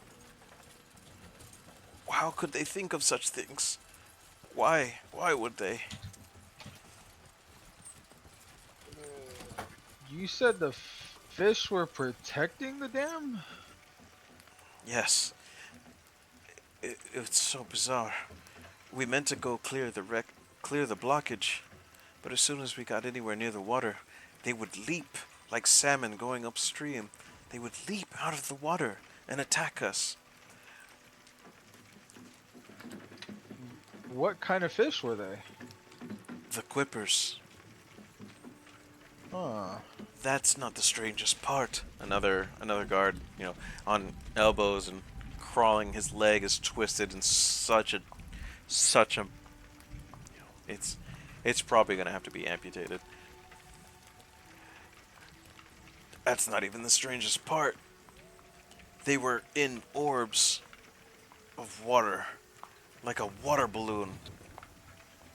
How could they think of such things? Why? Why would they? You said the fish were protecting the dam? Yes. It's so bizarre. We meant to go clear the blockage, but as soon as we got anywhere near the water, they would leap like salmon going upstream. They would leap out of the water and attack us. What kind of fish were they? The quippers. Huh. That's not the strangest part. Another guard, on elbows and crawling, his leg is twisted in such a it's probably gonna have to be amputated. That's not even the strangest part. They were in orbs of water, like a water balloon.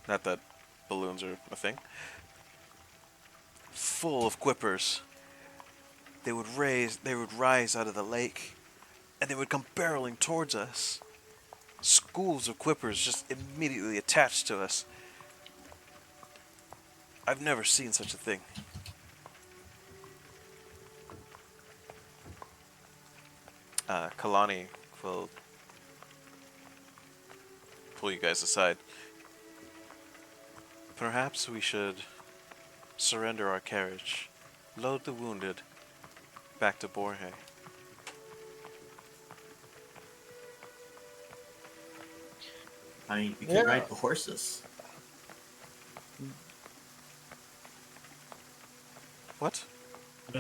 Not that balloons are a thing. Full of quippers. They would rise out of the lake, and they would come barreling towards us. Schools of quippers just immediately attached to us. I've never seen such a thing. Kalani will pull you guys aside. Perhaps we should surrender our carriage, load the wounded, back to Borhae. I mean, we could Yeah. ride the horses. What?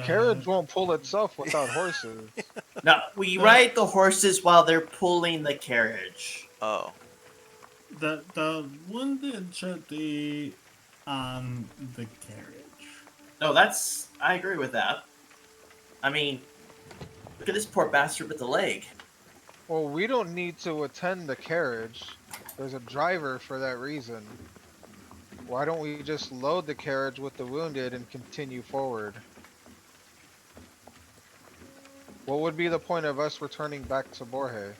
Carriage won't pull itself without horses. No, we ride the horses while they're pulling the carriage. Oh. The wounded should be on the carriage. No, I agree with that. I mean, look at this poor bastard with the leg. Well, we don't need to attend the carriage. There's a driver for that reason. Why don't we just load the carriage with the wounded and continue forward? What would be the point of us returning back to Borhae?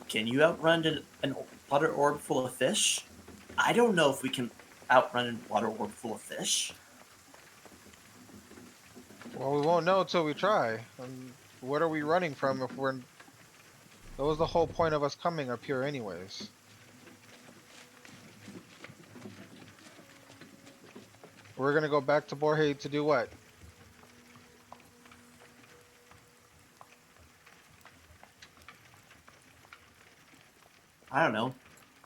Can you outrun an water orb full of fish? I don't know if we can outrun a water orb full of fish. Well, we won't know until we try. And what are we running from if we're? That was the whole point of us coming up here, anyways. We're gonna go back to Borhae to do what? I don't know.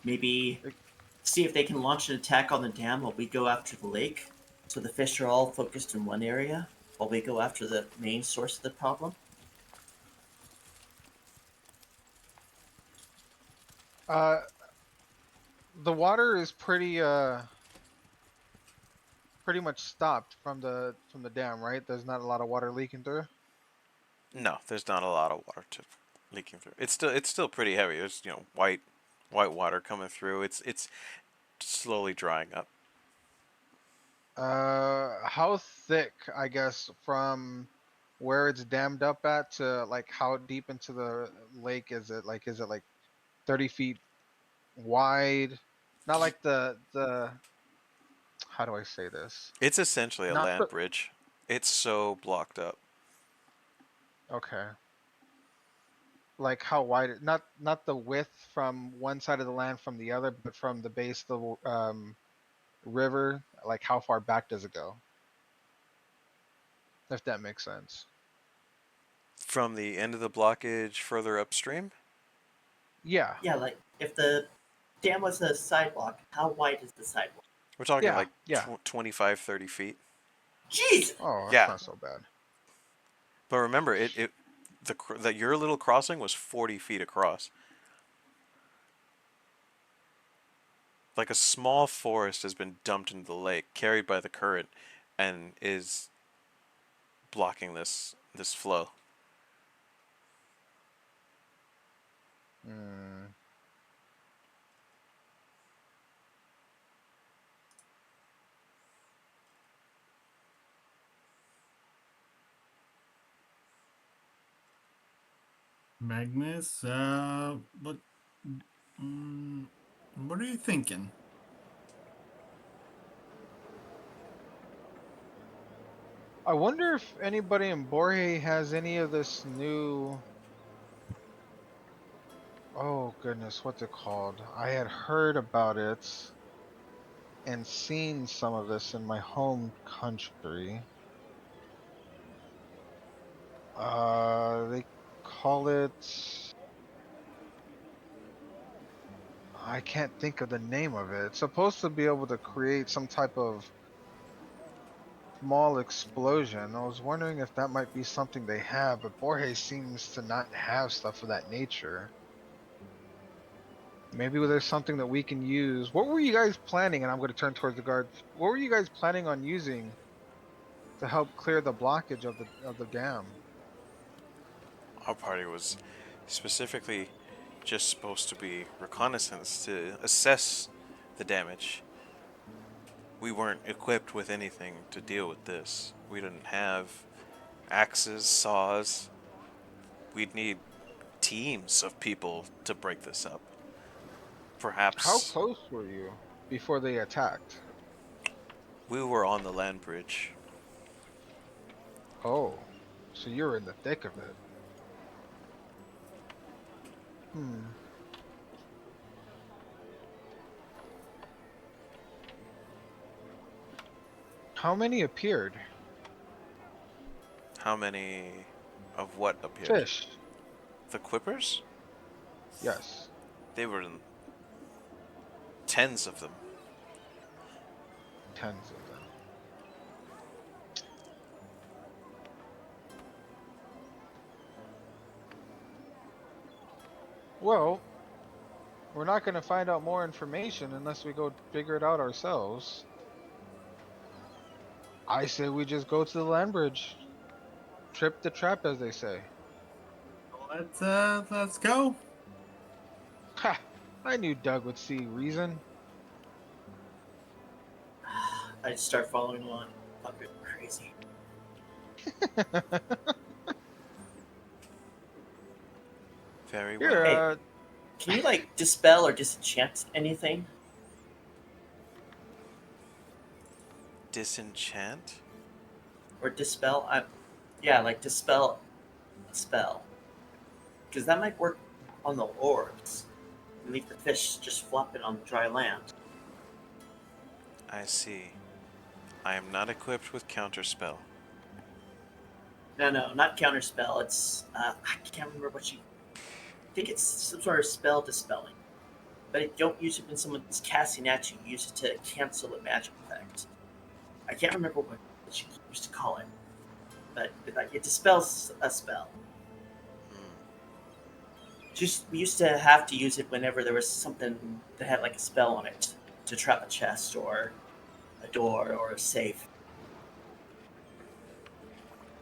Maybe Like, see if they can launch an attack on the dam while we go after the lake. So the fish are all focused in one area while we go after the main source of the problem. Uh, the water is pretty much stopped from the dam, right? There's not a lot of water leaking through. No, there's not a lot of water leaking through. It's still pretty heavy. There's white water coming through. It's slowly drying up. How thick, I guess, from where it's dammed up at to like how deep into the lake is it? Like, is it like 30 feet wide? Not like the how do I say this? It's essentially a Not land the bridge. It's so blocked up. okay. Like how wide? Not the width from one side of the land from the other, but from the base of the river. Like how far back does it go? If that makes sense. From the end of the blockage further upstream, Yeah, Yeah, like if the dam was a sidewalk, how wide is the sidewalk? we're talking yeah, like yeah. 25, 30 feet. Jeez! Oh, that's Yeah, not so bad. but remember, that your little crossing was 40 feet across. Like a small forest has been dumped into the lake, carried by the current, and is blocking this flow. Hmm. Magnus, mm, what are you thinking? I wonder if anybody in Borhae has any of this new. Oh goodness, what's it called? I had heard about it and seen some of this in my home country. They call it. I can't think of the name of it. It's supposed to be able to create some type of small explosion. I was wondering if that might be something they have, but Borges seems to not have stuff of that nature. Maybe there's something that we can use. What were you guys planning? And I'm going to turn towards the guard. What were you guys planning on using to help clear the blockage of the dam? Our party was specifically just supposed to be reconnaissance to assess the damage. We weren't equipped with anything to deal with this. We didn't have axes, saws. We'd need teams of people to break this up. How Perhaps close were you before they attacked? we were on the land bridge. Oh, so you're in the thick of it. Hmm. How many appeared? How many of what appeared? Fish. The Quippers? Yes. They were in tens of them. Tens of them. Well, we're not going to find out more information unless we go figure it out ourselves. I say we just go to the land bridge. Trip the trap, as they say. Let's go. Ha! I knew Doug would see reason. I'd start following along. Fucking crazy. Very Here, well. Hey, can you like dispel or disenchant anything? Disenchant? Or dispel? I Yeah, like dispel a spell. Because that might work on the orbs. And leave the fish just flopping on dry land. I see. I am not equipped with counterspell. No, not counterspell. It's I can't remember what you. I think it's some sort of spell dispelling. But you don't use it when someone's casting at you. You use it to cancel a magic effect. I can't remember what you used to call it, but like it dispels a spell. Just we used to have to use it whenever there was something that had like a spell on it to trap a chest or a door or a safe.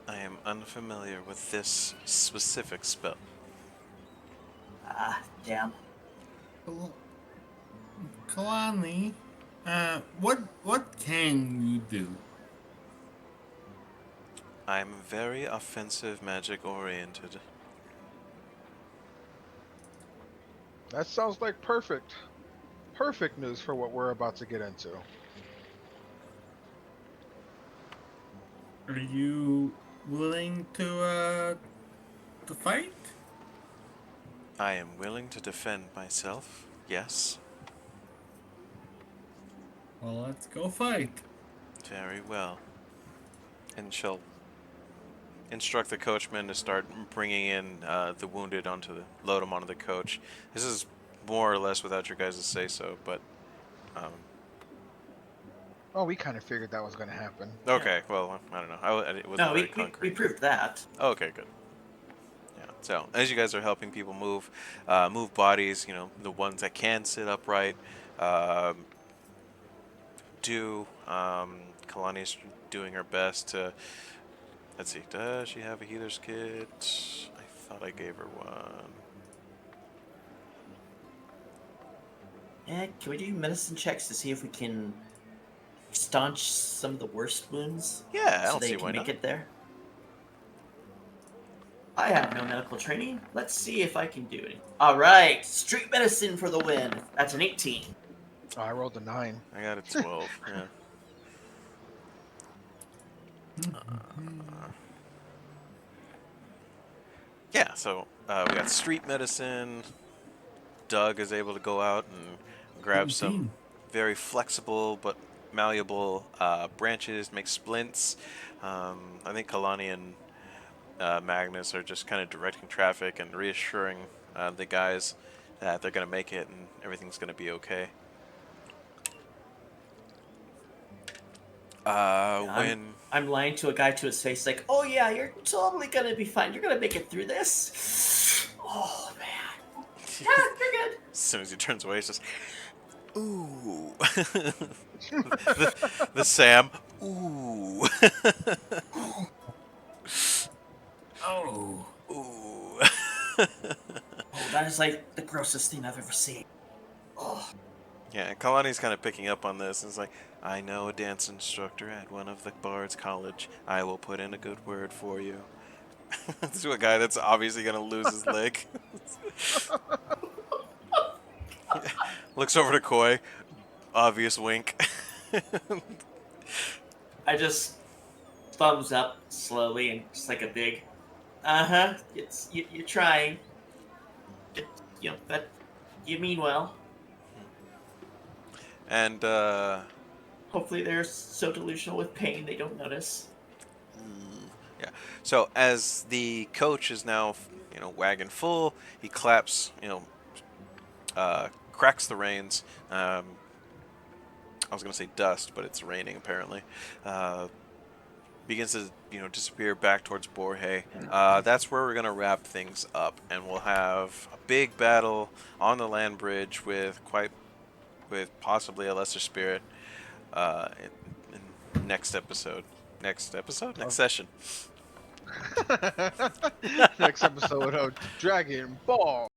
I am unfamiliar with this specific spell. Ah, damn. Kalani, what can you do? I'm very offensive magic oriented. That sounds like perfect news for what we're about to get into. Are you willing to fight? I am willing to defend myself, yes. Well, let's go fight. Very well. And she'll instruct the coachman to start bringing in the wounded load them onto the coach. This is more or less without your guys' say so, but Oh, we kind of figured that was going to happen. okay. Well, I don't know. It wasn't No, very we concrete. proved that. Okay, good. Yeah. So as you guys are helping people move bodies, the ones that can sit upright, um, Kalani's doing her best to. Let's see. Does she have a healer's kit? I thought I gave her one. Can we do medicine checks to see if we can staunch some of the worst wounds Yeah, I so don't they see can why make not. it there? I have no medical training. Let's see if I can do it. All right, street medicine for the win. That's an 18. Oh, I rolled a 9. I got a 12. Yeah. Yeah. So we got street medicine. Doug is able to go out and grab some 17. very flexible but malleable branches, make splints. I think Kalani and Magnus are just kind of directing traffic and reassuring the guys that they're going to make it and everything's going to be okay. Yeah, I'm lying to a guy to his face like, oh yeah, you're totally gonna be fine. You're gonna make it through this. Oh man, yeah, you're good. As soon as he turns away, he's just, ooh. the Sam, ooh. Oh. Ooh. Oh, that is like the grossest thing I've ever seen. Oh, Yeah, Kalani's kind of picking up on this. It's like, I know a dance instructor at one of the Bard's College. I will put in a good word for you. This is a guy that's obviously going to lose his leg. Looks over to Koi. Obvious wink. I just thumbs up slowly and just like a big, uh-huh. It's you're trying. It, that you mean well. And, Hopefully they're so delusional with pain they don't notice. yeah. So as the coach is now, wagon full, he claps, cracks the reins. I was gonna say dust, but it's raining apparently. Begins to disappear back towards Borhae. That's where we're gonna wrap things up, and we'll have a big battle on the land bridge with possibly a lesser spirit in next episode. Next episode? Next session. Next episode of Dragon Ball.